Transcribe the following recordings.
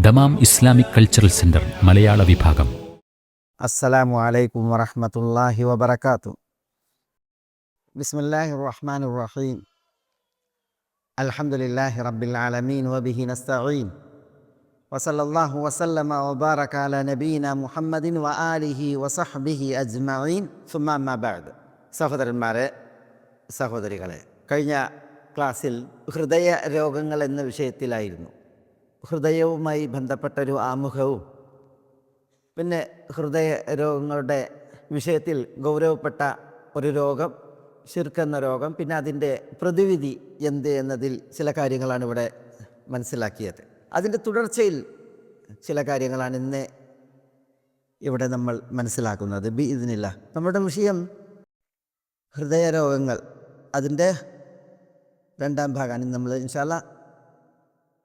Dammam Islamic cultural centre മലയാള വിഭാഗം. അസ്സലാമു അലൈക്കും വറഹ്മത്തുള്ളാഹി വബറകാതുഹു. ബിസ്മില്ലാഹിർ റഹ്മാനിർ റഹീം. അൽഹംദുലില്ലാഹി റബ്ബിൽ ആലമീൻ വബിഹി നസ്തഈൻ. വസല്ലല്ലാഹു വസല്ലമ വബാറക അലാ നബീന മുഹമ്മദിൻ വആലിഹി വസഹ്ബിഹി അജ്മഈൻ. സുമ്മ അമ്മാ ബഅദ്. സഹോദരന്മാരെ, സഹോദരികളെ, കഴിഞ്ഞ ക്ലാസ്സിൽ ഹൃദയ രോഗങ്ങൾ എന്ന വിഷയത്തിലായിരുന്നു. ഹൃദയവുമായി ബന്ധപ്പെട്ടൊരു ആമുഖവും പിന്നെ ഹൃദയ രോഗങ്ങളുടെ വിഷയത്തിൽ ഗൗരവപ്പെട്ട ഒരു രോഗം, ശിർക്ക് എന്ന രോഗം, പിന്നെ അതിൻ്റെ പ്രതിവിധി എന്ത് എന്നതിൽ ചില കാര്യങ്ങളാണ് ഇവിടെ മനസ്സിലാക്കിയത്. അതിൻ്റെ തുടർച്ചയിൽ ചില കാര്യങ്ങളാണ് ഇന്ന് ഇവിടെ നമ്മൾ മനസ്സിലാക്കുന്നത്. ബിഇദ്നില്ലാഹ് നമ്മുടെ വിഷയം ഹൃദയ രോഗങ്ങൾ, അതിൻ്റെ രണ്ടാം ഭാഗമാണ് നമ്മൾ ഇൻഷാ അല്ലാഹ്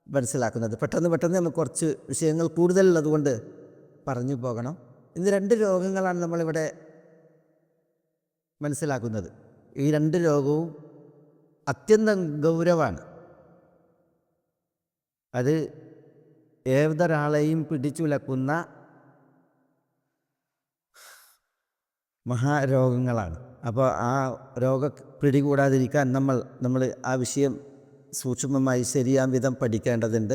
മനസ്സിലാക്കുന്നത്. പെട്ടെന്ന് നമുക്ക് കുറച്ച് വിഷയങ്ങൾ കൂടുതലുള്ളതുകൊണ്ട് പറഞ്ഞു പോകണം. ഇന്ന് രണ്ട് രോഗങ്ങളാണ് നമ്മളിവിടെ മനസ്സിലാക്കുന്നത്. ഈ രണ്ട് രോഗവും അത്യന്തം ഗൗരവമാണ്. അത് ഏതൊരാളെയും പിടിച്ചുലക്കുന്ന മഹാരോഗങ്ങളാണ്. അപ്പോൾ ആ രോഗ പിടികൂടാതിരിക്കാൻ നമ്മൾ ആ വിഷയം സൂക്ഷ്മമായി ശരിയാം വിധം പഠിക്കേണ്ടതുണ്ട്.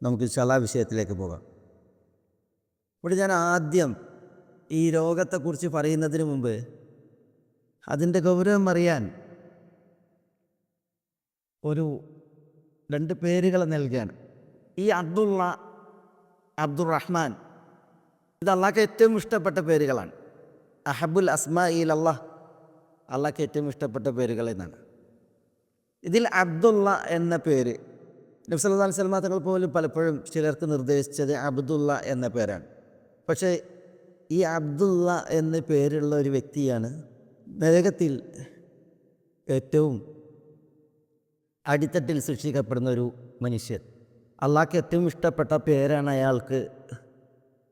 നമുക്ക് ഇൻഷാ അല്ലാഹ് വിഷയത്തിലേക്ക് പോകാം. ഇവിടെ ഞാൻ ആദ്യം ഈ രോഗത്തെക്കുറിച്ച് പറയുന്നതിന് മുമ്പ് അതിൻ്റെ ഗൗരവം അറിയാൻ രണ്ട് പേരുകൾ നൽകുകയാണ്. ഈ അബ്ദുള്ള, അബ്ദുറഹ്മാൻ, ഇത് അള്ളാഹ്ക്ക് ഏറ്റവും ഇഷ്ടപ്പെട്ട പേരുകളാണ്. അഹബുൽ അസ്മാഇൽ അല്ലാഹ്, അള്ളാഹ്ക്ക് ഏറ്റവും ഇഷ്ടപ്പെട്ട പേരുകൾ എന്നാണ്. ഇതിൽ അബ്ദുള്ള എന്ന പേര് നബി സല്ലല്ലാഹു അലൈഹി വസല്ലം തങ്ങൾ പോലും പലപ്പോഴും ചിലർക്ക് നിർദ്ദേശിച്ചത് അബ്ദുള്ള എന്ന പേരാണ്. പക്ഷേ ഈ അബ്ദുള്ള എന്ന പേരുള്ള ഒരു വ്യക്തിയാണ് നരകത്തിൽ ഏറ്റവും അടിത്തട്ടിൽ ശിക്ഷിക്കപ്പെടുന്ന ഒരു മനുഷ്യൻ. അള്ളാഹ്ക്ക് ഏറ്റവും ഇഷ്ടപ്പെട്ട പേരാണ് അയാൾക്ക്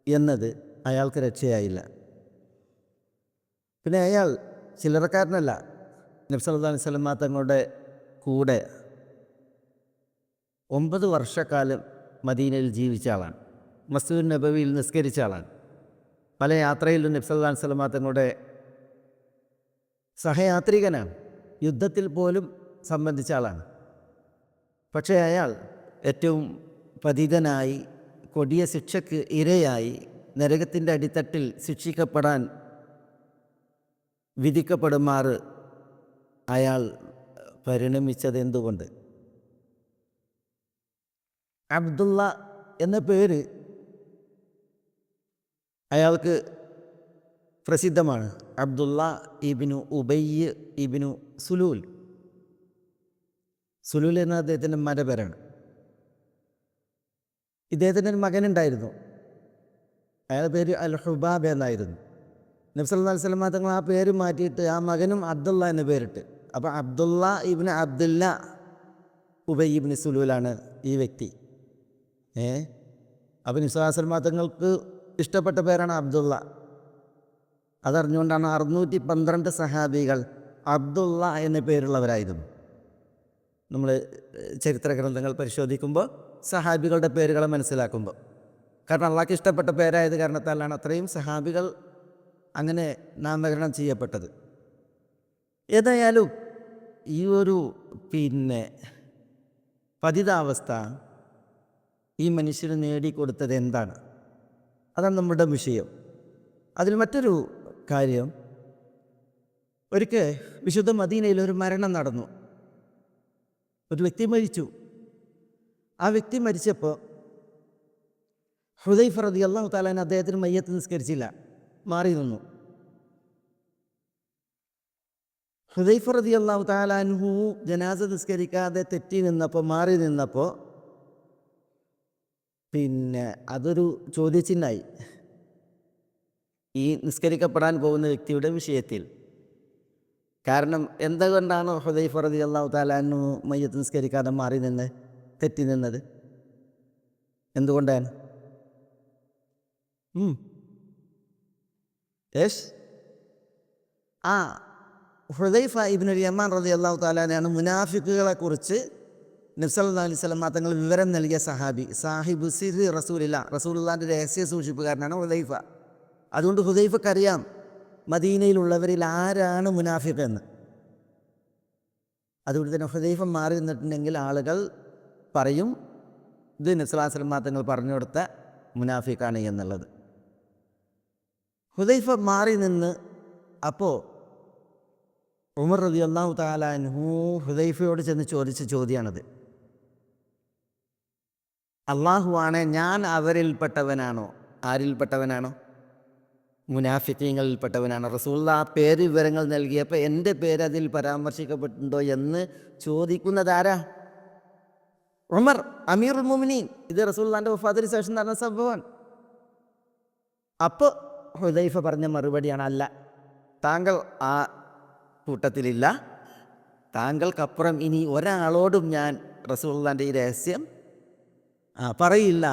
എന്നത് അയാൾക്ക് രക്ഷയായില്ല. പിന്നെ അയാൾ ചില്ലറക്കാരനല്ല. നബി സല്ലല്ലാഹു അലൈഹി വസല്ലം തങ്ങളുടെ കൂടെ 9 വർഷക്കാലം മദീനയിൽ ജീവിച്ച ആളാണ്. മസ്ജിദുൻ നബവിയിൽ നിസ്കരിച്ച ആളാണ്. പല യാത്രയിലും നബി സല്ലല്ലാഹു അലൈഹി വസല്ലം തങ്ങളുടെ സഹയാത്രികനാണ്. യുദ്ധത്തിൽ പോലും സംബന്ധിച്ച ആളാണ്. പക്ഷേ അയാൾ ഏറ്റവും പതിതനായി, കൊടിയ ശിക്ഷയ്ക്ക് ഇരയായി, നരകത്തിൻ്റെ അടിത്തട്ടിൽ ശിക്ഷിക്കപ്പെടാൻ വിധിക്കപ്പെടുമാറ് അയാൾ പരിണമിച്ചത് എന്തുകൊണ്ട്? അബ്ദുള്ള എന്ന പേര് അയാൾക്ക് പ്രസിദ്ധമാണ്. അബ്ദുള്ള ഇബ്നു ഉബയ്യ് ഇബ്നു സുലൂൽ. സുലൂൽ എന്ന അദ്ദേഹത്തിൻ്റെ മരപേരാണ്. ഇദ്ദേഹത്തിൻ്റെ ഒരു മകനുണ്ടായിരുന്നു. അയാളുടെ പേര് അൽ ഹുബാബ് എന്നായിരുന്നു. നബി സല്ലല്ലാഹു അലൈഹി വസല്ലം തങ്ങൾ ആ പേര് മാറ്റിയിട്ട് ആ മകനും അബ്ദുള്ള എന്ന പേരിട്ട്. അപ്പോൾ അബ്ദുള്ള ഇബ്നു അബ്ദുല്ല ഉബയ്യ് ഇബ്നു സുലൂലാണ് ഈ വ്യക്തി. അപ്പോൾ നബി സല്ലല്ലാഹു അലൈഹി വസല്ലം തങ്ങൾക്ക് ഇഷ്ടപ്പെട്ട പേരാണ് അബ്ദുള്ള. അതറിഞ്ഞുകൊണ്ടാണ് 612 സഹാബികൾ അബ്ദുള്ള എന്ന പേരുള്ളവരായിരുന്നു. നമ്മൾ ചരിത്ര ഗ്രന്ഥങ്ങൾ പരിശോധിക്കുമ്പോൾ സഹാബികളുടെ പേരുകളെ മനസ്സിലാക്കുമ്പോൾ, കാരണം അള്ളാഹ്ക്ക് ഇഷ്ടപ്പെട്ട പേരായത് കാരണത്താലാണ് അത്രയും സഹാബികൾ അങ്ങനെ നാമകരണം ചെയ്യപ്പെട്ടത്. ഏതായാലും ഈ ഒരു പതിതാവസ്ഥ ഈ മനുഷ്യന് നേടിക്കൊടുത്തത് എന്താണ്? അതാണ് നമ്മുടെ വിഷയം. അതിൽ മറ്റൊരു കാര്യം, ഒരിക്കൽ വിശുദ്ധ മദീനയിൽ ഒരു മരണം നടന്നു. ഒരു വ്യക്തി മരിച്ചു. ആ വ്യക്തി മരിച്ചപ്പോൾ ഹുദൈഫ റളിയല്ലാഹു തആല അൻഹു അദ്ദേഹത്തിന് മയ്യത്ത് നിസ്കരിച്ചില്ല, മാറി നിന്നു. ഹുദൈഫ റളിയല്ലാഹു തആല അൻഹു ജനാസ നിസ്കരിക്കാതെ തെറ്റി നിന്നപ്പോൾ, മാറി നിന്നപ്പോൾ അതൊരു ചോദ്യചിഹ്നമായി ഈ നിസ്കരിക്കപ്പെടാൻ പോകുന്ന വ്യക്തിയുടെ വിഷയത്തിൽ. കാരണം എന്തുകൊണ്ടാണ് ഹുദൈഫ റളിയല്ലാഹു തആല അൻഹു മയ്യത്ത് നിസ്കരിക്കാതെ മാറി നിന്ന് തെറ്റി നിന്നത്? എന്തുകൊണ്ടാണ്? ഹുദൈഫ ഇബ്നുൽ യമാൻ റളിയല്ലാഹു തആല അൻഹു മുനാഫിക്കുകളെ കുറിച്ച് നബി സല്ലല്ലാഹു അലൈഹി വസല്ലം തങ്ങൾ വിവരം നൽകിയ സഹാബി, സാഹിബ് സിറി റസൂലില്ല, റസൂലുള്ളാഹിൻ്റെ രഹസ്യ സൂക്ഷിപ്പുകാരനാണ് ഹുദൈഫ. അതുകൊണ്ട് ഹുദൈഫക്കറിയാം മദീനയിലുള്ളവരിൽ ആരാണ് മുനാഫിഖ് എന്ന്. അതുകൊണ്ട് തന്നെ ഹുദൈഫ മാറി നിന്നിട്ടുണ്ടെങ്കിൽ ആളുകൾ പറയും ഇത് നബി സല്ലല്ലാഹു അലൈഹി വസല്ലം തങ്ങൾ പറഞ്ഞു കൊടുത്ത മുനാഫിഖാണ് എന്നുള്ളത്. ഹുദൈഫ മാറി നിന്ന് അപ്പോൾ ഉമർ റളിയല്ലാഹു തആല അൻഹു ഹുദൈഫയോട് ചെന്ന് ചോദിച്ച ചോദ്യമാണത്. അള്ളാഹുവാണ്, ഞാൻ അവരിൽപ്പെട്ടവനാണോ? ആരിൽപ്പെട്ടവനാണോ? മുനാഫിഖീങ്ങളിൽപ്പെട്ടവനാണോ? റസൂലുള്ളാഹി ആ പേര് വിവരങ്ങൾ നൽകിയപ്പോൾ എൻ്റെ പേര് അതിൽ പരാമർശിക്കപ്പെട്ടിട്ടുണ്ടോ എന്ന് ചോദിക്കുന്നതാരാ? ഉമർ അമീറുൽ മുഅ്മിനീൻ. ഇത് റസൂലുള്ളാഹിൻ്റെ വഫാത്തിന് ശേഷം നടന്ന സംഭവമാണ്. അപ്പോൾ ഹുദൈഫ പറഞ്ഞ മറുപടിയാണ്, അല്ല, താങ്കൾ ആ കൂട്ടത്തിലില്ല, താങ്കൾക്കപ്പുറം ഇനി ഒരാളോടും ഞാൻ റസൂലുള്ളാഹിൻ്റെ ഈ രഹസ്യം പറയില്ല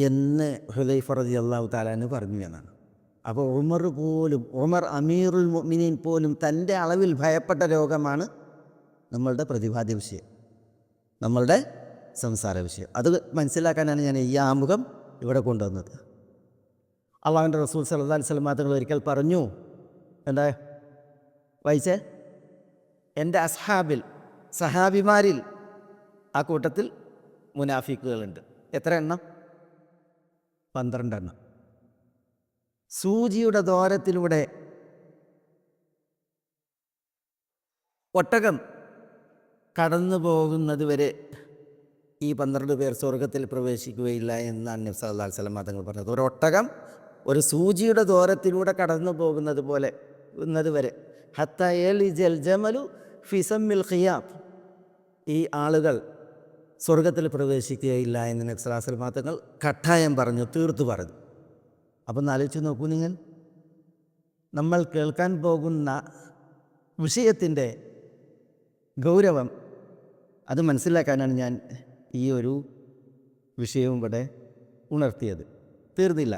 എന്ന് ഹുദൈഫ റളിയല്ലാഹു തആല അൻഹു പറഞ്ഞു എന്നാണ്. അപ്പോൾ ഉമർ അമീറുൽ മുഅ്മിനീൻ പോലും തൻ്റെ അളവിൽ ഭയപ്പെട്ട രോഗമാണ് നമ്മളുടെ പ്രതിപാദ്യ വിഷയം, നമ്മളുടെ സംസാര വിഷയം. അത് മനസ്സിലാക്കാനാണ് ഞാൻ ഈ ആമുഖം ഇവിടെ കൊണ്ടുവന്നത്. അള്ളാഹുവിൻ്റെ റസൂൽ സല്ലല്ലാഹു അലൈഹി വസല്ലം തങ്ങൾ ഒരിക്കൽ പറഞ്ഞു, എന്താ വായിച്ചേ? എൻ്റെ അസ്ഹാബിൽ, സഹാബിമാരിൽ ആ കൂട്ടത്തിൽ മുനാഫിക്കുകളുണ്ട്. എത്ര എണ്ണം? 12 എണ്ണം. സൂചിയുടെ ദോരത്തിലൂടെ ഒട്ടകം കടന്നു പോകുന്നത് വരെ ഈ 12 പേർ സ്വർഗത്തിൽ പ്രവേശിക്കുകയില്ല എന്നാണ് നബി സല്ലല്ലാഹു അലൈഹി വസല്ലം തങ്ങൾ പറഞ്ഞത്. ഒരു ഒട്ടകം ഒരു സൂചിയുടെ ദോരത്തിലൂടെ കടന്നു പോകുന്നത് പോലെ വരെ, ഹത്താ യലിജൽ ജമലു ഫി സമ്മിൽ ഖിയാബ്, ഈ ആളുകൾ സ്വർഗത്തിൽ പ്രവേശിക്കുകയില്ല എന്ന് നബി സല്ലല്ലാഹു അലൈഹി വസല്ലം തങ്ങൾ കട്ടായം പറഞ്ഞു, തീർത്തു പറഞ്ഞു. അപ്പം ആലോചിച്ച് നോക്കൂ നിങ്ങൾ, നമ്മൾ കേൾക്കാൻ പോകുന്ന വിഷയത്തിൻ്റെ ഗൗരവം അത് മനസ്സിലാക്കാനാണ് ഞാൻ ഈ ഒരു വിഷയവും ഇവിടെ ഉണർത്തിയത്. തീർന്നില്ല.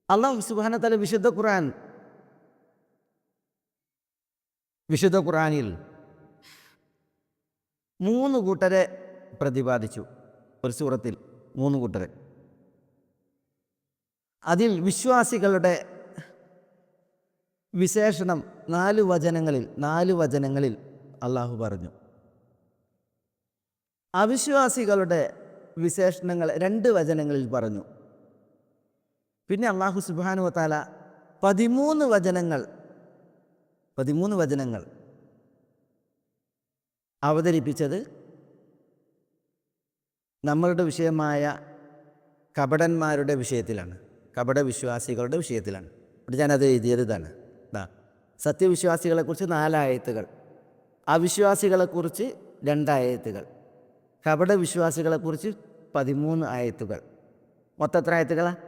അല്ലാഹു സുബ്ഹാനഹു വ തആല വിശുദ്ധ ഖുർആനിൽ 3 കൂട്ടരെ പ്രതിപാദിച്ചു. ഒരു സൂറത്തിൽ 3 കൂട്ടരെ. അതിൽ വിശ്വാസികളുടെ വിശേഷണം 4 വചനങ്ങളിൽ അള്ളാഹു പറഞ്ഞു. അവിശ്വാസികളുടെ വിശേഷണങ്ങൾ 2 വചനങ്ങളിൽ പറഞ്ഞു. പിന്നെ അള്ളാഹു സുബ്ഹാനഹു വ തആല 13 വചനങ്ങൾ അവതരിപ്പിച്ചത് നമ്മളുടെ വിഷയമായ കപടന്മാരുടെ വിഷയത്തിലാണ്, കപടവിശ്വാസികളുടെ വിഷയത്തിലാണ്. ഇവിടെ ഞാനത് എഴുതിയത് ഇതാണ്. സത്യവിശ്വാസികളെക്കുറിച്ച് 4 ആയത്തുകൾ, അവിശ്വാസികളെക്കുറിച്ച് 2 ആയത്തുകൾ, കപടവിശ്വാസികളെക്കുറിച്ച് 13 ആയത്തുകൾ. മൊത്തം എത്ര ആയത്തുകളാണ്?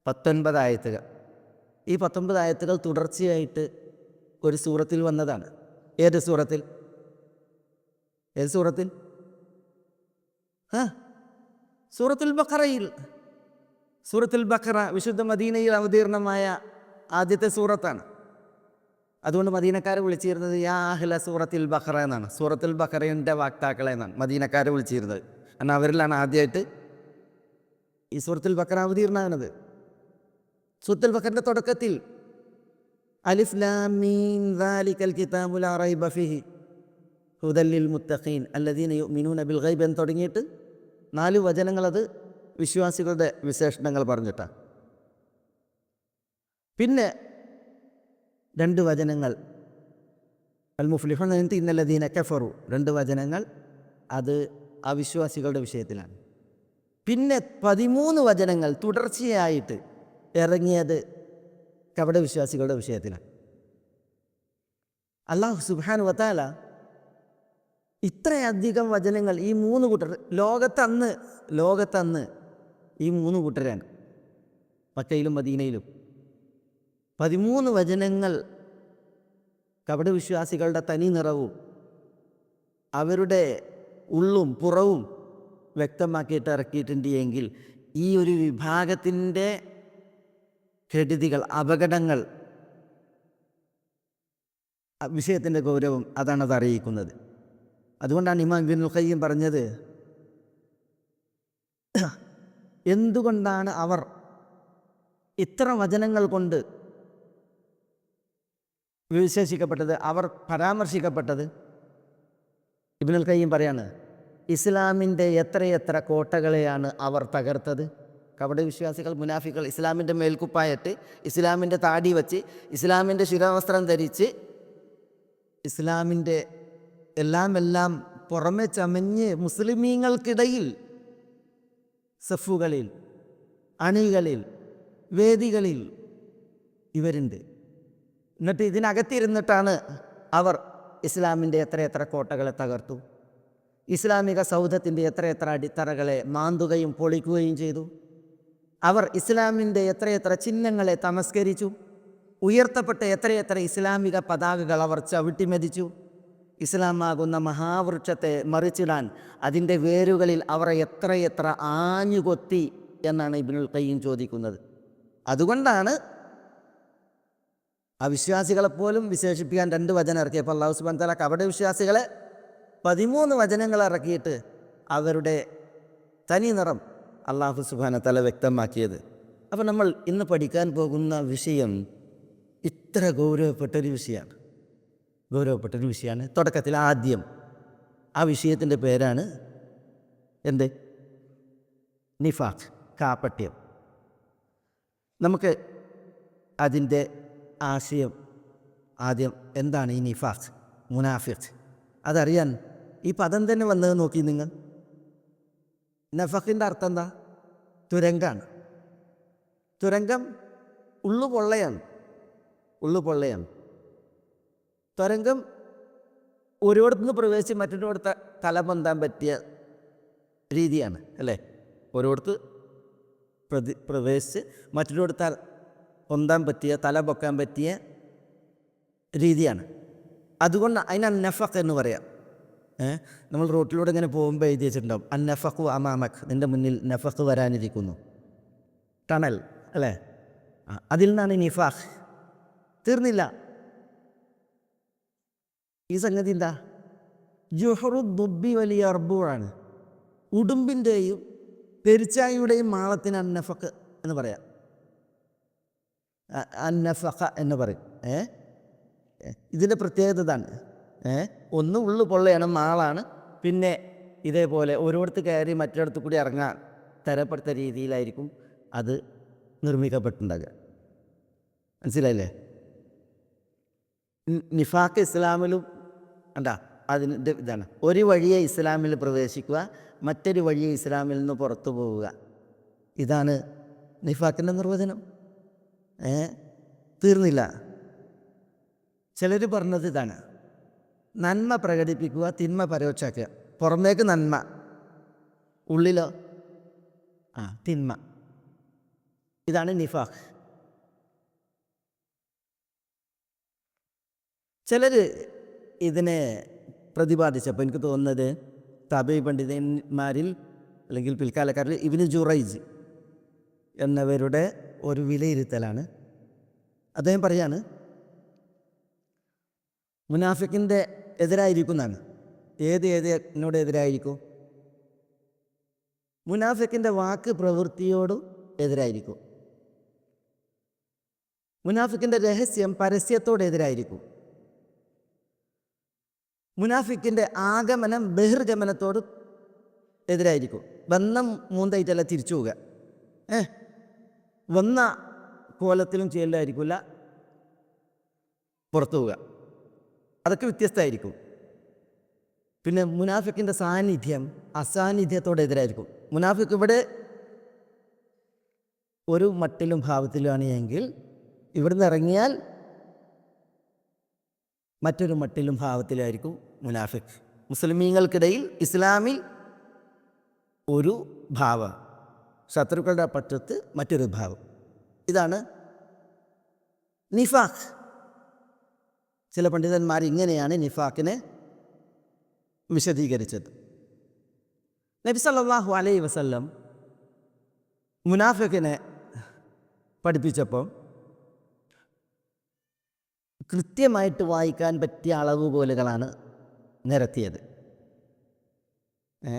19 ആയത്തുകൾ. ഈ 19 ആയത്തുകൾ തുടർച്ചയായിട്ട് ഒരു സൂറത്തിൽ വന്നതാണ്. ഏത് സൂറത്തിൽ? സൂറത്തുൽ ബഖറയിൽ. സൂറത്തുൽ ബഖറ വിശുദ്ധ മദീനയിൽ അവതീർണമായ ആദ്യത്തെ സൂറത്താണ്. അതുകൊണ്ട് മദീനക്കാരെ വിളിച്ചിരുന്നത് യാ അഹ്ല സൂറത്തുൽ ബഖറ എന്നാണ്. സൂറത്തുൽ ബഖറയുടെ വാക്താക്കളെ എന്നാണ് മദീനക്കാരെ വിളിച്ചിരുന്നത്. കാരണം അവരിലാണ് ആദ്യമായിട്ട് ഈ സൂറത്തുൽ ബഖറ അവതീർണമാകുന്നത്. സൂറത്തുൽ ബഖറയുടെ തുടക്കത്തിൽ അലിഫ് ലാം മീം ദാലികൽ കിതാബു ലാ റൈബ ഫീഹി ഹുദൽ ലിൽ മുത്തഖീൻ അല്ലദീന യുഅ്മിനൂന ബിൽ ഗൈബ് എന്ന് തുടങ്ങിയിട്ട് 4 വചനങ്ങൾ അത് വിശ്വാസികളുടെ വിശേഷണങ്ങൾ പറഞ്ഞിട്ടാണ്. പിന്നെ 2 വചനങ്ങൾ അൽ മുഫ്ലിഹൂൻ ഇന്നല്ലദീന കഫറു, 2 വചനങ്ങൾ അത് അവിശ്വാസികളുടെ വിഷയത്തിലാണ്. പിന്നെ 13 വചനങ്ങൾ തുടർച്ചയായിട്ട് ഇറങ്ങിയത് കപടവിശ്വാസികളുടെ വിഷയത്തിലാണ്. അല്ലാഹു സുബ്ഹാനഹു വ തആല ഇത്രയധികം വചനങ്ങൾ ഈ 3 കൂട്ടർ ലോകത്തന്ന് ഈ 3 കൂട്ടരാണ്, മക്കയിലും മദീനയിലും. 13 വചനങ്ങൾ കപടവിശ്വാസികളുടെ തനി നിറവും അവരുടെ ഉള്ളും പുറവും വ്യക്തമാക്കിയിട്ട് ഇറക്കിയിട്ടുണ്ട് എങ്കിൽ ഈ ഒരു വിഭാഗത്തിൻ്റെ കെടുതികൾ, അപകടങ്ങൾ, വിഷയത്തിൻ്റെ ഗൗരവം അതാണത് അറിയിക്കുന്നത്. അതുകൊണ്ടാണ് ഇമാം ഇബ്നുൽ ഖയ്യിം പറഞ്ഞത്, എന്തുകൊണ്ടാണ് അവർ ഇത്ര വചനങ്ങൾ കൊണ്ട് വിശേഷിക്കപ്പെട്ടത്, അവർ പരാമർശിക്കപ്പെട്ടത്? ഇബ്നുൽ ഖയ്യിം പറയാണ്, ഇസ്ലാമിൻ്റെ എത്രയെത്ര കോട്ടകളെയാണ് അവർ തകർത്തത്. കപട വിശ്വാസികൾ, മുനാഫികൾ ഇസ്ലാമിൻ്റെ മേൽക്കുപ്പായിട്ട്, ഇസ്ലാമിൻ്റെ താടി വച്ച്, ഇസ്ലാമിൻ്റെ ശിരവസ്ത്രം ധരിച്ച്, ഇസ്ലാമിൻ്റെ എല്ലാം പുറമെ ചമഞ്ഞ് മുസ്ലിമീങ്ങൾക്കിടയിൽ സഫുകളിൽ, അണികളിൽ, വേദികളിൽ ഇവരുണ്ട്. എന്നിട്ട് ഇതിനകത്തിരുന്നിട്ടാണ് അവർ ഇസ്ലാമിൻ്റെ എത്രയെത്ര കോട്ടകളെ തകർത്തു, ഇസ്ലാമിക സൗധത്തിൻ്റെ എത്രയെത്ര അടിത്തറകളെ മാന്തുകയും പൊളിക്കുകയും ചെയ്തു. അവർ ഇസ്ലാമിൻ്റെ എത്രയെത്ര ചിഹ്നങ്ങളെ തമസ്കരിച്ചു. ഉയർത്തപ്പെട്ട എത്രയെത്ര ഇസ്ലാമിക പതാകകൾ അവർ ചവിട്ടിമെതിച്ചു. ഇസ്ലാമാകുന്ന മഹാവൃക്ഷത്തെ മറിച്ചിടാൻ അതിൻ്റെ വേരുകളിൽ അവർ എത്രയെത്ര ആഞ്ഞുകൊത്തി എന്നാണ് ഇബ്നുൽ ഖയ്യിം ചോദിക്കുന്നത്. അതുകൊണ്ടാണ് അവിശ്വാസികളെപ്പോലും വിശേഷിപ്പിക്കാൻ 2 വചനം ഇറക്കിയപ്പോൾ അല്ലാഹു സുബ്ഹാനഹു വ തആല കപട വിശ്വാസികളെ 13 വചനങ്ങൾ ഇറക്കിയിട്ട് അവരുടെ തനി നിറം അല്ലാഹു സുബ്ഹാനഹു വ തആല വ്യക്തമാക്കിയത്. അപ്പോൾ നമ്മൾ ഇന്ന് പഠിക്കാൻ പോകുന്ന വിഷയം ഇത്ര ഗൗരവപ്പെട്ടൊരു വിഷയമാണ്. തുടക്കത്തിൽ ആദ്യം ആ വിഷയത്തിൻ്റെ പേരാണ് എന്ത്? നിഫാഖ്, കാപട്യം. നമുക്ക് അതിൻ്റെ ആശയം ആദ്യം എന്താണ് ഈ നിഫാഖ്, മുനാഫിഖ്, അതറിയാൻ ഈ പദം തന്നെ വന്നത് നോക്കി നിങ്ങൾ. നഫഖിൻ്റെ അർത്ഥം എന്താ? തുരങ്കാണ്. തുരങ്കം ഉള്ളുപൊള്ളയാണ്. തുരങ്കം ഒരിടത്തുനിന്ന് പ്രവേശിച്ച് മറ്റൊരിടത്ത് തല പൊന്താൻ പറ്റിയ രീതിയാണ് അല്ലേ? ഒരിടത്ത് പ്രവേശിച്ച് മറ്റൊരിടത്ത് പൊന്താൻ പറ്റിയ, തല പൊക്കാൻ പറ്റിയ രീതിയാണ്. അതുകൊണ്ട് അതിനാണ് നഫഖ് എന്ന് പറയാം. നമ്മൾ റോട്ടിലൂടെ ഇങ്ങനെ പോകുമ്പോൾ എഴുതി വെച്ചിട്ടുണ്ടാവും, അന്നഫഖു അമാമക്, നിൻ്റെ മുന്നിൽ നഫഖ് വരാനിരിക്കുന്നു. ടണൽ അല്ലേ? അതിൽ നിന്നാണ് നിഫാഖ്. തീർന്നില്ല. ഈ സംഗതി എന്താ? ജുഹറു ദുബ്ബി വലിയ അർബൂഴാണ്. ഉടുമ്പിൻ്റെയും പെരിച്ചായിയുടെയും മാളത്തിന് അന്നഫഖ് എന്ന് പറയാം. അന്നഫഖ എന്ന് പറയും. ഇതിൻ്റെ പ്രത്യേകത ഇതാണ്. ഒന്ന് ഉള്ളു പൊള്ളയാണ്, മാളാണ്. പിന്നെ ഇതേപോലെ ഓരോരുത്തർ കയറി മറ്റൊരിടത്ത് കൂടി ഇറങ്ങാൻ തരപ്പെടുത്ത രീതിയിലായിരിക്കും അത് നിർമ്മിക്കപ്പെട്ടിട്ടുണ്ടാകുക. മനസ്സിലായില്ലേ? നിഫാഖ് ഇസ്ലാമിലും എന്താ അതിൻ്റെ ഇതാണ്. ഒരു വഴിയെ ഇസ്ലാമിൽ പ്രവേശിക്കുക, മറ്റൊരു വഴിയെ ഇസ്ലാമിൽ നിന്ന് പുറത്തു പോവുക. ഇതാണ് നിഫാഖിൻ്റെ നിർവചനം. തീർന്നില്ല. ചിലർ പറഞ്ഞത് ഇതാണ്, നന്മ പ്രകടിപ്പിക്കുക, തിന്മ പരോക്ഷാക്കുക. പുറമേക്ക് നന്മ, ഉള്ളിലോ തിന്മ. ഇതാണ് നിഫാഖ്. ചിലർ ഇതിനെ പ്രതിപാദിച്ചപ്പോൾ എനിക്ക് തോന്നുന്നത് തബഈ പണ്ഡിതന്മാരിൽ അല്ലെങ്കിൽ പിൽക്കാലക്കാരിൽ ഇബ്നു ജുറൈജ് എന്നവരുടെ ഒരു വിലയിരുത്തലാണ്. അദ്ദേഹം പറയാണ്, മുനാഫിക്കിൻ്റെ എതിരായിരിക്കുന്നതാണ്. എന്നോട് എതിരായിരിക്കും? മുനാഫിക്കിൻ്റെ വാക്ക് പ്രവൃത്തിയോടും എതിരായിരിക്കും. മുനാഫിക്കിൻ്റെ രഹസ്യം പരസ്യത്തോട് എതിരായിരിക്കും. മുനാഫിക്കിൻ്റെ ആഗമനം ബഹിർഗമനത്തോട് എതിരായിരിക്കും. വന്ന മൂന്നായിട്ടല്ല തിരിച്ചു പോവുക. വന്ന കോലത്തിലും ചെയ്യലായിരിക്കില്ല പുറത്തു പോവുക. അതൊക്കെ വ്യത്യസ്തമായിരിക്കും. പിന്നെ മുനാഫിക്കിൻ്റെ സാന്നിധ്യം അസാന്നിധ്യത്തോട് എതിരായിരിക്കും. മുനാഫിക്ക് ഇവിടെ ഒരു മട്ടിലും ഭാവത്തിലുമാണ് എങ്കിൽ ഇവിടുന്ന് ഇറങ്ങിയാൽ മറ്റൊരു മട്ടിലും ഭാവത്തിലായിരിക്കും മുനാഫിക്. മുസ്ലിമീങ്ങൾക്കിടയിൽ ഇസ്ലാമിൽ ഒരു ഭാവം, ശത്രുക്കളുടെ പക്ഷത്ത് മറ്റൊരു ഭാവം. ഇതാണ് നിഫാഖ്. ചില പണ്ഡിതന്മാർ ഇങ്ങനെയാണ് നിഫാഖിനെ വിശദീകരിച്ചത്. നബി സല്ലല്ലാഹു അലൈഹി വസല്ലം മുനാഫിഖിനെ പഠിപ്പിച്ചപ്പോൾ കൃത്യമായിട്ട് വായിക്കാൻ പറ്റിയ അളവുകോലുകളാണ് നിരത്തിയത്. ഏ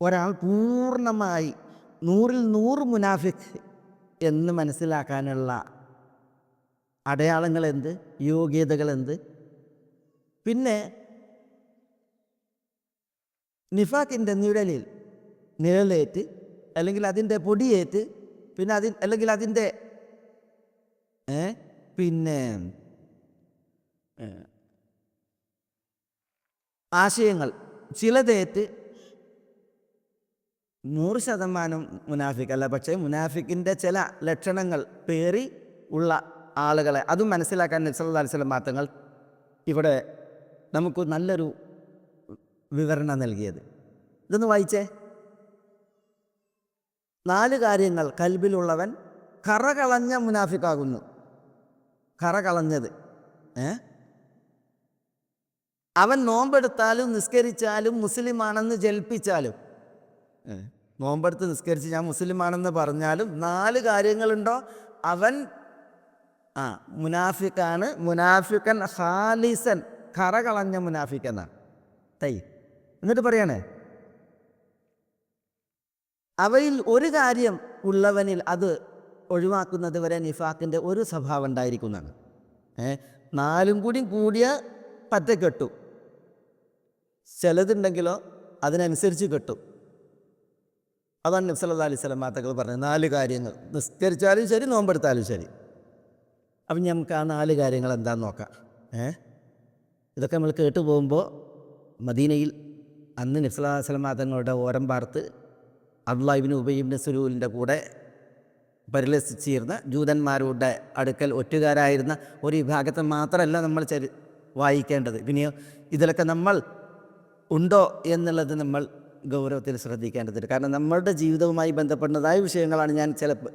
ഒരാൾ പൂർണ്ണമായി 100% മുനാഫിഖ് എന്ന് മനസ്സിലാക്കാനുള്ള അടയാളങ്ങൾ എന്ത്, യോഗ്യതകൾ എന്ത്? പിന്നെ നിഫാഖിൻ്റെ നിഴലേറ്റ് അല്ലെങ്കിൽ അതിൻ്റെ പൊടിയേറ്റ് പിന്നെ അല്ലെങ്കിൽ അതിൻ്റെ പിന്നെ ആശയങ്ങൾ ചിലതേറ്റ് 100% മുനാഫിക് അല്ല, പക്ഷേ മുനാഫിക്കിൻ്റെ ചില ലക്ഷണങ്ങൾ പേറി ഉള്ള ആളുകളെ അതും മനസ്സിലാക്കാൻ നബി സല്ലല്ലാഹു അലൈഹി വസല്ലം തങ്ങൾ ഇവിടെ നമുക്ക് നല്ലൊരു വിവരണം നൽകിയത്. ഇതൊന്ന് വായിച്ചേ. 4 കാര്യങ്ങൾ കൽബിലുള്ളവൻ കറകളഞ്ഞ മുനാഫിക്കാകുന്നു. കറകളഞ്ഞത്. അവൻ നോമ്പെടുത്താലും നിസ്കരിച്ചാലും മുസ്ലിമാണെന്ന് ജൽപ്പിച്ചാലും, നോമ്പെടുത്ത് നിസ്കരിച്ച് ഞാൻ മുസ്ലിമാണെന്ന് പറഞ്ഞാലും 4 കാര്യങ്ങളുണ്ടോ അവൻ മുനാഫിക്കാണ്. മുനാഫിക്കൻ ഖാലിസൻ, കറകളഞ്ഞ മുനാഫിക്കെന്നാണ്. എന്നിട്ട് പറയണേ, അവയിൽ ഒരു കാര്യം ഉള്ളവനിൽ അത് ഒഴിവാക്കുന്നത് വരെ നിഫാഖിൻ്റെ ഒരു സ്വഭാവം ഉണ്ടായിരിക്കുന്നതാണ്. 4 കൂടി കൂടിയ പറ്റ കെട്ടും, ചിലതുണ്ടെങ്കിലോ അതിനനുസരിച്ച് കെട്ടും. അതാണ് നബി സല്ലല്ലാഹു അലൈഹി വസല്ലം തങ്ങൾ പറഞ്ഞത് 4 കാര്യങ്ങൾ. നിസ്കരിച്ചാലും ശരി, നോമ്പെടുത്താലും ശരി. അപ്പം നമുക്ക് ആ 4 കാര്യങ്ങൾ എന്താണെന്ന് നോക്കാം. ഇതൊക്കെ നമ്മൾ കേട്ടു പോകുമ്പോൾ മദീനയിൽ അന്ന് നബി സല്ലല്ലാഹു അലൈഹി വസല്ലം തങ്ങളുടെ ഓരം പാർത്ത് അബ്ദുല്ലാഹ് ഇബ്നു ഉബയ്യ് ഇബ്നു സലൂലിൻ്റെ കൂടെ പരിലസിച്ചിരുന്ന ജൂതന്മാരുടെ അടുക്കൽ ഒറ്റുകാരായിരുന്ന ഒരു വിഭാഗത്തെ മാത്രമല്ല നമ്മൾ വായിക്കേണ്ടത്. പിന്നെ ഇതിലൊക്കെ നമ്മൾ ഉണ്ടോ എന്നുള്ളത് നമ്മൾ ഗൗരവത്തിൽ ശ്രദ്ധിക്കേണ്ടതുണ്ട്. കാരണം നമ്മളുടെ ജീവിതവുമായി ബന്ധപ്പെടുന്നതായ വിഷയങ്ങളാണ് ഞാൻ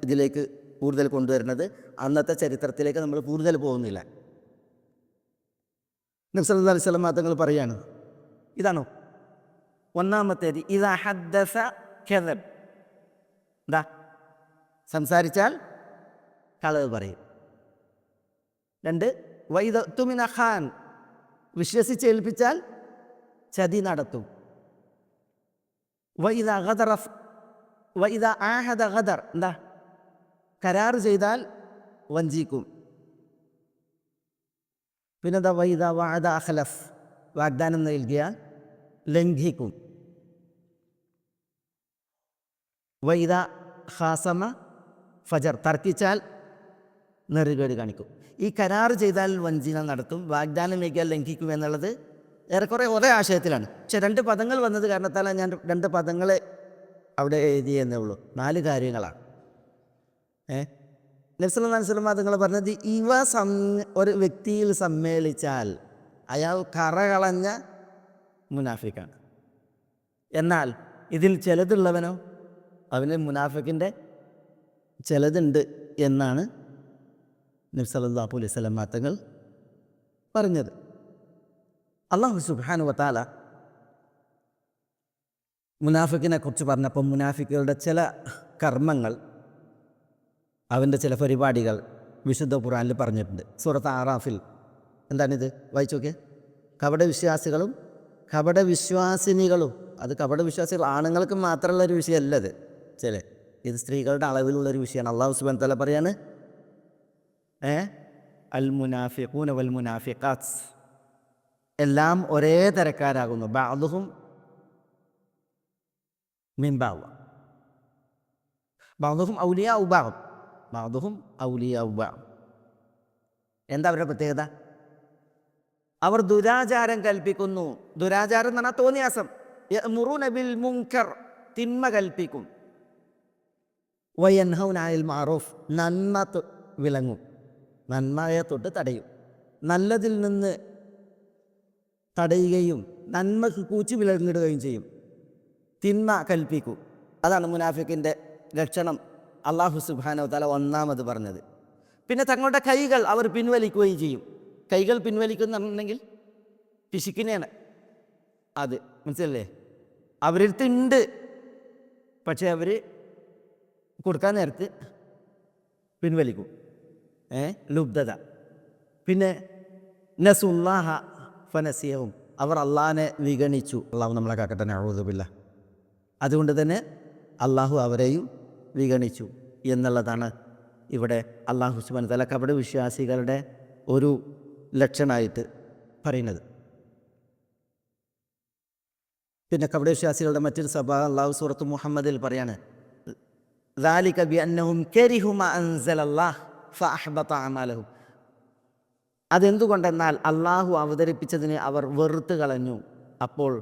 ഇതിലേക്ക് കൂടുതൽ കൊണ്ടുവരുന്നത്. അന്നത്തെ ചരിത്രത്തിലേക്ക് നമ്മൾ കൂടുതൽ പോകുന്നില്ല. നബി സല്ലല്ലാഹു അലൈഹി വസല്ലം തങ്ങൾ പറയാണ്, ഇതാണോ ഒന്നാമത്തേത്, ഇദാ ഹദ്ദസ കദബ്, എന്താ സംസാരിച്ചാൽ കളവ് പറയും. 2 വഇദ തുമിന ഖാൻ, വിശ്വസിച്ചേൽപ്പിച്ചാൽ ചതി നടത്തും. വഇദ ഗദറ വഇദ ആഹദ ഗദർ, എന്താ കരാർ ചെയ്താൽ വഞ്ചിക്കും. പിന്നെന്താ വഇദ വഅദ അഖ്ലഫ്, വാഗ്ദാനം നൽകിയാൽ ലംഘിക്കും. വഇദ ഖാസമ ഫജർ, തർക്കിച്ചാൽ നെറുകേട് കാണിക്കും. ഈ കരാർ ചെയ്താൽ വഞ്ചന നടത്തും, വാഗ്ദാനം നൽകിയാൽ ലംഘിക്കും എന്നുള്ളത് ഏറെക്കുറെ ഒരേ ആശയത്തിലാണ്. പക്ഷെ 2 പദങ്ങൾ വന്നത് കാരണത്താലാണ് ഞാൻ 2 പദങ്ങളെ അവിടെ എഴുതിയെന്നേ ഉള്ളൂ. 4 കാര്യങ്ങളാണ്. നബി സല്ലല്ലാഹു അലൈഹി വസല്ലം തങ്ങൾ പറഞ്ഞത്, ഇവ ഒരു വ്യക്തിയിൽ സമ്മേളിച്ചാൽ അയാൾ കറകളഞ്ഞ മുനാഫിക്കാണ്. എന്നാൽ ഇതിൽ ചിലതുള്ളവനോ അവന് മുനാഫിക്കിൻ്റെ ചിലതുണ്ട് എന്നാണ് നബി സല്ലല്ലാഹു അലൈഹി വസല്ലം തങ്ങൾ പറഞ്ഞത്. അല്ലാഹു സുബ്ഹാനഹു വ തആല മുനാഫിക്കിനെ കുറിച്ച് പറഞ്ഞപ്പോൾ മുനാഫിക്കുകളുടെ ചില കർമ്മങ്ങൾ, അവൻ്റെ ചില പരിപാടികൾ വിശുദ്ധ ഖുർആനിൽ പറഞ്ഞിട്ടുണ്ട്. സൂറത്ത് ആറാഫിൽ എന്താണിത്? വായിച്ചു നോക്കിയേ. കപടവിശ്വാസികളും കപടവിശ്വാസിനികളും, അത് കപടവിശ്വാസികൾ ആണുങ്ങൾക്ക് മാത്രമുള്ളൊരു വിഷയമല്ലത്, ഇത് സ്ത്രീകളുടെ അളവിലുള്ളൊരു വിഷയമാണ്. അല്ലാഹു സുബ്ഹാനഹു വ തആല പറയാണ്, അൽ മുനാഫിഖൂന വൽ മുനാഫിഖാത്ത്, എല്ലാം ഒരേ തരക്കാരാകുന്നു. ബഅ്ദുഹും മിൻ ബഅദ്, ബഅ്ദുഹും ഔലിയാഉ ബഅദ്, ബഅ്ദുഹും ഔലിയാഉ ബഅദ്. എന്താ അവരുടെ പ്രത്യേകത? അവർ ദുരാചാരം കൽപ്പിക്കുന്നു. ദുരാചാരം എന്ന് പറഞ്ഞാൽ തോന്നിയാസം. യഅ്മുറൂന ബിൽ മുൻകർ, തിന്മ കൽപ്പിക്കും. വയൻഹൗന അനിൽ മഅറൂഫ്, നന്മ വിലങ്ങും, നന്മയെ തൊട്ട് തടയും. നല്ലതിൽ നിന്ന് തടയുകയും നന്മക്ക് കൂച്ചു വിലങ്ങിടുകയും ചെയ്യും. തിന്മ കൽപ്പിക്കും. അതാണ് മുനാഫിക്കിൻ്റെ ലക്ഷണം അല്ലാഹു സുബ്ഹാനഹു വ തആല ഒന്നാമത് പറഞ്ഞത്. പിന്നെ തങ്ങളുടെ കൈകൾ അവർ പിൻവലിക്കുകയും ചെയ്യും. കൈകൾ പിൻവലിക്കുന്നുണ്ടെങ്കിൽ പിശുക്കിനെയാണ് അത്, മനസ്സിലല്ലേ? അവരിടത്തുണ്ട്, പക്ഷേ അവർ കൊടുക്കാൻ നേരത്ത് പിൻവലിക്കും. ലുബ്ധത. പിന്നെ നസുല്ലാഹ ഫനസിയവും, അവർ അള്ളാഹിനെ വിഗണിച്ചു. അള്ളാഹു നമ്മളെ കാക്കട്ടെ, നഊദു ബില്ലാഹ്. അതുകൊണ്ട് തന്നെ അള്ളാഹു അവരെയും വിഗണിച്ചു എന്നുള്ളതാണ് ഇവിടെ അള്ളാഹു സുബ്ഹാനഹു വ തആല കപട വിശ്വാസികളുടെ ഒരു ലക്ഷണമായിട്ട് പറയുന്നത്. പിന്നെ കപട വിശ്വാസികളുടെ മറ്റൊരു സ്വഭാവം അള്ളാഹു സൂറത്ത് മുഹമ്മദിൽ പറയാണ്, ذَلِكَ بِأَنَّهُمْ كَرِهُوا مَا أَنزَلَ اللَّهُ فَأَحْبَطَ أَعْمَالَهُم. അതെന്തുകൊണ്ടെന്നാൽ അള്ളാഹു അവതരിപ്പിച്ചതിനെ അവർ വെറുത്ത് കളഞ്ഞു, അപ്പോൾ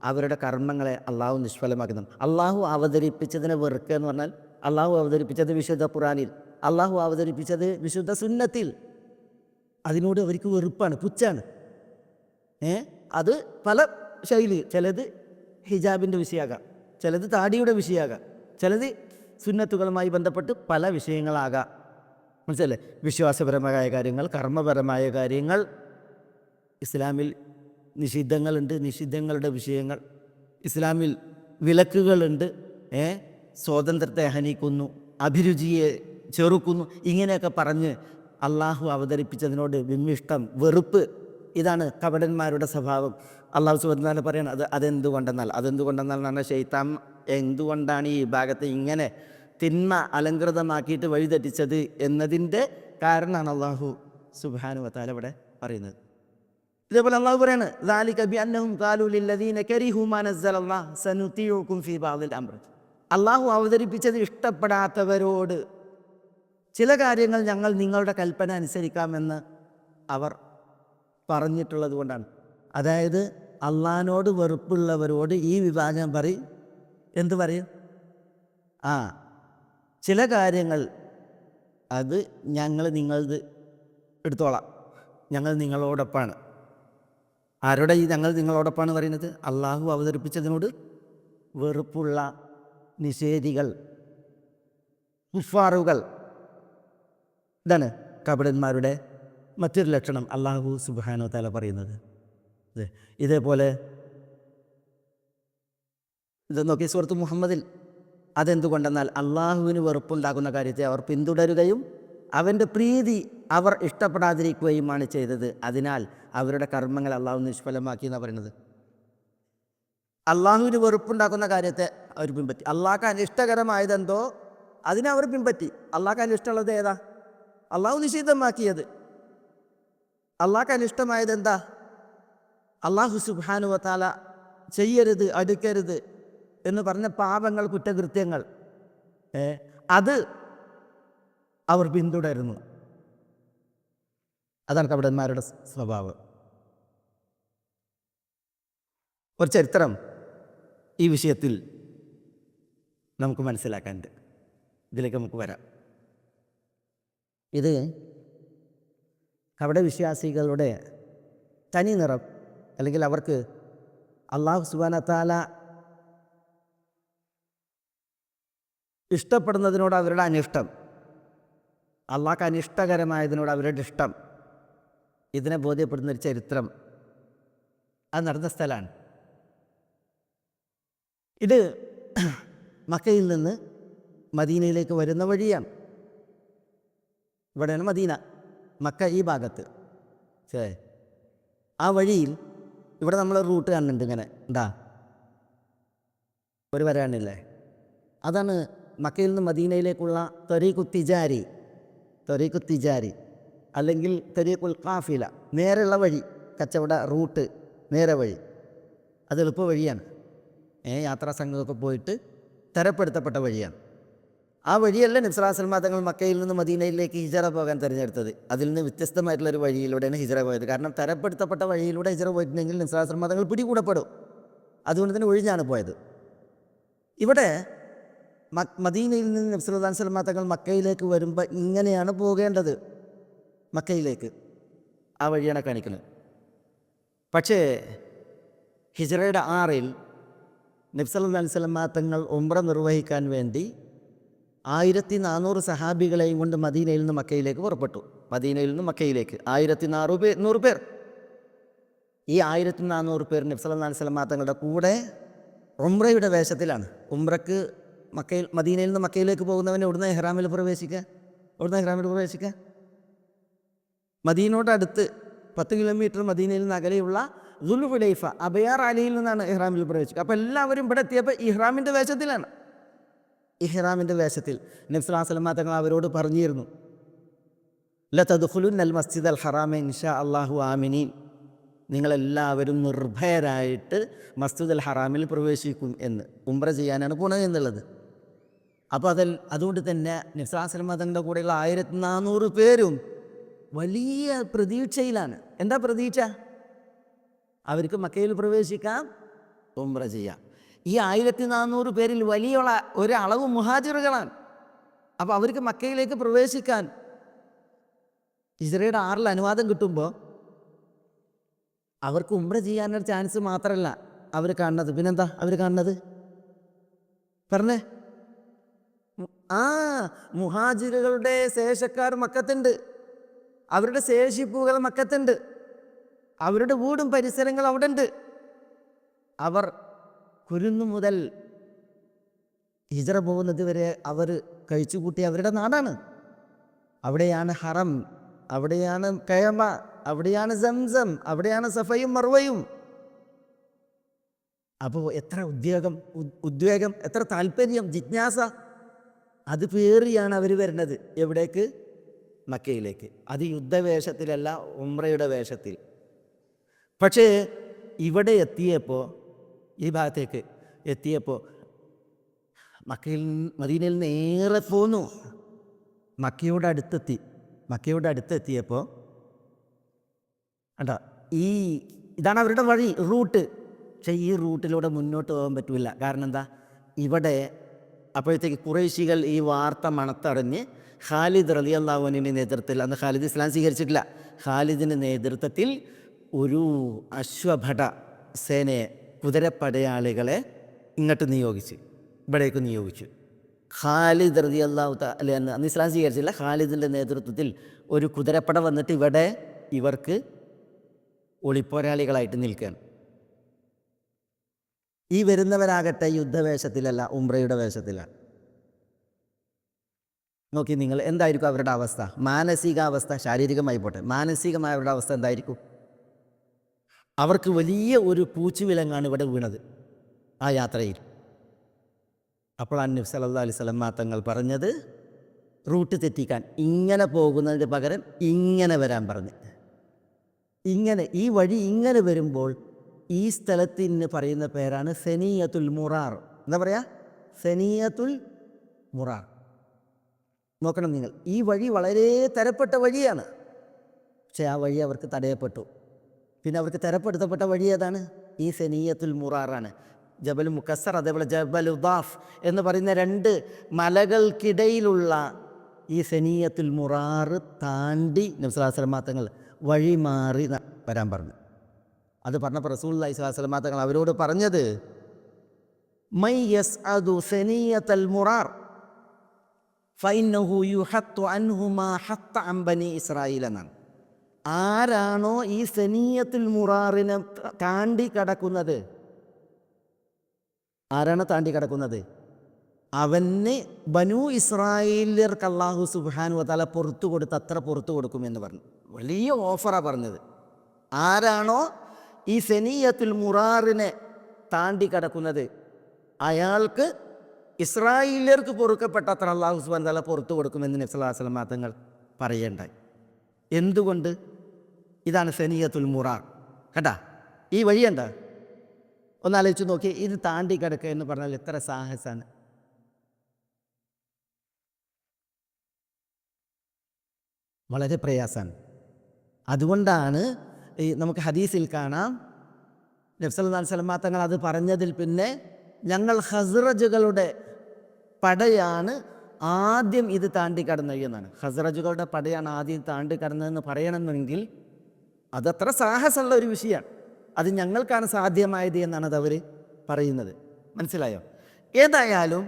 അവരുടെ കർമ്മങ്ങളെ അള്ളാഹു നിഷ്ഫലമാക്കുന്നു. അള്ളാഹു അവതരിപ്പിച്ചതിനെ വെറുക്കുക എന്ന് പറഞ്ഞാൽ അള്ളാഹു അവതരിപ്പിച്ചത് വിശുദ്ധ ഖുർആനിൽ, അള്ളാഹു അവതരിപ്പിച്ചത് വിശുദ്ധ സുന്നത്തിൽ, അതിനോട് അവർക്ക് വെറുപ്പാണ്, പുച്ഛാണ്. അത് പല ശൈലി, ചിലത് ഹിജാബിൻ്റെ വിഷയമാകാം, ചിലത് താടിയുടെ വിഷയമാകാം, ചിലത് സുന്നത്തുകളുമായി ബന്ധപ്പെട്ട് പല വിഷയങ്ങളാകാം. മനസ്സിലല്ലേ? വിശ്വാസപരമായ കാര്യങ്ങൾ, കർമ്മപരമായ കാര്യങ്ങൾ, ഇസ്ലാമിൽ നിഷിദ്ധങ്ങളുണ്ട്, നിഷിദ്ധങ്ങളുടെ വിഷയങ്ങൾ, ഇസ്ലാമിൽ വിലക്കുകളുണ്ട്, സ്വാതന്ത്ര്യത്തെ ഹനിക്കുന്നു, അഭിരുചിയെ ചെറുക്കുന്നു, ഇങ്ങനെയൊക്കെ പറഞ്ഞ് അള്ളാഹു അവതരിപ്പിച്ചതിനോട് വിമ്മിഷ്ടം, വെറുപ്പ്, ഇതാണ് കപടന്മാരുടെ സ്വഭാവം. അള്ളാഹു സുബ്ഹാനഹു വ തആല പറയണം, അതെന്തുകൊണ്ടെന്നാൽ പറഞ്ഞാൽ ശൈത്താൻ എന്തുകൊണ്ടാണ് ഈ വിഭാഗത്തെ ഇങ്ങനെ തിന്മ അലങ്കൃതമാക്കിയിട്ട് വഴിതെറ്റിച്ചത് എന്നതിൻ്റെ കാരണമാണ് അള്ളാഹു സുബ്ഹാനഹു വ തആല ഇവിടെ പറയുന്നത്. ഇതേപോലെ അള്ളാഹു പറയാണ്, ذَلِكَ بِأَنَّهُمْ قَالُوا لِلَّذِينَ كَرِهُوا مَا نَزَّلَ اللَّهُ سَنُطِيعُكُمْ فِي بَعْضِ الْأَمْرِ. അള്ളാഹു അവതരിപ്പിച്ചത് ഇഷ്ടപ്പെടാത്തവരോട് ചില കാര്യങ്ങൾ ഞങ്ങൾ നിങ്ങളുടെ കൽപ്പന അനുസരിക്കാമെന്ന് അവർ പറഞ്ഞിട്ടുള്ളത് കൊണ്ടാണ്. അതായത് അള്ളാഹിനോട് വെറുപ്പുള്ളവരോട് ഈ വിഭാഗം പറയും, എന്ത് പറയും? ചില കാര്യങ്ങൾ അത് ഞങ്ങൾ നിങ്ങളത് എടുത്തോളാം, ഞങ്ങൾ നിങ്ങളോടൊപ്പമാണ്. ആരോടെ ഈ ഞങ്ങൾ നിങ്ങളോടൊപ്പമാണ് പറയുന്നത്? അള്ളാഹു അവതരിപ്പിച്ചതിനോട് വെറുപ്പുള്ള നിഷേധികൾ, കുഫാറുകൾ. ഇതാണ് കപടന്മാരുടെ മറ്റൊരു ലക്ഷണം അള്ളാഹു സുബ്ഹാനഹു വ തആല പറയുന്നത്. ഇതേപോലെ ഇത് നോക്കി സൂറത്ത് മുഹമ്മദിൽ, അതെന്തുകൊണ്ടെന്നാൽ അള്ളാഹുവിന് വെറുപ്പുണ്ടാകുന്ന കാര്യത്തെ അവർ പിന്തുടരുകയും അവൻ്റെ പ്രീതി അവർ ഇഷ്ടപ്പെടാതിരിക്കുകയുമാണ് ചെയ്തത്, അതിനാൽ അവരുടെ കർമ്മങ്ങൾ അള്ളാഹു നിഷ്ഫലമാക്കി എന്നാണ് പറയുന്നത്. അള്ളാഹുവിന് വെറുപ്പുണ്ടാക്കുന്ന കാര്യത്തെ അവർ പിൻപറ്റി, അള്ളാഹ്ക്ക് അനിഷ്ടകരമായതെന്തോ അതിനെ അവർ പിൻപറ്റി. അള്ളാഹ്ക്ക് അനിഷ്ടമുള്ളത് ഏതാ? അള്ളാഹു നിഷിദ്ധമാക്കിയത്. അള്ളാഹ്ക്ക് അനിഷ്ടമായത് എന്താ? അള്ളാഹു സുബ്ഹാനഹു വ തആല ചെയ്യരുത്, അടുക്കരുത് എന്ന് പറഞ്ഞ പാപങ്ങൾ, കുറ്റകൃത്യങ്ങൾ, അത് അവർ പിന്തുടരുന്നു. അതാണ് കപടന്മാരുടെ സ്വഭാവം. ഒരു ചരിത്രം ഈ വിഷയത്തിൽ നമുക്ക് മനസ്സിലാക്കാനുണ്ട്. ഇതിലേക്ക് നമുക്ക് വരാം. ഇത് കപടവിശ്വാസികളുടെ തനി നിറം, അല്ലെങ്കിൽ അവർക്ക് അല്ലാഹു സുബ്ഹാനഹു വ തആല ഇഷ്ടപ്പെടുന്നതിനോട് അവരുടെ അനിഷ്ടം, അള്ളാഹ്ക്ക് അനിഷ്ടകരമായതിനോട് അവരുടെ ഇഷ്ടം, ഇതിനെ ബോധ്യപ്പെടുന്നൊരു ചരിത്രം അത് നടന്ന സ്ഥലമാണ്. ഇത് മക്കയിൽ നിന്ന് മദീനയിലേക്ക് വരുന്ന വഴിയാണ്. ഇവിടെയാണ് മദീന, മക്ക ഈ ഭാഗത്ത്. ആ വഴിയിൽ ഇവിടെ നമ്മൾ റൂട്ട് കാണുന്നുണ്ട്, ഇങ്ങനെ എന്താ ഒരു വരാനില്ലേ, അതാണ് മക്കയിൽ നിന്ന് മദീനയിലേക്കുള്ള ത്വരീഖു തിജാരി അല്ലെങ്കിൽ ത്വരീഖുൽ ഖാഫില, നേരെയുള്ള വഴി, കച്ചവട റൂട്ട്, നേരെ വഴി. അത് എളുപ്പ വഴിയാണ്. യാത്രാ സംഘമൊക്കെ പോയിട്ട് തരപ്പെടുത്തപ്പെട്ട വഴിയാണ്. ആ വഴിയല്ല നബി സല്ലല്ലാഹു അലൈഹി വസല്ലം തങ്ങൾ മക്കയിൽ നിന്ന് മദീനയിലേക്ക് ഹിജറ പോകാൻ തിരഞ്ഞെടുത്തത്. അതിൽ നിന്ന് വ്യത്യസ്തമായിട്ടുള്ളൊരു വഴിയിലൂടെയാണ് ഹിജറ പോയത്. കാരണം തരപ്പെടുത്തപ്പെട്ട വഴിയിലൂടെ ഹിജറ പോയിട്ടുണ്ടെങ്കിൽ നബി സല്ലല്ലാഹു അലൈഹി വസല്ലം തങ്ങൾ പിടികൂടപ്പെടും. അതുകൊണ്ട് തന്നെ ഒഴിഞ്ഞാണ് പോയത്. ഇവിടെ മദീനയിൽ നിന്ന് നബി സല്ലല്ലാഹു അലൈഹി വസല്ലം തങ്ങൾ മക്കയിലേക്ക് വരുമ്പോൾ ഇങ്ങനെയാണ് പോകേണ്ടത്, മക്കയിലേക്ക്. ആ വഴിയാണ് കാണിക്കുന്നത്. പക്ഷേ ഹിജറയുടെ 6-ൽ നബി സല്ലല്ലാഹു അലൈഹി വസല്ലം തങ്ങൾ ഉംറ നിർവഹിക്കാൻ വേണ്ടി 1400 സഹാബികളെയും കൊണ്ട് മദീനയിൽ നിന്ന് മക്കയിലേക്ക് പുറപ്പെട്ടു. മദീനയിൽ നിന്ന് മക്കയിലേക്ക് 1400 പേർ. ഈ 1400 പേർ നബി സല്ലല്ലാഹു അലൈഹി വസല്ലം തങ്ങളുടെ കൂടെ ഉംറയുടെ വേഷത്തിലാണ്. ഉംറക്ക് മദീനയിൽ നിന്ന് മക്കയിലേക്ക് പോകുന്നവനെ എവിടുന്ന ഇഹ്റാമിൽ പ്രവേശിക്കുക? മദീനയോടടുത്ത് 10 കിലോമീറ്റർ മദീനയിൽ നിന്ന് അകലെയുള്ള ദുൽഹുലൈഫ അബയാർ അലിയിൽ നിന്നാണ് ഇഹ്റാമിൽ പ്രവേശിക്കുക. അപ്പോൾ എല്ലാവരും ഇവിടെ എത്തിയപ്പോൾ ഇഹ്റാമിൻ്റെ വേഷത്തിലാണ്. ഇഹ്റാമിൻ്റെ വേഷത്തിൽ നബി സല്ലല്ലാഹു അലൈഹി വസല്ലം തങ്ങൾ അവരോട് പറഞ്ഞിരുന്നു, ലതദ്ഖുലുന്നൽ മസ്ജിദൽ ഹറാമ ഇൻഷാ അല്ലാഹു ആമിനീൻ, നിങ്ങളെല്ലാവരും നിർഭയരായിട്ട് മസ്ജിദുൽ ഹറാമിൽ പ്രവേശിക്കും എന്ന്. ഉംറ ചെയ്യാനാണ് പോണത് എന്നുള്ളത്. അപ്പോൾ അതുകൊണ്ട് തന്നെ നബി സല്ലല്ലാഹു അലൈഹി വസല്ലം തങ്ങളുടെ കൂടെയുള്ള 1400 പേരും വലിയ പ്രതീക്ഷയിലാണ്. എന്താ പ്രതീക്ഷ? അവർക്ക് മക്കയിൽ പ്രവേശിക്കാം, ഉംറ ചെയ്യാം. ഈ 1400 പേരിൽ വലിയ ഒരളവ് മുഹാജിറുകളാണ്. അപ്പോൾ അവർക്ക് മക്കയിലേക്ക് പ്രവേശിക്കാൻ ഹിജ്റയുടെ 6 അനുവാദം കിട്ടുമ്പോൾ അവർക്ക് ഉംറ ചെയ്യാനൊരു ചാൻസ് മാത്രമല്ല അവർ കാണുന്നത്. പിന്നെന്താ അവർ കാണുന്നത്? പറഞ്ഞേ. മുഹാജിറുകളുടെ ശേഷക്കാർ മക്കത്തുണ്ട്, അവരുടെ ശേഷിപ്പുകൾ മക്കത്തുണ്ട്, അവരുടെ വീടും പരിസരങ്ങൾ അവിടെ ഉണ്ട്. അവർ കുരുന്നു മുതൽ ഹിജ്റ പോകുന്നത് വരെ അവർ കഴിച്ചുകൂട്ടിയ അവരുടെ നാടാണ്. അവിടെയാണ് ഹറം, അവിടെയാണ് കഅബ, അവിടെയാണ് സംസം, അവിടെയാണ് സഫയും മർവയും. അപ്പോൾ എത്ര ഉദ്വേഗം, എത്ര താല്പര്യം, ജിജ്ഞാസ, അത് പേറിയാണ് അവർ വരുന്നത്. എവിടേക്ക്? മക്കയിലേക്ക്. അത് യുദ്ധവേഷത്തിലല്ല, ഉംറയുടെ വേഷത്തിൽ. പക്ഷേ ഇവിടെ എത്തിയപ്പോൾ, ഈ ഭാഗത്തേക്ക് എത്തിയപ്പോൾ മദീനയിൽ നേരെ പോന്നു. മക്കയോട് അടുത്തെത്തിയപ്പോൾ കണ്ടോ, ഇതാണ് അവരുടെ വഴി, റൂട്ട്. പക്ഷേ ഈ റൂട്ടിലൂടെ മുന്നോട്ട് പോകാൻ പറ്റില്ല. കാരണം എന്താ? ഇവിടെ അപ്പോഴത്തേക്ക് ഖുറൈശികൾ ഈ വാർത്ത മണത്തറിഞ്ഞ് ഖാലിദ് റളിയല്ലാഹു അൻഹുവിൻ്റെ നേതൃത്വത്തിൽ, അന്ന് ഖാലിദ് ഇസ്ലാം സ്വീകരിച്ചിട്ടില്ല, ഖാലിദിൻ്റെ നേതൃത്വത്തിൽ ഒരു അശ്വഭട സേനയെ, കുതിരപ്പടയാളികളെ ഇങ്ങോട്ട് ഇവിടേക്ക് നിയോഗിച്ചു. ഖാലിദ് റളിയല്ലാഹു തആല അന്ന് ഇസ്ലാം സ്വീകരിച്ചില്ല, ഖാലിദിൻ്റെ നേതൃത്വത്തിൽ ഒരു കുതിരപ്പട വന്നിട്ട് ഇവിടെ ഇവർക്ക് ഒളിപ്പോരാളികളായിട്ട് നിൽക്കുകയാണ്. ഈ വരുന്നവരാകട്ടെ യുദ്ധവേഷത്തിലല്ല, ഉംറയുടെ വേഷത്തിലാണ്. നോക്കി നിങ്ങൾ, എന്തായിരിക്കും അവരുടെ അവസ്ഥ? മാനസികാവസ്ഥ, ശാരീരികമായി പോട്ടെ, മാനസികമായ അവരുടെ അവസ്ഥ എന്തായിരിക്കും? അവർക്ക് വലിയ ഒരു പൂച്ചുവിലങ്ങാണ് ഇവിടെ വീണത് ആ യാത്രയിൽ. അപ്പോഴാണ് നബി സല്ലല്ലാഹു അലൈഹി വസല്ലം തങ്ങൾ പറഞ്ഞത്, റൂട്ട് തെറ്റിക്കാൻ ഇങ്ങനെ പോകുന്നതിന് പകരം ഇങ്ങനെ വരാൻ പറഞ്ഞ്. ഇങ്ങനെ ഈ വഴി ഇങ്ങനെ വരുമ്പോൾ ഈ സ്ഥലത്തിന് പറയുന്ന പേരാണ് സനിയത്തുൽ മുറാർ. എന്താ പറയുക? സനിയത്തുൽ മുറാർ. നോക്കണം നിങ്ങൾ, ഈ വഴി വളരെ തരപ്പെട്ട വഴിയാണ്. പക്ഷേ ആ വഴി അവർക്ക് തടയപ്പെട്ടു. പിന്നെ അവർക്ക് തരപ്പെടുത്തപ്പെട്ട വഴി ഏതാണ്? ഈ സനിയത്തുൽ മുറാറാണ്. ജബൽ മുക്കസ്സർ, അതേപോലെ ജബൽ ഉദാഫ് എന്ന് പറയുന്ന 2 മലകൾക്കിടയിലുള്ള ഈ സനിയത്തുൽ മുറാർ താണ്ടി നബി സല്ലല്ലാഹു അലൈഹി വസല്ലം തങ്ങൾ വഴി മാറി വരാൻ പറഞ്ഞു. അത് പറഞ്ഞപ്പോൾ റസൂലുള്ളാഹി സ്വല്ലല്ലാഹു അലൈഹി വസല്ലം തങ്ങൾ അവരോട് പറഞ്ഞത്, മൈ യസ്അദു സനിയത്തുൽ മുറാർ ഫഇന്നഹു യുഹത്തു അൻഹു മാ ഹത്ത അൻ ബനി ഇസ്രായീൽ എന്നാണ്. ആരാണോ ഈ സനിയത്തുൽ മുറാറിനെ താണ്ടി കടക്കുന്നത്, ആരാണ് താണ്ടി കിടക്കുന്നത്, അവന് ബനൂ ഇസ്രായേലിയർക്ക് അല്ലാഹു സുബ്ഹാനഹു വ തആല പുറത്തു കൊടുത്ത് അത്ര പുറത്തു കൊടുക്കുമെന്ന് പറഞ്ഞു. വലിയ ഓഫറാണ് പറഞ്ഞത്. ആരാണോ ഈ സനിയത്തുൽ മുറാറിനെ താണ്ടി കിടക്കുന്നത്, അയാൾക്ക് ഇസ്രായേലിയർക്ക് പൊറുക്കപ്പെട്ട അത്ര അല്ലാഹു സുബ്ഹാനഹു വ തആല പുറത്തു കൊടുക്കുമെന്ന് നബി സല്ലല്ലാഹു അലൈഹി വസല്ലം തങ്ങൾ പറയേണ്ടായി. എന്തുകൊണ്ട്? ഇതാണ് സനിയത്തുൽ മുറാർ. കേട്ടാ, ഈ വഴിയുണ്ട, ഒന്നാലോചിച്ച് നോക്കി. ഇത് താണ്ടി കിടക്കുക എന്ന് പറഞ്ഞാൽ എത്ര സാഹസമാണ്. വളരെ പ്രയാസമാണ്. അതുകൊണ്ടാണ് നമുക്ക് ഹദീസിൽ കാണാം, നബി സല്ലല്ലാഹു അലൈഹി വസല്ലം തങ്ങൾ അത് പറഞ്ഞതിൽ പിന്നെ ഞങ്ങൾ ഖസ്റജുകളുടെ പടയാണ് ആദ്യം ഇത് താണ്ടി കടന്നത് എന്നാണ്. ഖസ്റജുകളുടെ പടയാണ് ആദ്യം താണ്ടി കടന്നതെന്ന് പറയണമെങ്കിൽ അതത്ര സാഹസമുള്ള ഒരു വിഷയമാണ്. അത് ഞങ്ങൾക്കാണ് സാധ്യമായത് എന്നാണ് അത് അവർ പറയുന്നത്. മനസ്സിലായോ? ഏതായാലും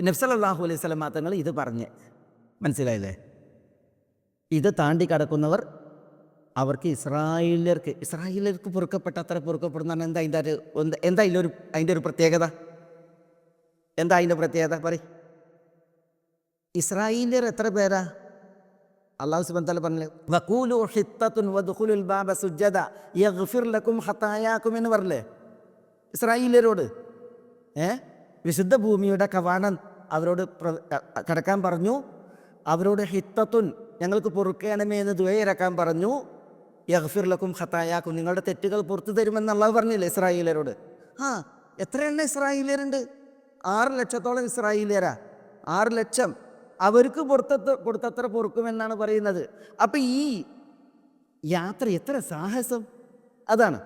നബി സല്ലല്ലാഹു അലൈഹി വസല്ലം തങ്ങൾ ഇത് പറഞ്ഞ്, മനസ്സിലായില്ലേ? ഇത് താണ്ടി കടക്കുന്നവർ അവർക്ക് ഇസ്രായേലിയർക്ക് പൊറുക്കപ്പെട്ട അത്ര പൊറുക്കപ്പെടുന്നതാണ്. എന്താ അതിൻ്റെ ഒരു പ്രത്യേകത? എന്താ അതിൻ്റെ പ്രത്യേകത? പറയും. ഇസ്രായേലിയർ എത്ര പേരാ? അല്ലാഹു സുബ്ഹാനഹു വ തആല പറഞ്ഞു വഖൂലു ഹിത്തത്തുൻ വദ്ഖുലുൽ ബാബ സുജ്ജദ യഗ്ഫിർ ലക്കും ഖതായാക്കും എന്ന് പറഞ്ഞില്ലേ ഇസ്രായേലിയരോട്. വിശുദ്ധ ഭൂമിയുടെ കവാടം അവരോട് കടക്കാൻ പറഞ്ഞു. അവരോട് ഹിത്തത്തുൻ ഞങ്ങൾക്ക് പൊറുക്കണമേ എന്ന് ദുആയിരക്കാൻ പറഞ്ഞു. യഗ്ഫിർ ലക്കും ഖതായാക്കും നിങ്ങളുടെ തെറ്റുകൾ പുറത്തു തരുമെന്ന് അല്ലാഹു പറഞ്ഞില്ലേ ഇസ്രായേലിയരോട്. എത്ര എണ്ണം ഇസ്രായേലിയരുണ്ട്? 6 ലക്ഷത്തോളം ഇസ്രായേലിയരാ. 6 ലക്ഷം അവർക്ക് കൊടുത്തത്ര പൊറുക്കുമെന്നാണ് പറയുന്നത്. അപ്പം ഈ യാത്ര എത്ര സാഹസം അതാണ്.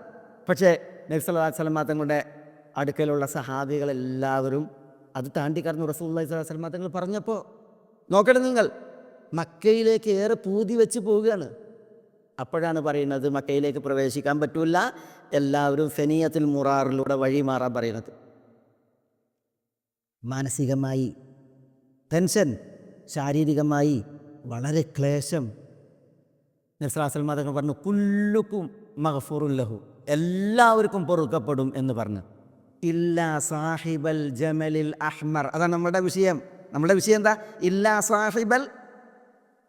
പക്ഷേ നബി സല്ലല്ലാഹു അലൈഹി വസല്ലം തങ്ങളുടെ അടുക്കലുള്ള സഹാബികളെല്ലാവരും അത് താണ്ടി കടന്നു. റസൂലുള്ളാഹി സ്വല്ലല്ലാഹു അലൈഹി വസല്ലം തങ്ങൾ പറഞ്ഞപ്പോൾ നോക്കട്ടെ, നിങ്ങൾ മക്കയിലേക്ക് ഏറെ പൂതി വെച്ച് പോവുകയാണ്. അപ്പോഴാണ് പറയുന്നത് മക്കയിലേക്ക് പ്രവേശിക്കാൻ പറ്റില്ല, എല്ലാവരും ഫനിയത്തുൽ മുറാറിലൂടെ വഴി മാറാൻ പറയുന്നത്. മാനസികമായി ടെൻഷൻ, ശാരീരികമായി വളരെ ക്ലേശം. നബി സല്ലല്ലാഹു അലൈഹി വസല്ലം തങ്ങൾ പറഞ്ഞു കുല്ലുക്കും മഗ്ഫൂറുൻ ലഹു എല്ലാവർക്കും പൊറുക്കപ്പെടും എന്ന് പറഞ്ഞു. ഇല്ലാ സാഹിബൽ ജമലിൽ അഹ്മർ അതാണ് നമ്മുടെ വിഷയം. നമ്മുടെ വിഷയം എന്താ? ഇല്ലാ സാഹിബൽ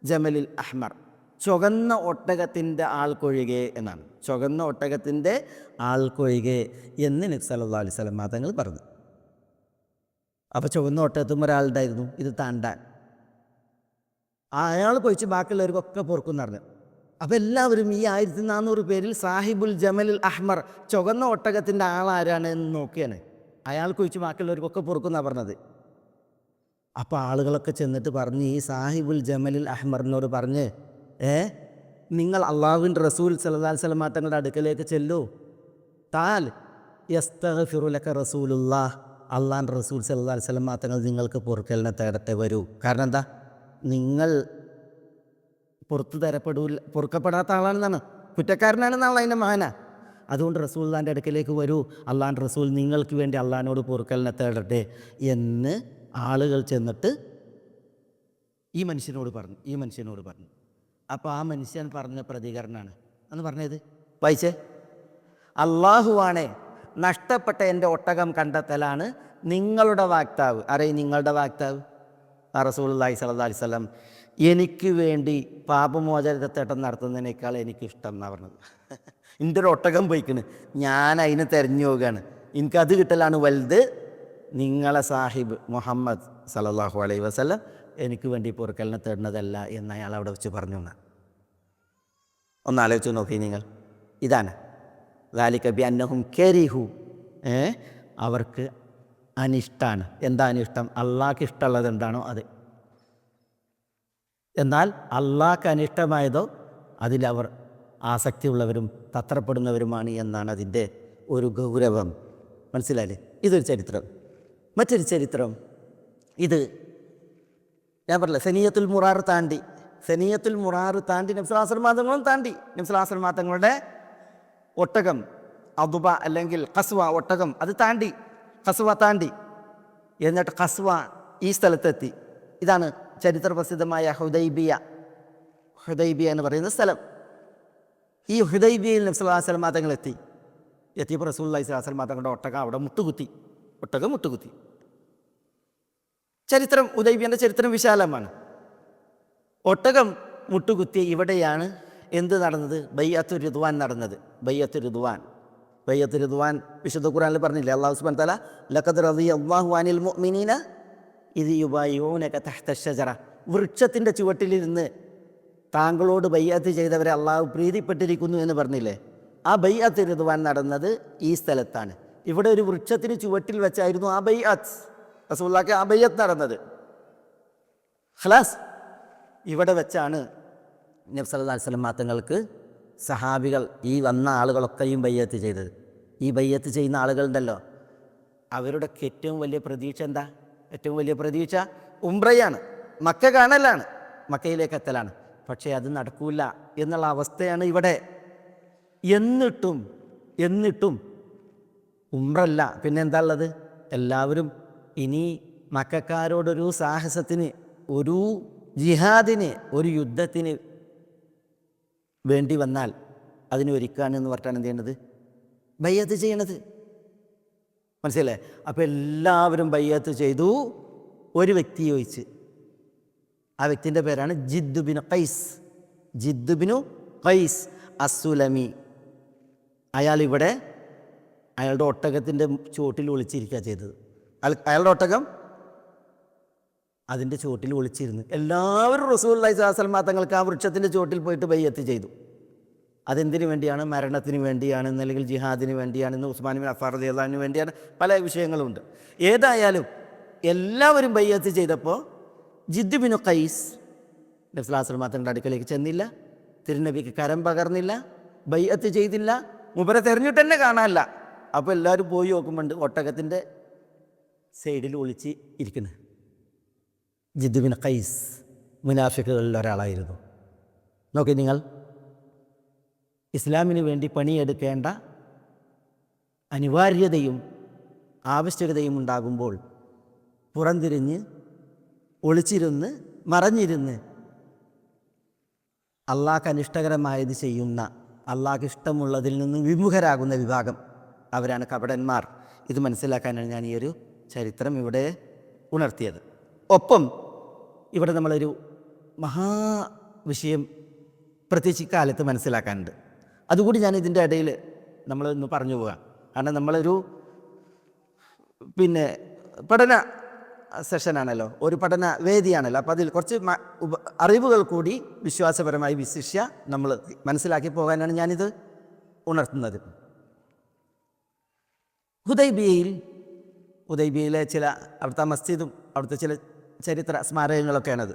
ജമലിൽ അഹ്മർ ചുവന്ന ഒട്ടകത്തിൻ്റെ ആൾക്കൊഴികെ എന്നാണ്. ചുവന്ന ഒട്ടകത്തിൻ്റെ ആൾക്കൊഴികെ എന്ന് നബി സല്ലല്ലാഹു അലൈഹി വസല്ലം തങ്ങൾ പറഞ്ഞു. അപ്പോൾ ചുവന്ന ഒട്ടകത്തും ഒരാളുണ്ടായിരുന്നു ഇത് താണ്ടാൻ. അയാൾ കൊഴിച്ച് ബാക്കിയുള്ളവർക്കൊക്കെ പൊറുക്കും പറഞ്ഞു. അപ്പോൾ എല്ലാവരും ഈ 1400 പേരിൽ സാഹിബുൽ ജമലുൽ അഹ്മർ ചുവന്ന ഒട്ടകത്തിൻ്റെ ആളാരാണ് എന്ന് നോക്കിയാണ്. അയാൾ കൊഴിച്ച് ബാക്കിയുള്ളവർക്കൊക്കെ പൊറുക്കുന്നാണ് പറഞ്ഞത്. അപ്പോൾ ആളുകളൊക്കെ ചെന്നിട്ട് പറഞ്ഞ് ഈ സാഹിബുൽ ജമലുൽ അഹ്മറിനോട് പറഞ്ഞ് നിങ്ങൾ അള്ളാഹുവിൻ്റെ റസൂൽ സല്ലല്ലാഹു അലൈഹി വസല്ലം തങ്ങളുടെ അടുക്കലേക്ക് ചെല്ലൂ. താൽ യസ്തഗ്ഫിറു ലക റസൂലുള്ളാഹ് അള്ളാഹുവിൻ്റെ റസൂൽ സല്ലല്ലാഹു അലൈഹി വസല്ലം തങ്ങൾ നിങ്ങൾക്ക് പൊറുക്കലിനെ തേടട്ടെ വരൂ. കാരണം എന്താ? നിങ്ങൾ പൊറുക്കപ്പെടാത്ത ആളാണെന്നാണ്, കുറ്റക്കാരനാണെന്നാണ് അതിൻ്റെ മാന. അതുകൊണ്ട് റസൂലുള്ളാഹിൻ്റെ അടുക്കലേക്ക് വരൂ, അള്ളാഹുവിൻ്റെ റസൂൽ നിങ്ങൾക്ക് വേണ്ടി അള്ളാഹിനോട് പൊറുക്കലിനെ തേടട്ടെ എന്ന് ആളുകൾ ചെന്നിട്ട് ഈ മനുഷ്യനോട് പറഞ്ഞു. അപ്പോൾ ആ മനുഷ്യൻ പറഞ്ഞ പ്രതികരണമാണ് എന്ന് പറഞ്ഞത്. വായിച്ചേ. അള്ളാഹുവാണേ നഷ്ടപ്പെട്ട എൻ്റെ ഒട്ടകം കണ്ടെത്തലാണ് നിങ്ങളുടെ വാക്താവ്. അറിയ നിങ്ങളുടെ വാക്താവ് റസൂലുള്ളാഹി സ്വല്ലല്ലാഹു അലൈഹി വസല്ലം എനിക്ക് വേണ്ടി പാപമോചനത്തേട്ടം നടത്തുന്നതിനേക്കാൾ എനിക്കിഷ്ടം എന്നാണ് പറഞ്ഞത്. എൻ്റെ ഒരു ഒട്ടകം പോയിക്കണ്, ഞാൻ അതിന് തിരഞ്ഞു പോവുകയാണ്, എനിക്കത് കിട്ടലാണ് വലുത്. നിങ്ങളെ സാഹിബ് മുഹമ്മദ് സല്ലല്ലാഹു അലൈഹി വസല്ലം എനിക്ക് വേണ്ടി പൊറുക്കലിനെ തേടുന്നതല്ല എന്ന് അയാൾ അവിടെ വെച്ച് പറഞ്ഞു എന്നാണ്. ഒന്നാലോചിച്ച് നോക്കി നിങ്ങൾ. ഇതാണ് ദാലിക ബിഅന്നഹും കരിഹു അവർക്ക് അനിഷ്ടമാണ്. എന്താ അനിഷ്ടം? അള്ളാഹ്ക്ക് ഇഷ്ടമുള്ളത് എന്താണോ അത്. എന്നാൽ അള്ളാഹ്ക്ക് അനിഷ്ടമായതോ അതിലവർ ആസക്തിയുള്ളവരും തത്രപ്പെടുന്നവരുമാണ് എന്നാണ് അതിൻ്റെ ഒരു ഗൗരവം. മനസ്സിലായില്ലേ? ഇതൊരു ചരിത്രം. മറ്റൊരു ചരിത്രം ഇത് ഞാൻ പറഞ്ഞില്ല, സനിയത്തുൽ മുറാർ താണ്ടി നബി സല്ലല്ലാഹു അലൈഹി വസല്ലം താണ്ടി. നബി സല്ലല്ലാഹു അലൈഹി വസല്ലം തങ്ങളുടെ ഒട്ടകം അദുബ അല്ലെങ്കിൽ ഖസ്വ ഒട്ടകം അത് താണ്ടി, ഖസ്വ താണ്ടി. എന്നിട്ട് ഖസ്വ ഈ സ്ഥലത്തെത്തി. ഇതാണ് ചരിത്ര പ്രസിദ്ധമായ ഹുദൈബിയ എന്ന് പറയുന്ന സ്ഥലം. ഈ ഹുദൈബിയയിൽ നബി സല്ലല്ലാഹു അലൈഹി വസല്ലം തങ്ങൾ എത്തിയപ്പോൾ റസൂലുള്ളാഹി സ്വല്ലല്ലാഹു അലൈഹി വസല്ലം തങ്ങളുടെ ഒട്ടകം അവിടെ മുട്ടുകുത്തി. ചരിത്രം ഹുദൈബിയൻ്റെ ചരിത്രം വിശാലമാണ്. ഒട്ടകം മുട്ടുകുത്തിയ ഇവിടെയാണ് എന്ത് നടന്നത്? ബൈഅത്തുർ റിദ്വാൻ നടന്നത്. ബൈഅത്തുർ റിദ്വാൻ വിശുദ്ധ ഖുർആനിൽ പറഞ്ഞില്ലേ, അല്ലാഹു സുബ്ഹാനഹു വ തആല ലഖദ് റളിയല്ലാഹു അനിൽ മുഅ്മിനീന ഇദ് യുബായിഊനക തഹ്ത അശ്ശജറ വൃക്ഷത്തിൻ്റെ ചുവട്ടിലിരുന്ന് താങ്കളോട് ബൈഅത്ത് ചെയ്തവരെ അള്ളാഹു പ്രീതിപ്പെട്ടിരിക്കുന്നു എന്ന് പറഞ്ഞില്ലേ. ആ ബൈഅത്തുർ റിദ്വാൻ നടന്നത് ഈ സ്ഥലത്താണ്. ഇവിടെ ഒരു വൃക്ഷത്തിന് ചുവട്ടിൽ വെച്ചായിരുന്നു ആ ബൈഅത്ത്, റസൂലുള്ളാഹിക്ക് ആ ബൈഅത്ത് നടന്നത്. ഖലാസ് ഇവിടെ വെച്ചാണ് നബി സല്ലല്ലാഹു അലൈഹി വസല്ലം തങ്ങൾക്ക് സഹാബികൾ ഈ വന്ന ആളുകളൊക്കെയും ബൈഅത്ത് ചെയ്തത്. ഈ ബൈഅത്ത് ചെയ്യുന്ന ആളുകളുണ്ടല്ലോ, അവരുടെ ഏറ്റവും വലിയ പ്രതീക്ഷ എന്താ? ഏറ്റവും വലിയ പ്രതീക്ഷ ഉംറയാണ്, മക്ക കാണലാണ്, മക്കയിലേക്ക് എത്തലാണ്. പക്ഷേ അത് നടക്കൂല എന്നുള്ള അവസ്ഥയാണ് ഇവിടെ. എന്നിട്ടും ഉംറല്ല പിന്നെ എന്താ ഉള്ളത്? എല്ലാവരും ഇനി മക്കക്കാരോടൊരു സാഹസത്തിന്, ഒരു ജിഹാദിന്, ഒരു യുദ്ധത്തിന് വേണ്ടി വന്നാൽ അതിന് ഒരുക്കാനെന്ന് പറഞ്ഞാണ് എന്ത് ചെയ്യേണ്ടത്? ബൈഅത്ത് ചെയ്യണത്. മനസ്സിലല്ലേ? അപ്പോൾ എല്ലാവരും ബൈഅത്ത് ചെയ്തു. ഒരു വ്യക്തി ചോദിച്ച്, ആ വ്യക്തിൻ്റെ പേരാണ് ജിദ്ദു ബിൻ ഖൈസ്. ജിദ്ദു ബിനു ഖൈസ് അസ്സുലമി. അയാളിവിടെ അയാളുടെ ഒട്ടകത്തിൻ്റെ ചുവട്ടിൽ ഒളിച്ചിരിക്കുക ചെയ്തത്. അയാളുടെ ഒട്ടകം അതിൻ്റെ ചുവട്ടിൽ ഒളിച്ചിരുന്നു. എല്ലാവരും റസൂലുള്ളാഹി സ്വല്ലല്ലാഹു അലൈഹി വസല്ലം തങ്ങൾക്ക് ആ വൃക്ഷത്തിൻ്റെ ചുവട്ടിൽ പോയിട്ട് ബൈഅത്ത് ചെയ്തു. അതെന്തിനു വേണ്ടിയാണ്? മരണത്തിന് വേണ്ടിയാണ്, അല്ലെങ്കിൽ ജിഹാദിന് വേണ്ടിയാണ്, ഉസ്മാൻ ബിൻ അഫ്ഫാൻ റളിയല്ലാഹു അൻഹു വേണ്ടിയാണ്. പല വിഷയങ്ങളുണ്ട്. ഏതായാലും എല്ലാവരും ബൈഅത്ത് ചെയ്തപ്പോൾ ജിദ്ദു ബിൻ ഖൈസ് നബി സ്വല്ലല്ലാഹു അലൈഹി വസല്ലം തങ്ങളുടെ അടുക്കലേക്ക് ചെന്നില്ല, തിരുനബിക്ക് കരം പകർന്നില്ല, ബൈഅത്ത് ചെയ്തില്ല, മൂപ്പരെ തെരഞ്ഞിട്ട് തന്നെ കാണാനില്ല. അപ്പോൾ എല്ലാവരും പോയി നോക്കുമ്പോണ്ട് ഒട്ടകത്തിൻ്റെ സൈഡിൽ ഒളിച്ച് ഇരിക്കുന്നത്. ജിദ്ദു ബിൻ ഖൈസ് മുനാഫിക്കുകളിൽ ഒരാളായിരുന്നു. നോക്കി നിങ്ങൾ, ഇസ്ലാമിന് വേണ്ടി പണിയെടുക്കേണ്ട അനിവാര്യതയും ആവശ്യകതയും ഉണ്ടാകുമ്പോൾ പുറംതിരിഞ്ഞ് ഒളിച്ചിരുന്ന് മറഞ്ഞിരുന്ന് അള്ളാഹ്ക്ക് അനിഷ്ടകരമായത് ചെയ്യുന്ന, അള്ളാഹ്ക്ക് ഇഷ്ടമുള്ളതിൽ നിന്ന് വിമുഖരാകുന്ന വിഭാഗം അവരാണ് കപടന്മാർ. ഇത് മനസ്സിലാക്കാനാണ് ഞാൻ ഈ ഒരു ചരിത്രം ഇവിടെ ഉണർത്തിയത്. ഒപ്പം ഇവിടെ നമ്മളൊരു മഹാവിഷയം പ്രത്യേകിച്ച് ഇക്കാലത്ത് മനസ്സിലാക്കാനുണ്ട്. അതുകൂടി ഞാൻ ഇതിൻ്റെ ഇടയിൽ നമ്മളൊന്ന് പറഞ്ഞു പോകാം. കാരണം നമ്മളൊരു പഠന സെഷനാണല്ലോ, ഒരു പഠന വേദിയാണല്ലോ. അപ്പോൾ അതിൽ കുറച്ച് അറിവുകൾ കൂടി വിശ്വാസപരമായി വിശിഷ്യ നമ്മൾ മനസ്സിലാക്കി പോകാനാണ് ഞാനിത് ഉണർത്തുന്നത്. ഹുദൈബിയയിലെ ചില അവിടുത്തെ മസ്ജിദും അവിടുത്തെ ചില ചരിത്ര സ്മാരകങ്ങളൊക്കെയാണത്.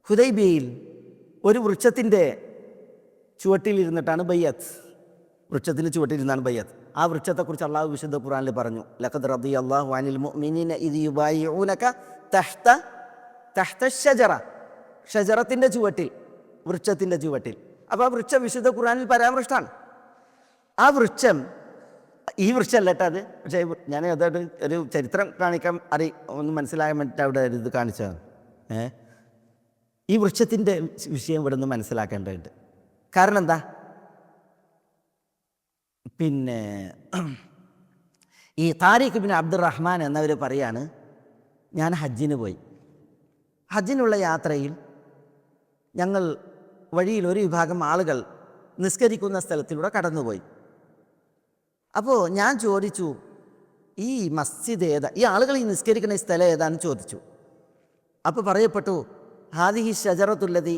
ഹുദൈബിയയിൽ ഒരു വൃക്ഷത്തിൻ്റെ ചുവട്ടിലിരുന്നിട്ടാണ് ബയ്യത്ത്. വൃക്ഷത്തിൻ്റെ ചുവട്ടിലിരുന്നാണ് ബയ്യത്ത്. ആ വൃക്ഷത്തെക്കുറിച്ച് അള്ളാഹു വിശുദ്ധ ഖുർആനിൽ പറഞ്ഞു, ലഖദ് റളിയല്ലാഹു അനിൽ മുഅ്മിനീന ഇദ് യുബായിഊനക തഹ്ത ഷജറ. ഷജറത്തിൻ്റെ ചുവട്ടിൽ, വൃക്ഷത്തിൻ്റെ ചുവട്ടിൽ. അപ്പോൾ ആ വൃക്ഷം വിശുദ്ധ ഖുർആനിൽ പരാമൃഷ്ടമാണ്. ആ വൃക്ഷം ഈ വൃക്ഷമല്ല കേട്ടോ അത്. പക്ഷേ ഞാൻ അതായിട്ട് ഒരു ചരിത്രം കാണിക്കാൻ ഒന്ന് മനസ്സിലാകാൻ വേണ്ടിയിട്ട് അവിടെ ഒരു ഇത് കാണിച്ചതാണ്. ഈ വൃക്ഷത്തിൻ്റെ വിഷയം ഇവിടെ നിന്ന് മനസ്സിലാക്കേണ്ടതുണ്ട്. കാരണം എന്താ, ഈ താരിഖ് ബിൻ അബ്ദുറഹ്മാൻ എന്നവർ പറയാണ്, ഞാൻ ഹജ്ജിന് പോയി. ഹജ്ജിനുള്ള യാത്രയിൽ ഞങ്ങൾ വഴിയിൽ ഒരു വിഭാഗം ആളുകൾ നിസ്കരിക്കുന്ന സ്ഥലത്തിലൂടെ കടന്നുപോയി. അപ്പോൾ ഞാൻ ചോദിച്ചു, ഈ മസ്ജിദ് ഏതാ, ഈ ആളുകൾ ഈ നിസ്കരിക്കുന്ന സ്ഥലം ഏതാണെന്ന് ചോദിച്ചു. അപ്പോൾ പറയപ്പെട്ടു, ഹാദിഹി ഷജറത്തുല്ലതി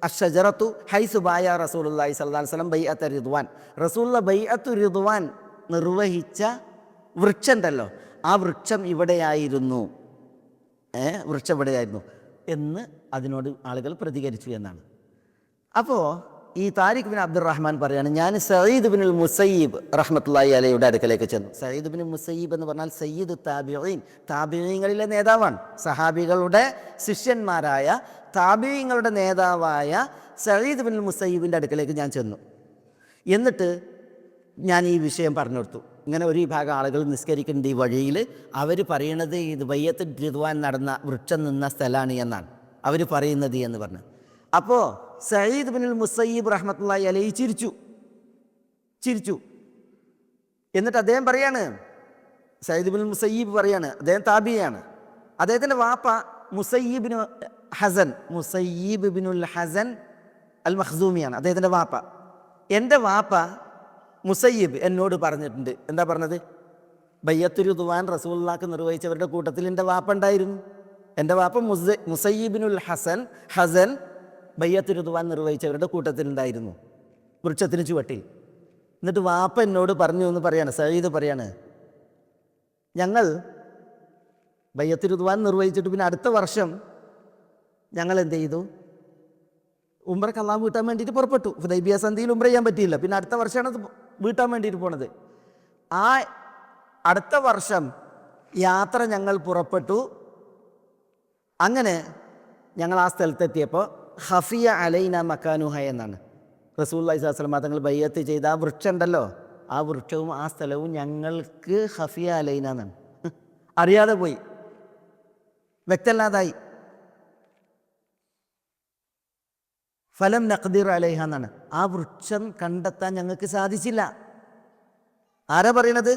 അഷ്ഷജറത്തു ഹൈസു ബായ റസൂലുള്ളാഹി സ്വല്ലല്ലാഹു അലൈഹി വസല്ലം ബൈഅത്ത് റിദ്വാൻ. റസൂലുള്ളാഹി ബൈഅത്തു റിദ്വാൻ നിർവഹിച്ച വൃക്ഷമുണ്ടല്ലോ, ആ വൃക്ഷം ഇവിടെയായിരുന്നു, വൃക്ഷം ഇവിടെയായിരുന്നു എന്ന് അതിനോട് ആളുകൾ പ്രതികരിച്ചു എന്നാണ്. അപ്പോൾ ഈ താരിഖ് ബിൻ അബ്ദുറഹ്മാൻ പറയാണ്, ഞാൻ സഈദ് ബിനുൽ മുസയ്യിബ് റഹ്മത്തുള്ളാഹി അലൈഹിയുടെ അടുക്കലേക്ക് ചെന്നു. സഈദ് ബിൻ മുസയ്യിബ് എന്ന് പറഞ്ഞാൽ സയ്യിദ് താബിഈൻ, താബിഈങ്ങളിലെ നേതാവാണ്. സഹാബികളുടെ ശിഷ്യന്മാരായ താബിഈങ്ങളുടെ നേതാവായ സഈദ് ബിൻ മുസയ്യിബിൻ്റെ അടുക്കലേക്ക് ഞാൻ ചെന്നു. എന്നിട്ട് ഞാൻ ഈ വിഷയം പറഞ്ഞു കൊടുത്തു. ഇങ്ങനെ ഒരു വിഭാഗം ആളുകൾ നിസ്കരിക്കേണ്ട ഈ വഴിയിൽ അവർ പറയണത് ഇത് ബയ്യത്ത് റിദ്വാൻ നടന്ന വൃക്ഷം നിന്ന സ്ഥലമാണ് എന്നാണ് അവർ പറയുന്നത് എന്ന് പറഞ്ഞു. അപ്പോൾ സഈദ് ബിനുൽ മുസയ്യിബ് റഹ്മത്തുള്ളാഹി അലൈഹി ചിരിച്ചു. എന്നിട്ട് അദ്ദേഹം പറയാണ്, സഈദ് ബിനുൽ മുസയ്യിബ് പറയാണ്, അദ്ദേഹം താബിയാണ്. അദ്ദേഹത്തിൻ്റെ വാപ്പ മുസയ്യിബ് ബിനുൽ ഹസൻ അൽ മഖ്സൂമിയാണ് അദ്ദേഹത്തിൻ്റെ വാപ്പ. എൻ്റെ വാപ്പ മുസയ്യിബ് എന്നോട് പറഞ്ഞിട്ടുണ്ട്. എന്താ പറഞ്ഞത്? ബയ്യത്തു റിദ്വാൻ റസൂലുള്ളാഹിക്ക് നിർവഹിച്ചവരുടെ കൂട്ടത്തിൽ എൻ്റെ വാപ്പ ഉണ്ടായിരുന്നു. എൻ്റെ വാപ്പ മുസയ്യിബ് ബിനുൽ ഹസൻ ബയ്യത്തു റിദ്വാൻ നിർവഹിച്ചവരുടെ കൂട്ടത്തിലുണ്ടായിരുന്നു, വൃക്ഷത്തിന് ചുവട്ടിൽ. എന്നിട്ട് വാപ്പ എന്നോട് പറഞ്ഞു എന്ന് പറയാണ്, സഈദ് പറയാണ്, ഞങ്ങൾ ബയ്യത്തു റിദ്വാൻ നിർവഹിച്ചിട്ട് പിന്നെ അടുത്ത വർഷം ഞങ്ങൾ എന്ത് ചെയ്തു, ഉംറക്ക് അള്ളാഹ് വീട്ടാൻ വേണ്ടിയിട്ട് പുറപ്പെട്ടു. ഹുദൈബിയ സന്ധിയിൽ ഉംറ ചെയ്യാൻ പറ്റിയില്ല. പിന്നെ അടുത്ത വർഷമാണ് അത് വീട്ടാൻ വേണ്ടിയിട്ട് പോണത്. ആ അടുത്ത വർഷം യാത്ര ഞങ്ങൾ പുറപ്പെട്ടു. അങ്ങനെ ഞങ്ങൾ ആ സ്ഥലത്തെത്തിയപ്പോൾ ഹഫിയ അലൈന മക്കാനുഹ എന്നാണ് റസൂലുള്ളാഹി സ്വല്ലല്ലാഹു അലൈഹി വസല്ലം തങ്ങൾ ബയ്യത്ത് ചെയ്ത ആ വൃക്ഷം ഉണ്ടല്ലോ, ആ വൃക്ഷവും ആ സ്ഥലവും ഞങ്ങൾക്ക് ഹഫിയ അലൈന എന്നാണ്. അറിയാതെ പോയി, വ്യക്തമല്ലാതായി. ഫലം നഖ്ദിർ അലൈഹ എന്നാണ്. ആ വൃക്ഷം കണ്ടെത്താൻ ഞങ്ങൾക്ക് സാധിച്ചില്ല. ആരാ പറയണത്?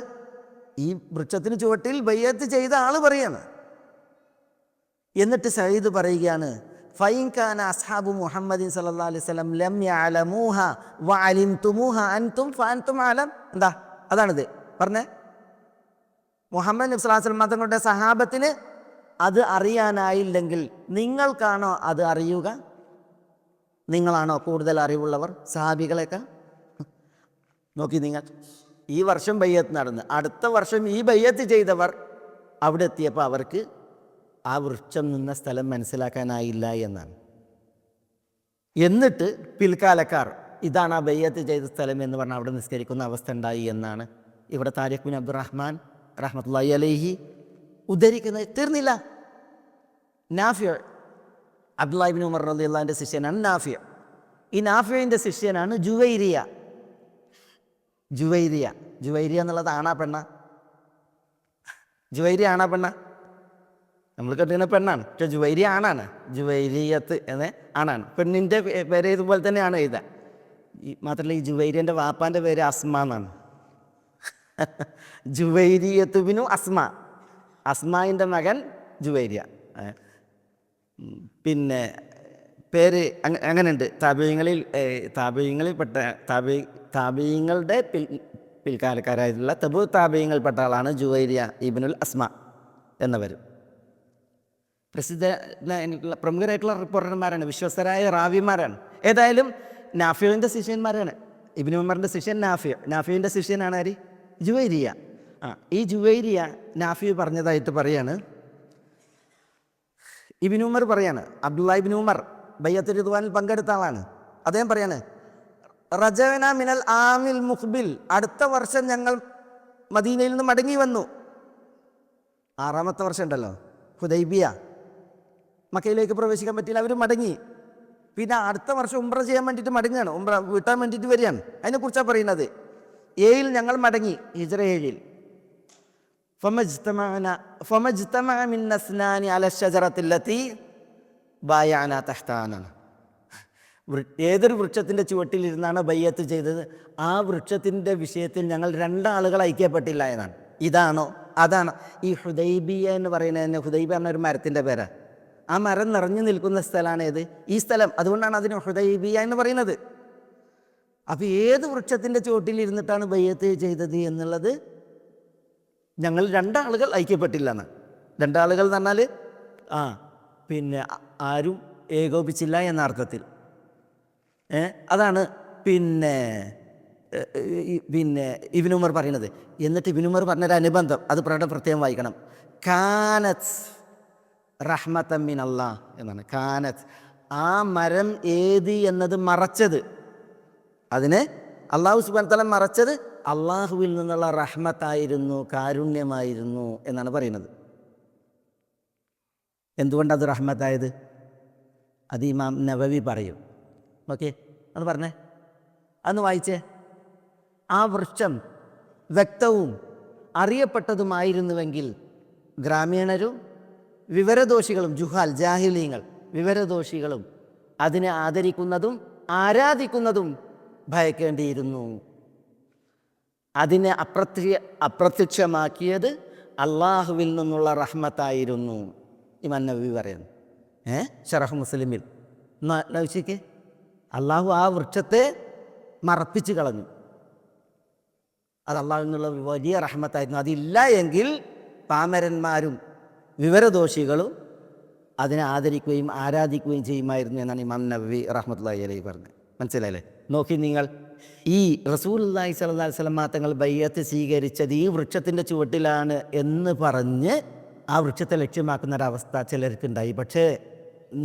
ഈ വൃക്ഷത്തിന് ചുവട്ടിൽ ബയ്യത്ത് ചെയ്ത ആള് പറയാണ്. എന്നിട്ട് സഈദ് പറയുകയാണ്, ഫൈൻ കാന അസ്ഹാബു മുഹമ്മദിൻ സല്ലല്ലാഹു അലൈഹി വസല്ലം ലം യഅലമൂഹ വഅലിംതുമൂഹ അൻതും ഫഅൻതും അലം. എന്താ അതാണിത് പറഞ്ഞേ. മുഹമ്മദ് നബി സ്വല്ലല്ലാഹു അലൈഹി വസല്ലം തങ്ങളുടെ സഹാബത്തിന് അത് അറിയാനായില്ലെങ്കിൽ നിങ്ങൾക്കാണോ അത് അറിയുക? നിങ്ങളാണോ കൂടുതൽ അറിവുള്ളവർ സഹാബികളെക്കാൾ? നോക്കി നിങ്ങൾ, ഈ വർഷം ബയ്യത്ത് നടന്ന് അടുത്ത വർഷം ഈ ബയ്യത്ത് ചെയ്തവർ അവിടെ എത്തിയപ്പോൾ അവർക്ക് ആ വൃക്ഷം നിന്ന സ്ഥലം മനസ്സിലാക്കാനായില്ല എന്നാണ്. എന്നിട്ട് പിൽക്കാലക്കാർ ഇതാണ് ആ ബയ്യത്ത് ചെയ്ത സ്ഥലം എന്ന് പറഞ്ഞാൽ അവിടെ നിസ്കരിക്കുന്ന അവസ്ഥ ഉണ്ടായി എന്നാണ് ഇവിടെ താരിഖ് ബിൻ അബ്ദുറഹ്മാൻ റഹ്മത്തുള്ളാഹി അലൈഹി ഉദ്ധരിക്കുന്നത്. തീർന്നില്ല. നാഫിയ, അബ്ദുല്ലാഹി ഇബ്നു ഉമർ റളിയല്ലാഹുവിൻ്റെ ശിഷ്യനാണ് നാഫിയ. ഈ നാഫിയൻ്റെ ശിഷ്യനാണ് ജുവൈരിയ. ജുവൈരിയ എന്നുള്ളത് ആണാ പെണ്ണ? ജുവൈരിയ ആണാ പെണ്ണ? നമ്മൾ കെട്ടുന്ന പെണ്ണാണ്, പക്ഷെ ജുവൈരിയ ആണാണ്. ജുവൈരിയത്ത് എന്ന ആണാണ്. പെണ്ണിൻ്റെ പേര് ഇതുപോലെ തന്നെയാണ് എഴുതാൻ. മാത്രമല്ല ഈ ജുവൈരിയൻ്റെ വാപ്പാൻ്റെ പേര് അസ്മ എന്നാണ്. ജുവൈരിയത്ത് ബിനു അസ്മ, അസ്മായിൻ്റെ മകൻ ജുവൈരിയ. പിന്നെ പേര് അങ്ങനെയുണ്ട്. താബിയങ്ങളിൽപ്പെട്ട താബിയങ്ങളുടെ പിൽക്കാലക്കാരായിട്ടുള്ള തബു താബിയങ്ങളിൽപ്പെട്ട ആളാണ് ജുവൈരിയ ഇബ്നുൽ അസ്മ എന്നവർ. പ്രമുഖരായിട്ടുള്ള റിപ്പോർട്ടർമാരാണ്, വിശ്വസ്തരായ റാവിമാരാണ്. ഏതായാലും നാഫിയുടെ ശിഷ്യന്മാരാണ്. ഇബ്നു ഉമറിൻ്റെ ശിഷ്യൻ നാഫിയുടെ ശിഷ്യനാണ് ആര്? ജുവൈരിയ. ഈ ജുവൈരിയ നാഫി പറഞ്ഞതായിട്ട് പറയാണ്. ഇബ്നു ഉമർ പറയാണ്, അബ്ദുല്ലാഹി ഇബ്നു ഉമർ ബയ്യത്തുർ റിദ്വാനിൽ പങ്കെടുത്ത ആളാണ്. അദ്ദേഹം പറയാണ്, റജഅന മിനൽ ആമിൽ മുഖ്ബിൽ, അടുത്ത വർഷം ഞങ്ങൾ മദീനയിൽ നിന്ന് മടങ്ങി വന്നു. 6ാമത്തെ വർഷം ഉണ്ടല്ലോ, ഹുദൈബിയ, മക്കയിലേക്ക് പ്രവേശിക്കാൻ പറ്റിയില്ല, അവർ മടങ്ങി. പിന്നെ അടുത്ത വർഷം ഉംറ ചെയ്യാൻ വേണ്ടിയിട്ട് മടങ്ങുകയാണ്, ഉംറ വീട്ടാൻ വേണ്ടിയിട്ട് വരികയാണ്. അതിനെക്കുറിച്ചാണ് പറയുന്നത്. 7 ഞങ്ങൾ മടങ്ങി, ഹിജ്റ 7. ഫമജ്തമഅ മിന്ന സ്നാനി അല ശജറത്തില്ലത്തി ബായഅനാ തഹ്താനാണ്. ഏതൊരു വൃക്ഷത്തിൻ്റെ ചുവട്ടിലിരുന്നാണ് ബയ്യത്ത് ചെയ്തത്, ആ വൃക്ഷത്തിൻ്റെ വിഷയത്തിൽ ഞങ്ങൾ 2 ആളുകൾ ഐക്യപ്പെട്ടില്ല എന്നാണ്. ഇതാണോ അതാണ് ഈ ഹുദൈബിയ എന്ന് പറയുന്നത്? ഹുദൈബിയ എന്നൊരു മരത്തിൻ്റെ പേരാണ്. ആ മരം നിറഞ്ഞു നിൽക്കുന്ന സ്ഥലമാണ് ഏത്? ഈ സ്ഥലം. അതുകൊണ്ടാണ് അതിന് ഹുദൈബിയ എന്ന് പറയുന്നത്. അപ്പോൾ ഏത് വൃക്ഷത്തിൻ്റെ ചുവട്ടിലിരുന്നിട്ടാണ് ബയ്യത്ത് ചെയ്തത് എന്നുള്ളത് ഞങ്ങൾ 2 ആളുകൾ ഐക്യപ്പെട്ടില്ല എന്നാണ്. 2 ആളുകൾ എന്ന് പറഞ്ഞാൽ പിന്നെ ആരും ഏകോപിച്ചില്ല എന്ന അർത്ഥത്തിൽ. അതാണ് പിന്നെ ഇബ്നു ഉമർ പറയുന്നത്. എന്നിട്ട് ഇബ്നു ഉമർ പറഞ്ഞൊരു അനുബന്ധം അത് പ്രത്യേകം വായിക്കണം. കാനത്ത് റഹ്മത്തൻ മിൻ അല്ലാഹ് എന്നാണ്. കാനത്ത്, ആ മരം ഏത് എന്നത് മറച്ചത്, അതിനെ അള്ളാഹു സുബ്ഹാനഹു വ തആല മറച്ചത് അള്ളാഹുവിൽ നിന്നുള്ള റഹ്മത്തായിരുന്നു, കാരുണ്യമായിരുന്നു എന്നാണ് പറയുന്നത്. എന്തുകൊണ്ടത് റഹ്മത്തായത്? അത് ഇമാം നവവി പറയും. ഓക്കെ, അത് പറഞ്ഞേ, അന്ന് വായിച്ചേ. ആ വൃക്ഷം വ്യക്തവും അറിയപ്പെട്ടതുമായിരുന്നുവെങ്കിൽ ഗ്രാമീണരും വിവരദോഷികളും, ജുഹാൽ ജാഹിലീങ്ങൾ വിവരദോഷികളും അതിനെ ആദരിക്കുന്നതും ആരാധിക്കുന്നതും ഭയക്കേണ്ടിയിരുന്നു. അതിനെ അപ്രത്യക്ഷമാക്കിയത് അള്ളാഹുവിൽ നിന്നുള്ള റഹ്മത്തായിരുന്നു. ഇമാം നവവി പറയുന്നു ശറഹ് മുസ്ലിമിൽ. നൗശിക്ക് അള്ളാഹു ആ വൃക്ഷത്തെ മറപ്പിച്ച് കളഞ്ഞു. അത് അള്ളാഹുവിൽ നിന്നുള്ള വലിയ റഹ്മത്തായിരുന്നു. അതില്ല എങ്കിൽ പാമരന്മാരും വിവരദോഷികളും അതിനെ ആദരിക്കുകയും ആരാധിക്കുകയും ചെയ്യുമായിരുന്നു എന്നാണ് ഇമാം നവവി റഹ്മത്തുള്ളാഹി അലൈഹി പറഞ്ഞത്. മനസ്സിലായില്ലേ? നോക്കി നിങ്ങൾ, ഈ റസൂലുള്ളാഹി സ്വല്ലല്ലാഹു അലൈഹി വസല്ലം തങ്ങൾ ബയ്യത്ത് സ്വീകരിച്ചത് ഈ വൃക്ഷത്തിൻ്റെ ചുവട്ടിലാണ് എന്ന് പറഞ്ഞ് ആ വൃക്ഷത്തെ ലക്ഷ്യമാക്കുന്ന ഒരവസ്ഥ ചിലർക്കുണ്ടായി. പക്ഷേ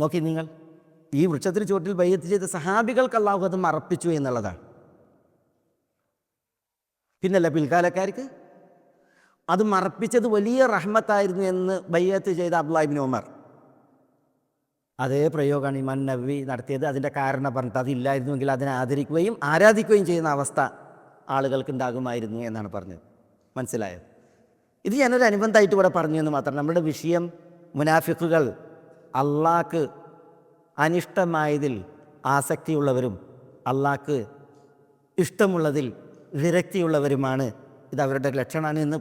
നോക്കി നിങ്ങൾ, ഈ വൃക്ഷത്തിന് ചുവട്ടിൽ ബയ്യത്ത് ചെയ്ത സഹാബികൾക്ക് അല്ലാഹു അത് മറപ്പിച്ചു എന്നുള്ളതാണ്. പിന്നല്ല പിൽക്കാലക്കാർക്ക് അത് മറപ്പിച്ചത് വലിയ റഹ്മത്തായിരുന്നു എന്ന് ബയ്യത്ത് ചെയ്ത അബ്ദുല്ലാഹി ഇബ്നു ഉമർ. അതേ പ്രയോഗമാണ് ഇമാം നവവി നടത്തിയത്. അതിൻ്റെ കാരണം പറഞ്ഞിട്ട് അതില്ലായിരുന്നുവെങ്കിൽ അതിനെ ആദരിക്കുകയും ആരാധിക്കുകയും ചെയ്യുന്ന അവസ്ഥ ആളുകൾക്ക് ഉണ്ടാകുമായിരുന്നു എന്നാണ് പറഞ്ഞത്. മനസ്സിലായോ? ഇത് ഞാനൊരു അനുബന്ധമായിട്ട് ഇവിടെ പറഞ്ഞു എന്ന് മാത്രം. നമ്മുടെ വിഷയം മുനാഫിക്കുകൾ അള്ളാഹ്ക്ക് അനിഷ്ടമായതിൽ ആസക്തിയുള്ളവരും അള്ളാഹ്ക്ക് ഇഷ്ടമുള്ളതിൽ വിരക്തിയുള്ളവരുമാണ്. ഇത് അവരുടെ ലക്ഷണമാണ് എന്ന്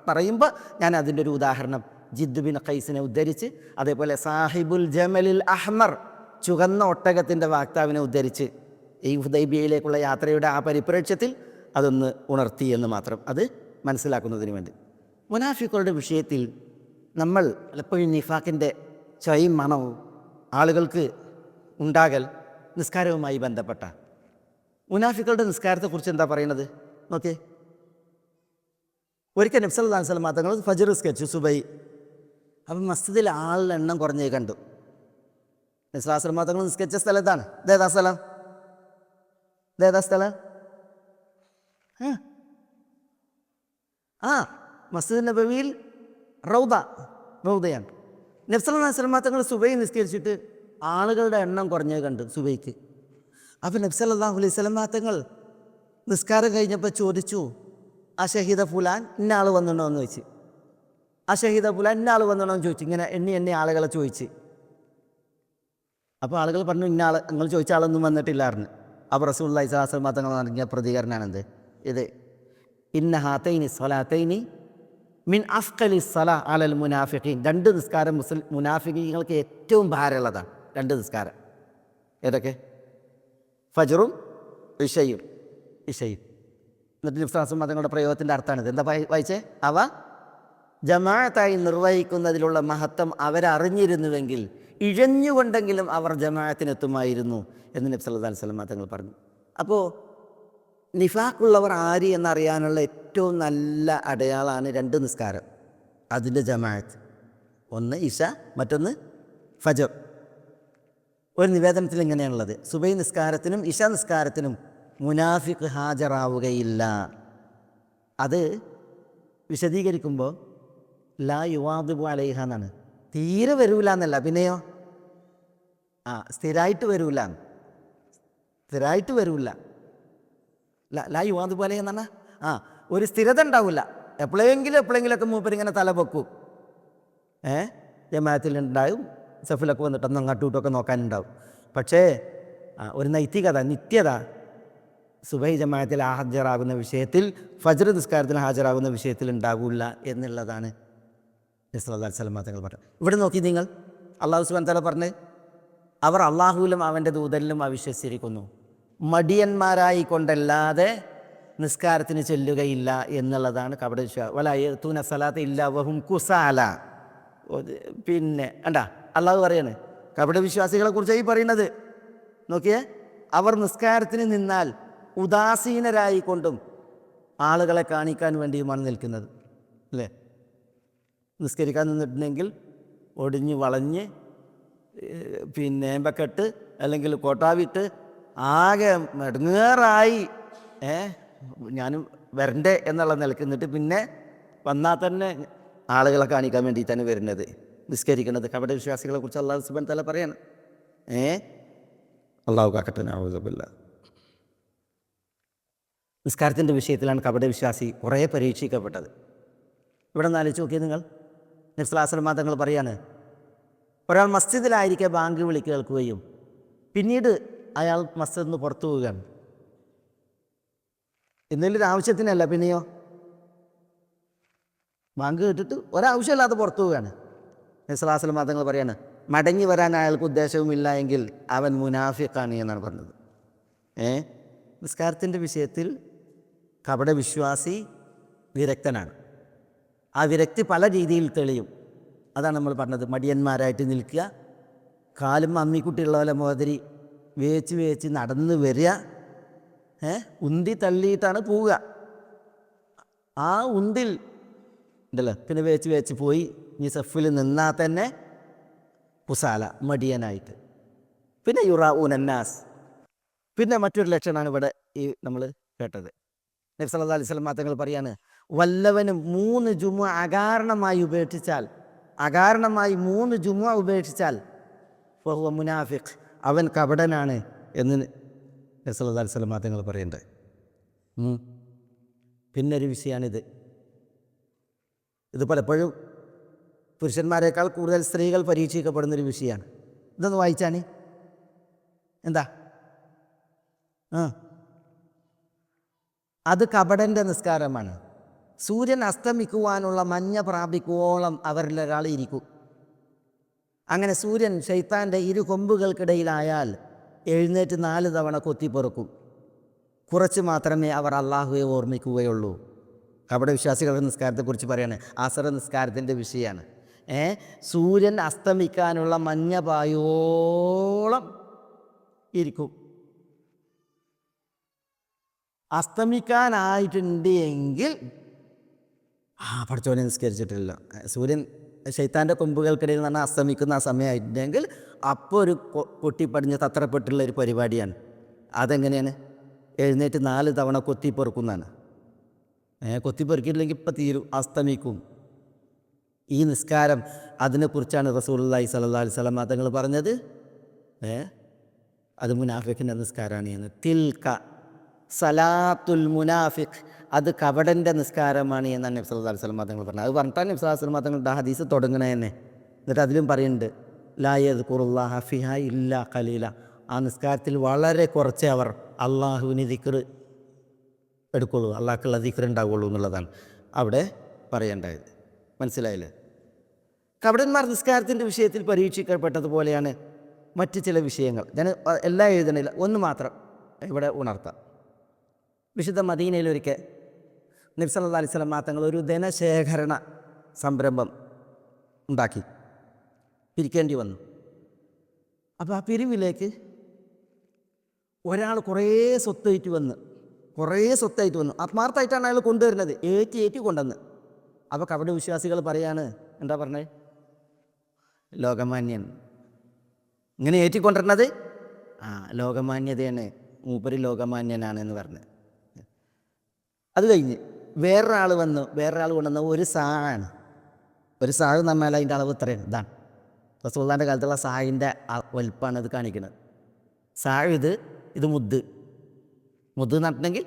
പറയുമ്പോൾ ഞാൻ അതിൻ്റെ ഒരു ഉദാഹരണം ജിദ് ബിൻ ഖൈസിനെ ഉദ്ധരിച്ച്, അതേപോലെ സാഹിബുൽ ജമലിൽ അഹ്മർ ചുവന്ന ഒട്ടകത്തിൻ്റെ വാക്താവിനെ ഉദ്ധരിച്ച് ഈ ഹുദൈബിയയിലേക്കുള്ള യാത്രയുടെ ആ പരിപ്രേക്ഷ്യത്തിൽ അതൊന്ന് ഉണർത്തി എന്ന് മാത്രം, അത് മനസ്സിലാക്കുന്നതിന് വേണ്ടി. മുനാഫിക്കുകളുടെ വിഷയത്തിൽ നമ്മൾ പലപ്പോഴും നിഫാഖിൻ്റെ ചൊയും മണവും ആളുകൾക്ക് ഉണ്ടാകൽ നിസ്കാരവുമായി ബന്ധപ്പെട്ട. മുനാഫിക്കുകളുടെ നിസ്കാരത്തെക്കുറിച്ച് എന്താ പറയുന്നത് നോക്കിയേ. ഒരിക്കൽ നബി സല്ലല്ലാഹു അലൈഹി വസല്ലം തങ്ങൾ ഫജ്ർ നിസ്കരിച്ചു, സുബൈ. അപ്പം മസ്ജിദിൽ ആളുടെ എണ്ണം കുറഞ്ഞേ കണ്ടു. നബി സല്ലല്ലാഹു അലൈഹി വസല്ലം തങ്ങൾ നിസ്കരിച്ച സ്ഥലത്താണ്. ഇതേതാ സ്ഥലം? മസ്ജിദ് നബവിയിൽ റൗദയാണ്. നബി സല്ലല്ലാഹു അലൈഹി വസല്ലം തങ്ങൾ സുബൈ നിസ്കരിച്ചിട്ട് ആളുകളുടെ എണ്ണം കുറഞ്ഞേ കണ്ടു സുബൈക്ക്. അപ്പം നബി സല്ലല്ലാഹു അലൈഹി വസല്ലം തങ്ങൾ നിസ്കാരം കഴിഞ്ഞപ്പോൾ ചോദിച്ചു, അഷഹിദ ഫുലാൻ ഇന്ന ആൾ വന്നിടണോ എന്ന് ചോദിച്ചു. അഷഹിദ ഫുലാൻ ഇന്ന ആൾ വന്നിടണോ എന്ന് ചോദിച്ചു. ഇങ്ങനെ എണ്ണി ആളുകളെ ചോദിച്ച്. അപ്പോൾ ആളുകൾ പറഞ്ഞു, ഇന്ന ആൾ, നിങ്ങൾ ചോദിച്ച ആളൊന്നും വന്നിട്ടില്ലായിരുന്നു. അപ്പോൾ റസൂലുള്ളാഹി സ്വല്ലല്ലാഹു അലൈഹി വസല്ലം തങ്ങൾ നടത്തിയ പ്രതികരണമാണെന്ത് ഇത്? ഇന്ന ഹാതൈനി സ്വലാത്തൈനി മിൻ അഫ്ഖലി സ്വലാ അലൽ മുനാഫിഖീൻ. രണ്ട് നിസ്കാരം മുനാഫിഖീങ്ങൾക്ക് ഏറ്റവും ഭാരമുള്ളതാണ്. രണ്ട് നിസ്കാരം ഏതൊക്കെ? ഫജ്റും ഇശയും. എന്നിട്ട് നബി സല്ലല്ലാഹു അലൈഹി വസല്ലം തങ്ങളുടെ പ്രയോഗത്തിൻ്റെ അർത്ഥമാണിത്. എന്താ വായിച്ചേ? അവ ജമാഅത്തായി നിർവഹിക്കുന്നതിലുള്ള മഹത്വം അവരറിഞ്ഞിരുന്നുവെങ്കിൽ ഇഴഞ്ഞുകൊണ്ടെങ്കിലും അവർ ജമാഅത്തിനെത്തുമായിരുന്നു എന്ന് നബി സല്ലല്ലാഹു അലൈഹി വസല്ലം തങ്ങൾ പറഞ്ഞു. അപ്പോൾ നിഫാഖുള്ളവർ ആര് എന്നറിയാനുള്ള ഏറ്റവും നല്ല അടയാളമാണ് രണ്ട് നിസ്കാരം, അതിൻ്റെ ജമാഅത്ത്. ഒന്ന് ഇശ, മറ്റൊന്ന് ഫജ്ർ. ഒരു നിവേദനത്തിൽ ഇങ്ങനെയാണുള്ളത്, സുബൈ നിസ്കാരത്തിനും ഇശ നിസ്കാരത്തിനും മുനാഫിഖ് ഹാജരാവുകയില്ല. അത് വിശദീകരിക്കുമ്പോൾ ലാ യുവാദിബു അലൈഹ എന്നാണ്. തീരെ വരൂല എന്നല്ല, പിന്നെയോ സ്ഥിരമായിട്ട് വരൂല. ലാ യുവാദിബു അലൈഹ എന്ന് പറഞ്ഞാൽ ഒരു സ്ഥിരത ഉണ്ടാവില്ല. എപ്പോഴെങ്കിലൊക്കെ മൂപ്പരിങ്ങനെ തല പൊക്കും. ജമാഅത്തിലുണ്ടാവും, സഫിലൊക്കെ വന്നിട്ട് ഒന്ന് അങ്ങോട്ടും ഇങ്ങോട്ടൊക്കെ നോക്കാനുണ്ടാവും. പക്ഷേ ഒരു നൈതികത, നിത്യത സുബൈ ജമാഅത്തിൽ ഹാജരാകുന്ന വിഷയത്തിൽ, ഫജ്ർ നിസ്കാരത്തിന് ഹാജരാകുന്ന വിഷയത്തിൽ ഉണ്ടാകില്ല എന്നുള്ളതാണ് നബി സല്ലല്ലാഹു അലൈഹി വസല്ലം തങ്ങൾ പറഞ്ഞത്. ഇവിടെ നോക്കി നിങ്ങൾ, അല്ലാഹു സുബ്ഹാനഹു വ തആല പറഞ്ഞ്, അവർ അള്ളാഹുവിലും അവൻ്റെ ദൂതനിലും അവിശ്വസിച്ചിരിക്കുന്നു, മടിയന്മാരായി കൊണ്ടല്ലാതെ നിസ്കാരത്തിന് ചെല്ലുകയില്ല എന്നുള്ളതാണ് കപട വിശ്വാസം. വലാ യഅ്തൂന സലാത്ത ഇല്ലാ വഹും കുസാല. പിന്നെ അള്ളാഹു പറയാണ് കപട വിശ്വാസികളെ കുറിച്ചാണ് ഈ പറയുന്നത്. നോക്കിയേ, അവർ നിസ്കാരത്തിന് നിന്നാൽ ഉദാസീനരായിക്കൊണ്ടും ആളുകളെ കാണിക്കാൻ വേണ്ടിയുമാണ് നിൽക്കുന്നത്, അല്ലേ? നിസ്കരിക്കാൻ നിന്നിട്ടുണ്ടെങ്കിൽ ഒടിഞ്ഞ് വളഞ്ഞ് പിന്നെ ഏമ്പക്കെട്ട് അല്ലെങ്കിൽ കോട്ടാവിട്ട് ആകെ നെടുങ്ങേറായി ഞാനും വരണ്ടേ എന്നുള്ള നിലക്ക് നിന്നിട്ട് പിന്നെ വന്നാൽ തന്നെ ആളുകളെ കാണിക്കാൻ വേണ്ടിയിട്ടാണ് വരുന്നത്, നിസ്കരിക്കുന്നത്. കപട വിശ്വാസികളെ കുറിച്ച് അല്ലാഹു സുബ്ഹാനഹു വ തആല പറയാണ്. അള്ളാഹു കാക്കട്ടെ, നഊദു ബില്ലാഹ്. നിസ്കാരത്തിൻ്റെ വിഷയത്തിലാണ് കപട വിശ്വാസി കുറേ പരീക്ഷിക്കപ്പെട്ടത്. ഇവിടെ നിന്ന് ആലോചിച്ച് നോക്കിയത് നിങ്ങൾ. നബി സല്ലല്ലാഹു അലൈഹി വസല്ലം തങ്ങൾ പറയാണ്, ഒരാൾ മസ്ജിദിലായിരിക്കെ ബാങ്ക് വിളി കേൾക്കുകയും പിന്നീട് അയാൾ മസ്ജിദിൽ നിന്ന് പുറത്തു പോവുകയാണ്. എന്തെങ്കിലും ഒരു ആവശ്യത്തിനല്ല, പിന്നെയോ ബാങ്ക് കേട്ടിട്ട് ഒരാവശ്യമില്ലാതെ പുറത്തു പോവുകയാണ്. നബി സല്ലല്ലാഹു അലൈഹി വസല്ലം തങ്ങൾ പറയാണ്, മടങ്ങി വരാൻ അയാൾക്ക് ഉദ്ദേശവുമില്ല എങ്കിൽ അവൻ മുനാഫിഖാണ് എന്നാണ് പറഞ്ഞത്. നിസ്കാരത്തിൻ്റെ വിഷയത്തിൽ കപട വിശ്വാസി വിരക്തനാണ്. ആ വിരക്തി പല രീതിയിൽ തെളിയും. അതാണ് നമ്മൾ പറഞ്ഞത്, മടിയന്മാരായിട്ട് നിൽക്കുക, കാലും അമ്മിക്കുട്ടിയുള്ള പോലെ മോതിരി വേച്ച് നടന്ന് വരിക, ഉന്തി തള്ളിയിട്ടാണ് പോവുക. ആ ഉന്തിൽ ഉണ്ടല്ലോ, പിന്നെ വേച്ച് പോയി ഇനി സഫിൽ നിന്നാൽ തന്നെ കുസാല, മടിയനായിട്ട്. പിന്നെ യുറാഊനന്നാസ്. പിന്നെ മറ്റൊരു ലക്ഷണമാണ് ഇവിടെ ഈ നമ്മൾ കേട്ടത്. നബി സല്ലല്ലാഹു അലൈഹി വസല്ലം തങ്ങൾ പറയാണ്, വല്ലവനും 3 ജുമുഅ അകാരണമായി ഉപേക്ഷിച്ചാൽ ഫഹുവ മുനാഫിഖ്, അവൻ കപടനാണ് എന്ന് നബി സല്ലല്ലാഹു അലൈഹി വസല്ലം തങ്ങൾ പറയുന്നുണ്ട്. പിന്നൊരു വിഷയമാണിത്. ഇത് പലപ്പോഴും പുരുഷന്മാരെക്കാൾ കൂടുതൽ സ്ത്രീകൾ പരീക്ഷിക്കപ്പെടുന്നൊരു വിഷയമാണ്. ഇതൊന്ന് വായിച്ചാണ് എന്താ? അത് കപടൻ്റെ നിസ്കാരമാണ്. സൂര്യൻ അസ്തമിക്കുവാനുള്ള മഞ്ഞ പ്രാപിക്കുവോളം അവരിൽ ഒരാൾ ഇരിക്കും. അങ്ങനെ സൂര്യൻ ശൈത്താൻ്റെ ഇരു കൊമ്പുകൾക്കിടയിലായാൽ എഴുന്നേറ്റ് 4 തവണ കൊത്തിപ്പെറുക്കും. കുറച്ച് മാത്രമേ അവർ അള്ളാഹുവെ ഓർമ്മിക്കുകയുള്ളൂ. അവിടെ വിശ്വാസികളുടെ നിസ്കാരത്തെക്കുറിച്ച് പറയാണ്. അസർ നിസ്കാരത്തിൻ്റെ വിഷയമാണ്. സൂര്യൻ അസ്തമിക്കാനുള്ള മഞ്ഞ പായോളം ഇരിക്കും. അസ്തമിക്കാനായിട്ടുണ്ട് എങ്കിൽ പഠിച്ചോനെ നിസ്കരിച്ചിട്ടില്ല. സൂര്യൻ ശൈത്താൻ്റെ കൊമ്പുകൾക്കിടയിൽ നിന്ന് അസ്തമിക്കുന്ന ആ സമയമായിട്ടുണ്ടെങ്കിൽ അപ്പോൾ ഒരു പൊട്ടിപ്പടിഞ്ഞ് തത്രപ്പെട്ടുള്ള ഒരു പരിപാടിയാണ്. അതെങ്ങനെയാണ്? എഴുന്നേറ്റ് 4 തവണ കൊത്തിപ്പെറുക്കുന്നതാണ്. കൊത്തിപ്പെറുക്കിയില്ലെങ്കിൽ ഇപ്പം തീരും, അസ്തമിക്കും. ഈ നിസ്കാരം അതിനെക്കുറിച്ചാണ് റസൂലുള്ളാഹി സ്വല്ലല്ലാഹു അലൈഹി വസല്ലം തങ്ങൾ പറഞ്ഞത്. അത് മുനാഫിക്കിൻ്റെ നിസ്കാരമാണ് എന്ന്. തിൽക സലാത്തുൽ മുനാഫിഖ്, അത് കപടൻ്റെ നിസ്കാരമാണ് എന്നാണ് നബി സല്ലല്ലാഹു അലൈഹി വസല്ലം തങ്ങൾ പറഞ്ഞത്. അത് പറഞ്ഞിട്ടാണ് നബി സല്ലല്ലാഹു അലൈഹി വസല്ലം തങ്ങളുടെ ഹദീസ് തുടങ്ങണേ തന്നെ. എന്നിട്ട് അതിലും പറയുന്നുണ്ട്, ലാ യദ്കുറുല്ലാഹ ഫിഹാ ഇല്ലാ ഖലീല, ആ നിസ്കാരത്തിൽ വളരെ കുറച്ചേ അവർ അള്ളാഹുവിന് ദിക്ർ എടുക്കുള്ളൂ, അള്ളാഹ്ക്കുള്ള ദിക്ർ ഉണ്ടാവുള്ളൂ എന്നുള്ളതാണ് അവിടെ പറയേണ്ടത്. മനസ്സിലായില്ലേ? കപടന്മാർ നിസ്കാരത്തിൻ്റെ വിഷയത്തിൽ പരീക്ഷിക്കപ്പെട്ടതുപോലെയാണ് മറ്റ് ചില വിഷയങ്ങൾ. ഞാൻ എല്ലാം എഴുതണില്ല, ഒന്ന് മാത്രം ഇവിടെ ഉണർത്താം. വിശുദ്ധ മദീനയിലൊരിക്കൽ നബി സല്ലല്ലാഹു അലൈഹി വസല്ലം തങ്ങൾ ഒരു ധനശേഖരണ സംരംഭം ഉണ്ടാക്കി, പിരിക്കേണ്ടി വന്നു. അപ്പോൾ ആ പിരിവിലേക്ക് ഒരാൾ കുറേ സ്വത്തായിട്ട് വന്നു, ആത്മാർത്ഥമായിട്ടാണ് അയാൾ കൊണ്ടുവരുന്നത്, ഏറ്റി കൊണ്ടുവന്ന്. അപ്പോൾ കപട വിശ്വാസികൾ പറയാണ്, എന്താ പറഞ്ഞത്? ലോകമാന്യൻ. ഇങ്ങനെ ഏറ്റിക്കൊണ്ടിരുന്നത് ലോകമാന്യതയാണ്, മൂപ്പര് ലോകമാന്യനാണെന്ന് പറഞ്ഞ്. അത് കഴിഞ്ഞ് വേറൊരാൾ കൊണ്ടുവന്ന ഒരു സാഴാണ്. ഒരു സാഴ് നമ്മൾ അതിൻ്റെ അളവ് ഇത്രയാണ്, ഇതാണ് റസൂലുള്ളാഹിൻ്റെ കാലത്തുള്ള സാഴിൻ്റെ വലുപ്പമാണ് ഇത് കാണിക്കുന്നത്. സാഴ് ഇത് മുദ്ദ് എന്ന് പറഞ്ഞിട്ടുണ്ടെങ്കിൽ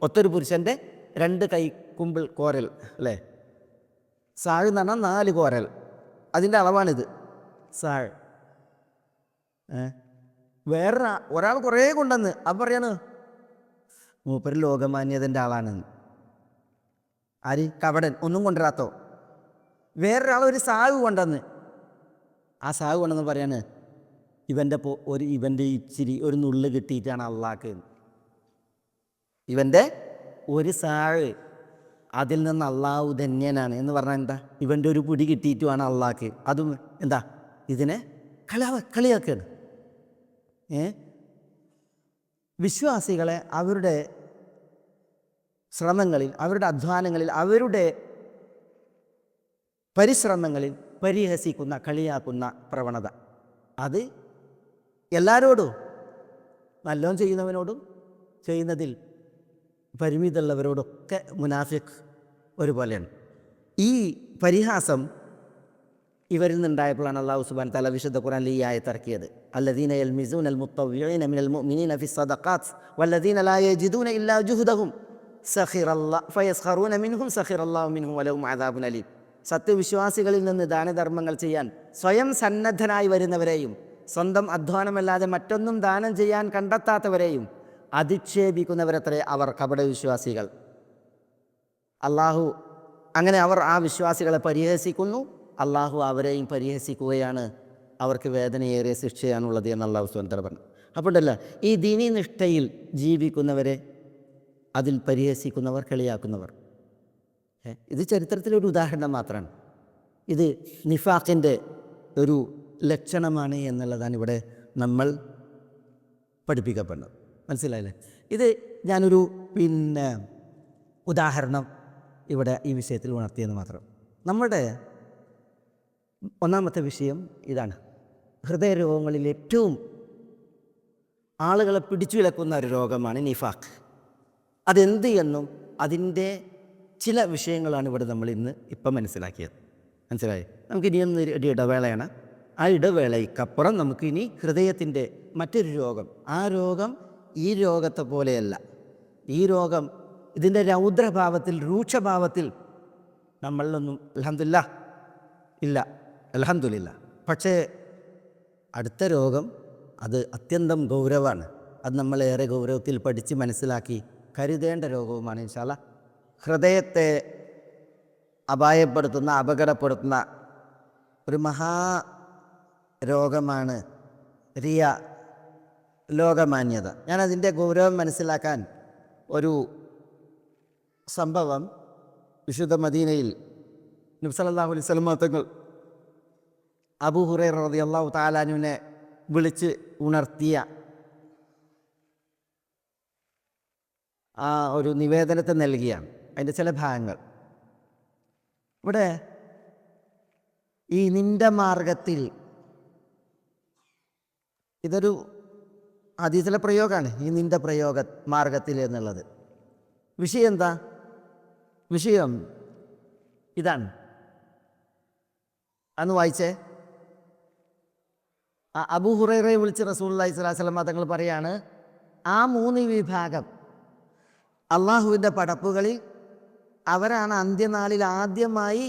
ഒത്തൊരു പുരുഷൻ്റെ 2 കൈക്കുമ്പിൾ കോരൽ അല്ലേ. സാഴ് എന്ന് പറഞ്ഞാൽ 4 കോരൽ, അതിൻ്റെ അളവാണിത് സാഴ്. ഒരാൾ കുറേ കൊണ്ടുവന്ന് അപ്പം പറയാണ് മൂപ്പര് ലോകമാന്യതൻ്റെ ആളാണെന്ന്. ആര്? കപടൻ, ഒന്നും കൊണ്ടുവരാത്തോ. വേറൊരാൾ ഒരു സാവ് കൊണ്ടുവന്ന്, ആ സാവ് കൊണ്ടുവന്ന് പറയാണ് ഇവൻ്റെ ഇച്ചിരി ഒരു നുള്ള് കിട്ടിയിട്ടാണ് അള്ളാഹ്ക്ക്. ഇവൻ്റെ ഒരു സാഴ്, അതിൽ നിന്ന് അള്ളാഹു ധന്യനാണ് എന്ന് പറഞ്ഞാൽ എന്താ? ഇവൻ്റെ ഒരു പിടി കിട്ടിയിട്ടുമാണ് അള്ളാഹ്ക്ക്. അതും എന്താ? ഇതിനെ കളിയാക്കുകയാണ്. വിശ്വാസികളെ അവരുടെ ശ്രമങ്ങളിൽ, അവരുടെ അധ്വാനങ്ങളിൽ, അവരുടെ പരിശ്രമങ്ങളിൽ പരിഹസിക്കുന്ന, കളിയാക്കുന്ന പ്രവണത, അത് എല്ലാവരോടും, നല്ലോണം ചെയ്യുന്നവനോടും ചെയ്യുന്നതിൽ പരിമിതമുള്ളവരോടൊക്കെ മുനാഫിഖ് ഒരുപോലെയാണ്. ഈ പരിഹാസം ഇവരിൽ നിന്നുണ്ടായപ്പോഴാണ് അല്ലാഹു സുബ്ഹാനഹു വ തആല വിശുദ്ധ ഖുർആനിൽ ഈ ആയത്ത് ഇറക്കിയത്. അല്ലദീന യൽമിസൂനൽ മുത്തവ്വിഈന മിനൽ മുഅ്മിനീന ഫിസ്സദഖാത്ത് വല്ലദീന ലാ യജിദൂന ഇല്ലാ ജുഹ്ദഹും സഖിറല്ലാഹു ഫയസ്ഖറൂന മിൻഹും സഖിറല്ലാഹു മിൻഹും വലഹും അദാബുൻ അലീം. സത്യവിശ്വാസികളിൽ നിന്ന് ദാനധർമ്മങ്ങൾ ചെയ്യാൻ സ്വയം സന്നദ്ധനായി വരുന്നവരെയും സ്വന്തം അധ്വാനമല്ലാതെ മറ്റൊന്നും ദാനം ചെയ്യാൻ കണ്ടെത്താത്തവരെയും അധിക്ഷേപിക്കുന്നവരത്രേ അവർ കപടവിശ്വാസികൾ. അങ്ങനെ അവർ ആ വിശ്വാസികളെ പരിഹസിക്കുന്നു, അള്ളാഹു അവരെയും പരിഹസിക്കുകയാണ്, അവർക്ക് വേദനയേറിയ ശിക്ഷയാണുള്ളത് എന്ന് അല്ലാഹു സുബ്ഹാനഹു വ തആല പറഞ്ഞു. അപ്പോഴല്ല ഈ ദീനി നിഷ്ഠയിൽ ജീവിക്കുന്നവരെ അതിൽ പരിഹസിക്കുന്നവർ, കളിയാക്കുന്നവർ. ഇത് ചരിത്രത്തിലൊരു ഉദാഹരണം മാത്രമാണ്. ഇത് നിഫാഖിൻ്റെ ഒരു ലക്ഷണമാണ് എന്നുള്ളതാണ് ഇവിടെ നമ്മൾ പഠിപ്പിക്കപ്പെടുന്നത്. മനസ്സിലായില്ലേ? ഇത് ഞാനൊരു ഉദാഹരണം ഇവിടെ ഈ വിഷയത്തിൽ ഉണർത്തിയെന്ന് മാത്രം. നമ്മുടെ ഒന്നാമത്തെ വിഷയം ഇതാണ്. ഹൃദയരോഗങ്ങളിൽ ഏറ്റവും ആളുകളെ പിടിച്ചു വിലക്കുന്ന ഒരു രോഗമാണ് നിഫാഖ്. അതെന്ത് എന്നും അതിൻ്റെ ചില വിഷയങ്ങളാണ് ഇവിടെ നമ്മൾ ഇപ്പം മനസ്സിലാക്കിയത്. മനസ്സിലായി? നമുക്കിനിയൊന്ന് ഒരു ഇടവേളയാണ്. ആ ഇടവേളയ്ക്കപ്പുറം നമുക്കിനി ഹൃദയത്തിൻ്റെ മറ്റൊരു രോഗം, ആ രോഗം ഈ രോഗത്തെ പോലെയല്ല. ഈ രോഗം ഇതിൻ്റെ രൗദ്രഭാവത്തിൽ, രൂക്ഷഭാവത്തിൽ നമ്മളിലൊന്നും അൽഹംദുലില്ലാഹ് ഇല്ല, അൽഹംദുലില്ലാഹ്. പക്ഷേ അടുത്ത രോഗം അത് അത്യന്തം ഗൗരവമാണ്. അത് നമ്മളേറെ ഗൗരവത്തിൽ പഠിച്ച് മനസ്സിലാക്കി കരുതേണ്ട രോഗവുമാണ് ഇൻഷാ അല്ലാഹ്. ഹൃദയത്തെ അപായപ്പെടുത്തുന്ന അപകടപ്പെടുത്തുന്ന ഒരു രോഗമാണ് റിയ, ലോകമാന്യത. ഞാനതിൻ്റെ ഗൗരവം മനസ്സിലാക്കാൻ ഒരു സംഭവം, വിശുദ്ധ മദീനയിൽ നബി സല്ലല്ലാഹു അലൈഹി വസല്ലം തങ്ങൾ അബൂ ഹുറൈറ റളിയല്ലാഹു തആല അൻഹുവിനെ വിളിച്ച് ഉണർത്തിയ ആ ഒരു നിവേദനത്തെ നൽകിയാണ്. അതിൻ്റെ ചില ഭാഗങ്ങൾ ഇവിടെ. ഈ നിൻ്റെ മാർഗത്തിൽ, ഇതൊരു ഹദീസിലെ പ്രയോഗമാണ്, ഈ നിൻ്റെ മാർഗത്തിൽ എന്നുള്ളത്. വിഷയം എന്താ? വിഷയം ഇതാണ്. അന്ന് വായിച്ചേ. അബൂ ഹുറൈറയെ വിളിച്ച് റസൂലുള്ളാഹി സ്വല്ലല്ലാഹു അലൈഹി വസല്ലം തങ്ങൾ പറയാണ്, ആ 3 വിഭാഗം അള്ളാഹുവിൻ്റെ പടപ്പുകളിൽ അവരാണ് അന്ത്യനാളിൽ ആദ്യമായി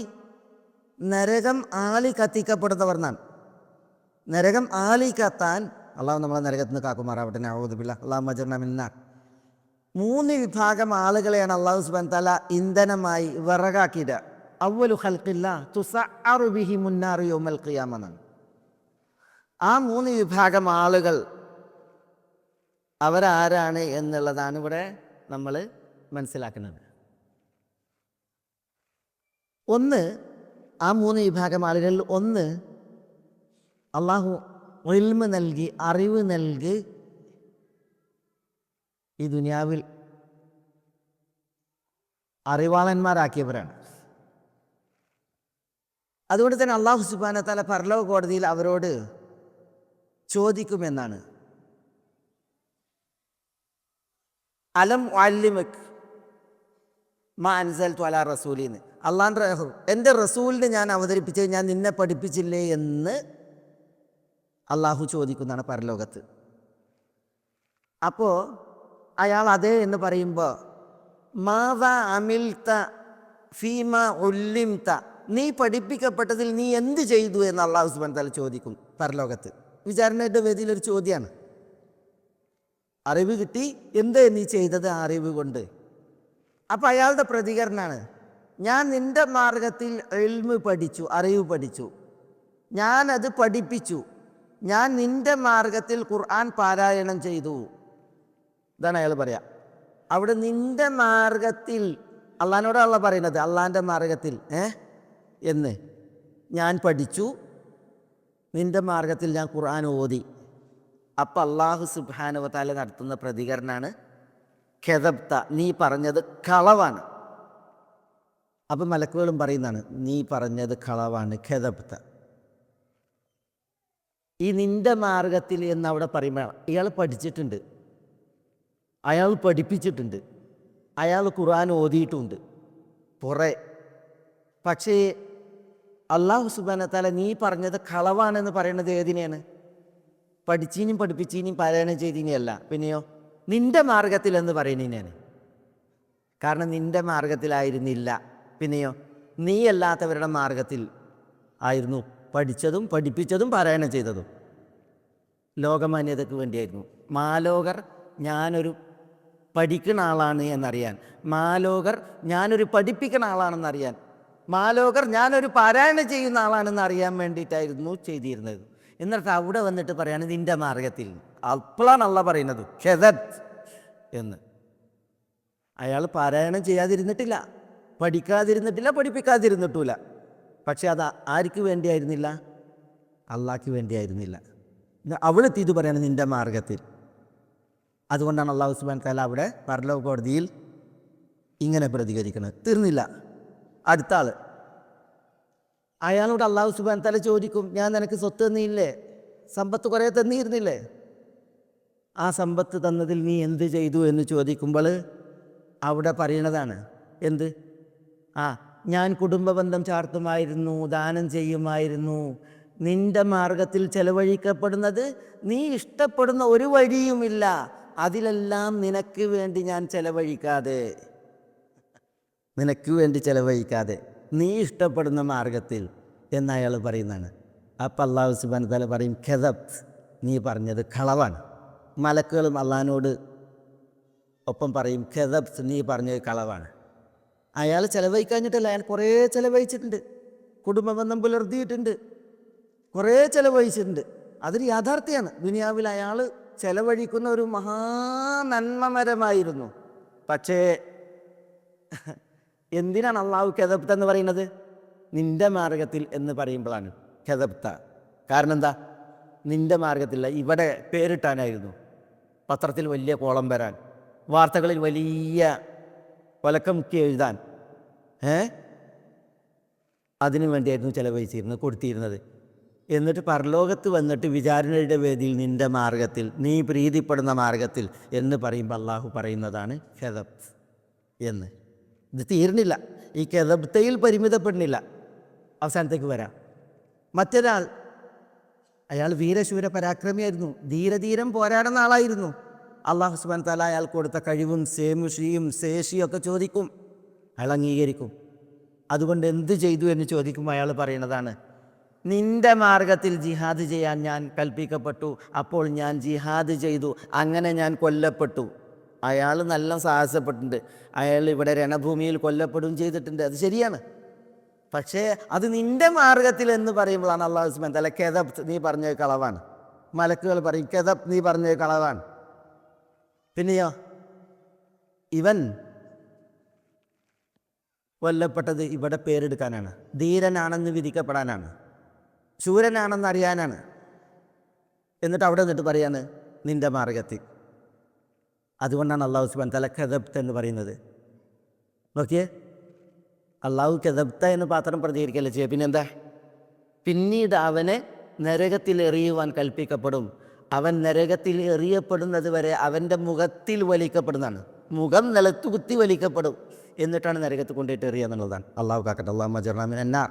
നരകം ആളി കത്തിക്കപ്പെടുന്നവർ എന്നാണ്. നരകം ആളി കത്താൻ അള്ളാഹു നമ്മളെ നരകത്തിൽ നിന്ന് കാക്കുമാറാവട്ടെ. നഊദു ബില്ലാഹ്, അല്ലാഹുമ്മ അജിർനാ മിനന്നാർ. 3 വിഭാഗം ആളുകളെയാണ് അള്ളാഹു സുബ്ഹാനഹു തആല ഇന്ധനമായി വിറകാക്കിയിടുക. അവ്വലു ഖൽഖില്ലാഹ് തുസഅറു ബിഹിമുൻ നാറു യൗമൽ ഖിയാമ എന്നാണ്. ആ 3 വിഭാഗം ആളുകൾ അവരാരാണ് എന്നുള്ളതാണ് ഇവിടെ നമ്മൾ മനസ്സിലാക്കുന്നത്. ഒന്ന്, ആ 3 വിഭാഗം ആളുകളിൽ ഒന്ന്, അള്ളാഹു ഇൽമ് നൽകി, അറിവ് നൽകി ഈ ദുനിയാവിൽ അറിവാളന്മാരാക്കിയവരാണ്. അതുകൊണ്ട് തന്നെ അള്ളാഹു സുബ്ഹാനഹു വ തആല പരലോക കോടതിയിൽ അവരോട് ചോദിക്കുമെന്നാണ്. അലം ഉഅല്ലിമുക മാ അൻസൽതു അലാ റസൂലിന്ന്, അള്ളാൻ്റെ എൻ്റെ റസൂലിന് ഞാൻ അവതരിപ്പിച്ചത് ഞാൻ നിന്നെ പഠിപ്പിച്ചില്ലേ എന്ന് അള്ളാഹു ചോദിക്കുന്നതാണ് പരലോകത്ത്. അപ്പോൾ അയാൾ അതേ എന്ന് പറയുമ്പോൾ മാദാ അമിൽത ഫീമ ഉല്ലിംത, നീ പഠിപ്പിക്കപ്പെട്ടതിൽ നീ എന്ത് ചെയ്തു എന്ന് അള്ളാഹു സുബ്ഹാനഹു വ തആല ചോദിക്കും പരലോകത്ത്. വിചാരണയുടെ വേദിയിലൊരു ചോദ്യമാണ്. അറിവ് കിട്ടി, എന്ത് നീ ചെയ്തത് ആ അറിവ് കൊണ്ട്? അപ്പം അയാളുടെ പ്രതികരണമാണ്, ഞാൻ നിൻ്റെ മാർഗത്തിൽ ഇൽമ് പഠിച്ചു, അറിവ് പഠിച്ചു, ഞാനത് പഠിപ്പിച്ചു, ഞാൻ നിൻ്റെ മാർഗത്തിൽ ഖുർആൻ പാരായണം ചെയ്തു. ഇതാണ് അയാൾ പറയാം. അവിടെ നിൻ്റെ മാർഗത്തിൽ, അള്ളാഹിനോടാണല്ലോ പറയുന്നത്, അള്ളാഹിൻ്റെ മാർഗത്തിൽ എന്ന് ഞാൻ പഠിച്ചു, നിൻ്റെ മാർഗത്തിൽ ഞാൻ ഖുർആൻ ഓതി. അപ്പം അള്ളാഹു സുബ്ഹാനഹു വ തആല നടത്തുന്ന പ്രതികരണമാണ് ഖദബ്ത, നീ പറഞ്ഞത് കളവാണ്. അപ്പം മലക്കുകളും പറയുന്നതാണ്, നീ പറഞ്ഞത് കളവാണ്, ഖദബ്ത. ഈ നിൻ്റെ മാർഗത്തിൽ എന്ന് അവിടെ പറയുമ്പോൾ ഇയാൾ പഠിച്ചിട്ടുണ്ട്, അയാൾ പഠിപ്പിച്ചിട്ടുണ്ട്, അയാൾ ഖുർആൻ ഓതിയിട്ടുമുണ്ട് കുറേ. പക്ഷേ അള്ളാഹു സുബ്ഹാനഹു വ തആല നീ പറഞ്ഞത് കളവാണെന്ന് പറയുന്നത് ഏതിനെയാണ്? പഠിച്ചീനും പഠിപ്പിച്ചീനും പാരായണം ചെയ്തീനിയല്ല, പിന്നെയോ നിൻ്റെ മാർഗത്തിൽ എന്ന് പറയുന്നതിനാണ്. കാരണം നിൻ്റെ മാർഗത്തിലായിരുന്നില്ല, പിന്നെയോ നീ അല്ലാത്തവരുടെ മാർഗത്തിൽ ആയിരുന്നു പഠിച്ചതും പഠിപ്പിച്ചതും പാരായണം ചെയ്തതും. ലോകമാന്യതയ്ക്ക് വേണ്ടിയായിരുന്നു. മാലോകർ ഞാനൊരു പഠിക്കുന്ന ആളാണ് എന്നറിയാൻ, മാലോകർ ഞാനൊരു പഠിപ്പിക്കുന്ന ആളാണെന്നറിയാൻ, മാലോകർ ഞാനൊരു പാരായണം ചെയ്യുന്ന ആളാണെന്ന് അറിയാൻ വേണ്ടിയിട്ടായിരുന്നു ചെയ്തിരുന്നത്. എന്നിട്ട് അവിടെ വന്നിട്ട് പറയാണ് നിൻ്റെ മാർഗത്തിൽ. അപ്പോഴാണ് അള്ളാഹ് പറയുന്നത് ഖദബ് എന്ന്. അയാൾ പാരായണം ചെയ്യാതിരുന്നിട്ടില്ല, പഠിക്കാതിരുന്നിട്ടില്ല, പഠിപ്പിക്കാതിരുന്നിട്ടില്ല. പക്ഷെ അത് ആർക്ക് വേണ്ടിയായിരുന്നില്ല? അള്ളാഹ്ക്ക് വേണ്ടിയായിരുന്നില്ല. അവളെത്തിയത് പറയാണ് നിൻ്റെ മാർഗത്തിൽ. അതുകൊണ്ടാണ് അള്ളാഹു സുബ്ഹാനഹു വ തആല അവിടെ പരലോക കോടതിയിൽ ഇങ്ങനെ പ്രതികരിക്കുന്നത്. തീർന്നില്ല. അടുത്ത ആൾ, അയാളോട് അള്ളാഹു സുബ്ഹാനഹു വ തആല ചോദിക്കും, ഞാൻ നിനക്ക് സ്വത്ത് തന്നില്ലേ, സമ്പത്ത് കുറേ തന്നിരുന്നില്ലേ, ആ സമ്പത്ത് തന്നതിൽ നീ എന്ത് ചെയ്തു എന്ന് ചോദിക്കുമ്പോൾ അവിടെ പറയണതാണ് എന്ത്? ഞാൻ കുടുംബബന്ധം ചാർത്തുമായിരുന്നു, ദാനം ചെയ്യുമായിരുന്നു. നിൻ്റെ മാർഗത്തിൽ ചെലവഴിക്കപ്പെടുന്നത് നീ ഇഷ്ടപ്പെടുന്ന ഒരു വഴിയുമില്ല, അതിലെല്ലാം നിനക്ക് വേണ്ടി ഞാൻ ചെലവഴിക്കാതെ, നിനക്ക് വേണ്ടി ചെലവഴിക്കാതെ നീ ഇഷ്ടപ്പെടുന്ന മാർഗത്തിൽ എന്നയാൾ പറയുന്നതാണ്. അപ്പം അല്ലാഹു സുബ്ഹാനഹു വ തആല പറയും ഖദബ്, നീ പറഞ്ഞത് കളവാണ്. മലക്കുകളും അള്ളാഹിനോട് ഒപ്പം പറയും ഖദബ്, നീ പറഞ്ഞത് കളവാണ്. അയാൾ ചിലവഴിക്കാഞ്ഞിട്ടല്ല, അയാൾ കുറേ ചിലവഴിച്ചിട്ടുണ്ട്, കുടുംബബന്ധം പുലർത്തിയിട്ടുണ്ട്, കുറേ ചിലവഴിച്ചിട്ടുണ്ട്. അതൊരു യാഥാർത്ഥ്യമാണ്. ദുനിയാവിൽ അയാൾ ചിലവഴിക്കുന്ന ഒരു മഹാനന്മമരമായിരുന്നു. പക്ഷേ എന്തിനാണ് അള്ളാഹു കെദബ്ത എന്ന് പറയുന്നത്? നിൻ്റെ മാർഗത്തിൽ എന്ന് പറയുമ്പോഴാണ് കെദബ്ത. കാരണം എന്താ? നിൻ്റെ മാർഗത്തില്ല, ഇവിടെ പേരിട്ടാനായിരുന്നു, പത്രത്തിൽ വലിയ കോളം വരാൻ, വാർത്തകളിൽ വലിയ കൊലക്കമുക്കി എഴുതാൻ, അതിനു വേണ്ടിയായിരുന്നു ചിലവഴിച്ചിരുന്നത്, കൊടുത്തിരുന്നത്. എന്നിട്ട് പരലോകത്ത് വന്നിട്ട് വിചാരണയുടെ വേദിയിൽ നിൻ്റെ മാർഗത്തിൽ, നീ പ്രീതിപ്പെടുന്ന മാർഗത്തിൽ എന്ന് പറയുമ്പോൾ അള്ളാഹു പറയുന്നതാണ് കെദബ്ത് എന്ന്. ഇത് തീർന്നില്ല, ഈ കെദബ്തയിൽ പരിമിതപ്പെടുന്നില്ല, അവസാനത്തേക്ക് വരാം. മറ്റൊരാൾ, അയാൾ വീരശൂര പരാക്രമിയായിരുന്നു, ധീരധീരം പോരാടുന്ന ആളായിരുന്നു. അള്ളാഹു സുബ്ഹാനഹു വ തആല അയാൾ കൊടുത്ത കഴിവും ശേഷിയും ഒക്കെ ചോദിക്കും, അയാൾ അംഗീകരിക്കും. അതുകൊണ്ട് എന്ത് ചെയ്തു എന്ന് ചോദിക്കുമ്പോൾ അയാൾ പറയുന്നതാണ്, നിൻ്റെ മാർഗത്തിൽ ജിഹാദ് ചെയ്യാൻ ഞാൻ കൽപ്പിക്കപ്പെട്ടു, അപ്പോൾ ഞാൻ ജിഹാദ് ചെയ്തു, അങ്ങനെ ഞാൻ കൊല്ലപ്പെട്ടു. അയാൾ നല്ല സാഹസപ്പെട്ടിട്ടുണ്ട്, അയാൾ ഇവിടെ രണഭൂമിയിൽ കൊല്ലപ്പെടുകയും ചെയ്തിട്ടുണ്ട്, അത് ശരിയാണ്. പക്ഷേ അത് നിൻ്റെ മാർഗത്തിൽ എന്ന് പറയുമ്പോഴാണ് അള്ളാഹു സുബ്ഹാനഹു വ തആല കെദബ്ത്, നീ പറഞ്ഞത് കളവാണ്. മലക്കുകൾ പറയും കെദബ്ത്, നീ പറഞ്ഞത് കളവാണ്. പിന്നെയോ, ഇവൻ കൊല്ലപ്പെട്ടത് ഇവിടെ പേരെടുക്കാനാണ്, ധീരനാണെന്ന് വിധിക്കപ്പെടാനാണ്, ശൂരനാണെന്ന് അറിയാനാണ്. എന്നിട്ട് അവിടെ നിന്നിട്ട് പറയാണ് നിൻ്റെ മാർഗത്തിൽ. അതുകൊണ്ടാണ് അള്ളാഹു സുബ്ഹാനഹു വ തആല കെദബ്ത എന്ന് പറയുന്നത്. നോക്കിയേ, അള്ളാഹു കെദബ്ത എന്ന് പാത്രം പ്രതികരിക്കല്ലേ ചെയ്യുക, പിന്നെന്താ? പിന്നീട് അവനെ നരകത്തിൽ എറിയുവാൻ കൽപ്പിക്കപ്പെടും. അവൻ നരകത്തിൽ എറിയപ്പെടുന്നത് വരെ അവൻ്റെ മുഖത്തിൽ വലിക്കപ്പെടുന്നതാണ്, മുഖം നിലത്ത് കുത്തി വലിക്കപ്പെടും, എന്നിട്ടാണ് നരകത്ത് കൊണ്ടിട്ട് എറിയുക എന്നുള്ളതാണ്. അള്ളാഹു കാക്കട്ടെ. അല്ലാഹുമ്മ അജ്ർനാ മിനൻ നാർ.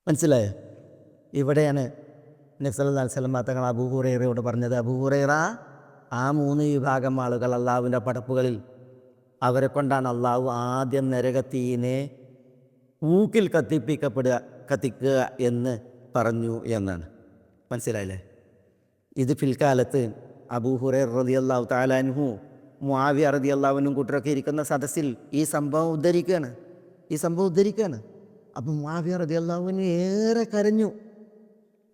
മനസ്സിലായോ? ഇവിടെയാണ് നബി സല്ലല്ലാഹു അലൈഹി വസല്ലം തങ്ങൾ അബൂ ഹുറൈറയോട് പറഞ്ഞത്, അബൂ ഹുറൈറ, ആ 3 വിഭാഗം ആളുകൾ അള്ളാഹുവിൻ്റെ പടപ്പുകളിൽ, അവരെ കൊണ്ടാണ് അള്ളാഹു ആദ്യം നരകത്തീനെ ഊക്കിൽ കത്തിക്കുക എന്ന് പറഞ്ഞു എന്നാണ്. മനസ്സിലായില്ലേ? ഇത് പിൽക്കാലത്ത് അബൂ ഹുറൈറ റളിയല്ലാഹു തആല അൻഹു, മുആവിയ റളിയല്ലാഹു അൻഹു കൂട്ടരൊക്കെ ഇരിക്കുന്ന സദസ്സിൽ ഈ സംഭവം ഉദ്ധരിക്കുകയാണ്. അപ്പം മുആവിയ റളിയല്ലാഹു അൻഹു ഏറെ കരഞ്ഞു,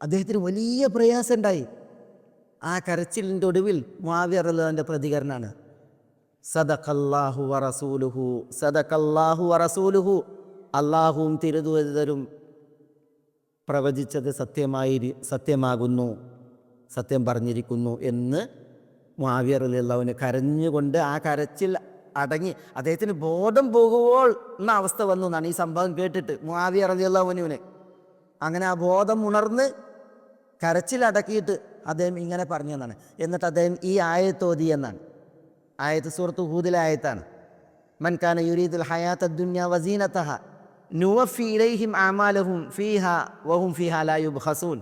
അദ്ദേഹത്തിന് വലിയ പ്രയാസം ഉണ്ടായി. ആ കരച്ചിലിൻ്റെ ഒടുവിൽ മുആവിയ റളിയല്ലാഹുവിൻ്റെ പ്രതികരണമാണ്, സദഖല്ലാഹു വറസൂലുഹു, അള്ളാഹുവും തിരുദൂതരും പ്രവചിച്ചത് സത്യമാകുന്നു, സത്യം പറഞ്ഞിരിക്കുന്നു എന്ന് മുആവിയ റളിയല്ലാഹു കരഞ്ഞുകൊണ്ട്, ആ കരച്ചിൽ അടങ്ങി അദ്ദേഹത്തിന് ബോധം പോകുമ്പോൾ എന്ന അവസ്ഥ വന്നു എന്നാണ് ഈ സംഭവം കേട്ടിട്ട് മുആവിയ റളിയല്ലാഹു അൻഹുവിന്. അങ്ങനെ ആ ബോധം ഉണർന്ന് കരച്ചിലടക്കിയിട്ട് അദ്ദേഹം ഇങ്ങനെ പറഞ്ഞു എന്നാണ്. എന്നിട്ട് അദ്ദേഹം ഈ ആയത്ത് ഓതി എന്നാണ്. ആയത്ത് സൂറത്ത് ഹൂദിലെ ആയത്താണ്. മൻ കാന യുരീദുൽ ഹയാത്തദ് ദുനിയ വസീനതഹ നുവഫി ഇലൈഹിം അഅമാലഹും ഫീഹാ വഹും ഫീഹാ ലാ യുബ്ഖസൂൻ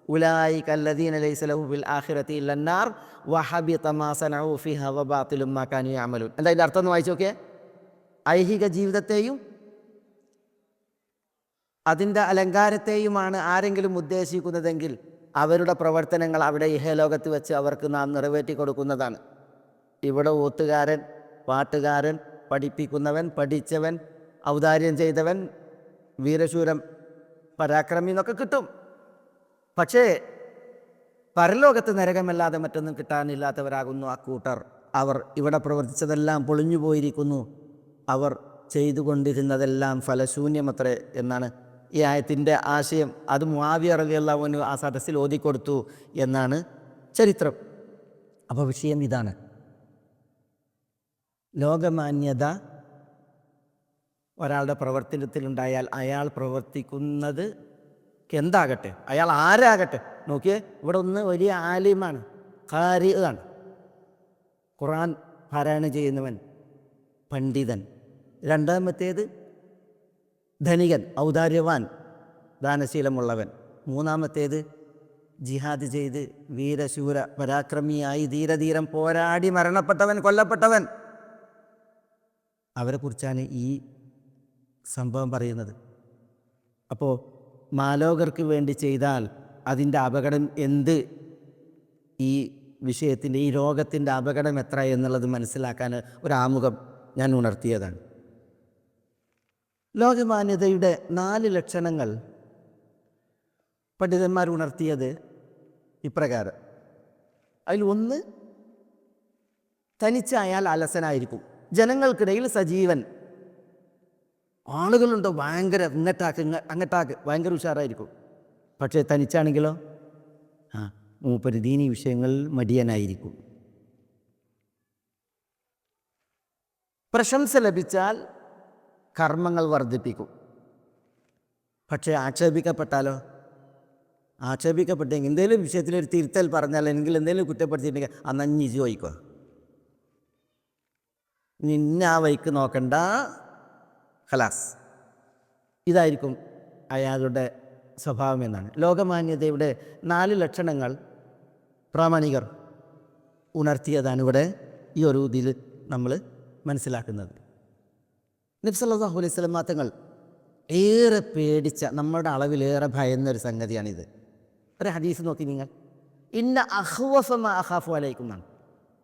ഉലൈക അല്ലദീന ലൈസ ലഹും ഫിൽ ആഖിറതി ഇല്ലൻ നാർ വഹബിത മാ സനഉ ഫീഹാ വബാതിലും മാ കാനൂ യഅമലൂൻ. എന്താ ഇതിൻ്റെ അർത്ഥം ഒന്ന് വായിച്ചു നോക്കിയേ. ഐഹിക ജീവിതത്തെയും അതിൻ്റെ അലങ്കാരത്തെയുമാണ് ആരെങ്കിലും ഉദ്ദേശിക്കുന്നതെങ്കിൽ അവരുടെ പ്രവർത്തനങ്ങൾ അവിടെ ഇഹലോകത്ത് വെച്ച് അവർക്ക് നാം നിറവേറ്റി കൊടുക്കുന്നതാണ്. ഇവിടെ ഓത്തുകാരൻ, പാട്ടുകാരൻ, പഠിപ്പിക്കുന്നവൻ, പഠിച്ചവൻ, ഔദാര്യം ചെയ്തവൻ, വീരശൂരം, പരാക്രമി എന്നൊക്കെ കിട്ടും. പക്ഷേ പരലോകത്ത് നരകമല്ലാതെ മറ്റൊന്നും കിട്ടാനില്ലാത്തവരാകുന്നു ആ കൂട്ടർ. അവർ ഇവിടെ പ്രവർത്തിച്ചതെല്ലാം പൊളിഞ്ഞു പോയിരിക്കുന്നു, അവർ ചെയ്തുകൊണ്ടിരുന്നതെല്ലാം ഫലശൂന്യമത്രേ എന്നാണ് ഈ ആയത്തിൻ്റെ ആശയം. അത് മുആവിയ റളിയല്ലാഹു അൻഹു ആ സദസ്സിൽ ഓതിക്കൊടുത്തു എന്നാണ് ചരിത്രം. അപ്പോൾ വിഷയം ഇതാണ്, ലോകമാന്യത ഒരാളുടെ പ്രവർത്തനത്തിലുണ്ടായാൽ അയാൾ പ്രവർത്തിക്കുന്നത് എന്താകട്ടെ, അയാൾ ആരാകട്ടെ. നോക്കിയേ, ഇവിടെ ഒന്ന് വലിയ ആലിമാണ്, ഖാരി ആണ്, ഖുർആൻ പാരായണം ചെയ്യുന്നവൻ, പണ്ഡിതൻ. രണ്ടാമത്തേത് ധനികൻ, ഔദാര്യവാൻ, ദാനശീലമുള്ളവൻ. മൂന്നാമത്തേത് ജിഹാദ് ചെയ്ത് വീരശൂര പരാക്രമിയായി ധീരധീരം പോരാടി മരണപ്പെട്ടവൻ, കൊല്ലപ്പെട്ടവൻ. അവരെക്കുറിച്ചാണ് ഈ സംഭവം പറയുന്നത്. അപ്പോൾ മാലോകർക്ക് വേണ്ടി ചെയ്താൽ അതിൻ്റെ അപകടം എന്ത്, ഈ വിഷയത്തിൻ്റെ, ഈ രോഗത്തിൻ്റെ അപകടം എത്ര എന്നുള്ളത് മനസ്സിലാക്കാൻ ഒരു ആമുഖം ഞാൻ ഉണർത്തിയതാണ്. ലോകമാന്യതയുടെ 4 ലക്ഷണങ്ങൾ പണ്ഡിതന്മാർ ഉണർത്തിയത് ഇപ്രകാരം. അതിൽ ഒന്ന്, തനിച്ചായാൽ അലസനായിരിക്കും, ജനങ്ങൾക്കിടയിൽ സജീവൻ. ആളുകളുണ്ടോ ഭയങ്കര അങ്ങട്ടാക്ക് ഭയങ്കര ഉഷാറായിരിക്കും. പക്ഷേ തനിച്ചാണെങ്കിലോ മൂപ്പര് ദീനി വിഷയങ്ങളിൽ മടിയനായിരിക്കും. പ്രശംസ ലഭിച്ചാൽ കർമ്മങ്ങൾ വർദ്ധിപ്പിക്കും. പക്ഷേ ആക്ഷേപിക്കപ്പെട്ടാലോ, ആക്ഷേപിക്കപ്പെട്ടെങ്കിൽ എന്തെങ്കിലും വിഷയത്തിലൊരു തിരുത്തൽ പറഞ്ഞാൽ, അല്ലെങ്കിൽ എന്തെങ്കിലും കുറ്റപ്പെടുത്തിയിട്ടുണ്ടെങ്കിൽ അന്നഞ്ഞി ചോദിക്കുക, നിന്നെ ആ വഴിക്ക് നോക്കണ്ട, ഖലാസ്. ഇതായിരിക്കും അയാളുടെ സ്വഭാവം എന്നാണ്. ലോകമാന്യതയുടെ 4 ലക്ഷണങ്ങൾ പ്രാമാണികർ ഉണർത്തിയതാണ് ഇവിടെ ഈ ഒരു ഇതിൽ നമ്മൾ മനസ്സിലാക്കുന്നത്. നബി സല്ലല്ലാഹു അലൈഹി വസല്ലം തങ്ങൾ ഏറെ പേടിച്ച, നമ്മുടെ അളവിലേറെ ഭയന്നൊരു സംഗതിയാണിത്. ഒരു ഹദീസ് നോക്കി നിങ്ങൾ, ഇന്ന അഖ്വഫ മാ അഖാഫു അലൈക്കും എന്നാണ്.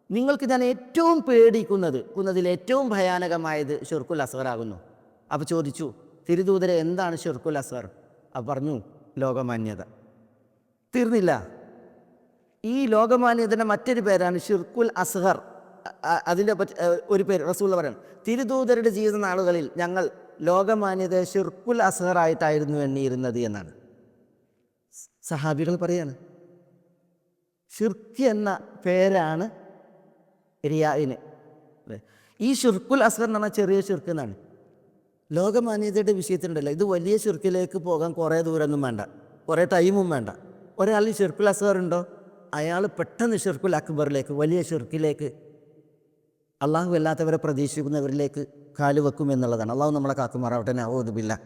നിങ്ങൾക്ക് ഞാൻ ഏറ്റവും പേടിക്കുന്നതിൽ ഏറ്റവും ഭയാനകമായത് ഷിർക്കുൽ അസ്ഗർ ആകുന്നു. അപ്പോൾ ചോദിച്ചു, തിരുദൂതരെ എന്താണ് ഷിർക്കുൽ അസ്ഗർ? അപ്പോൾ പറഞ്ഞു, ലോകമാന്യത. തീർന്നില്ല, ഈ ലോകമാന്യതയുടെ മറ്റൊരു പേരാണ് ഷിർക്കുൽ അസ്ഗർ. അതിൻ്റെ ഒരു പേര് റസൂൽ പറയണം, തിരുദൂതരുടെ ജീവിത നാളുകളിൽ ഞങ്ങൾ ലോകമാന്യത ഷിർക്കുൽ അസ്ഗർ ആയിട്ടായിരുന്നു എണ്ണിയിരുന്നത് എന്നാണ്. സഹാബികൾ പറയാണ്, ഷിർക്ക് എന്ന പേരാണ് റിയാഇന്. ഈ ഷിർക്കുൽ അസ്ഗർ എന്ന് പറഞ്ഞാൽ ചെറിയ ഷിർക്ക് എന്നാണ്. ലോകമാന്യതയുടെ വിഷയത്തിലുണ്ടല്ലോ, ഇത് വലിയ ഷിർക്കിലേക്ക് പോകാൻ കുറേ ദൂരമൊന്നും വേണ്ട, കുറേ ടൈമും വേണ്ട. ഒരാൾ ഷിർക്കുൽ അസ്ഗർ ഉണ്ടോ, അയാൾ പെട്ടെന്ന് ഷിർക്കുൽ അക്ബറിലേക്ക്, വലിയ ഷിർക്കിലേക്ക്, അള്ളാഹു അല്ലാത്തവരെ പ്രതീക്ഷിക്കുന്നവരിലേക്ക് കാലുവെക്കും എന്നുള്ളതാണ്. അള്ളാഹു നമ്മളെ കാക്കുമാറാവട്ടെ. നഊദു ബില്ലാഹ്.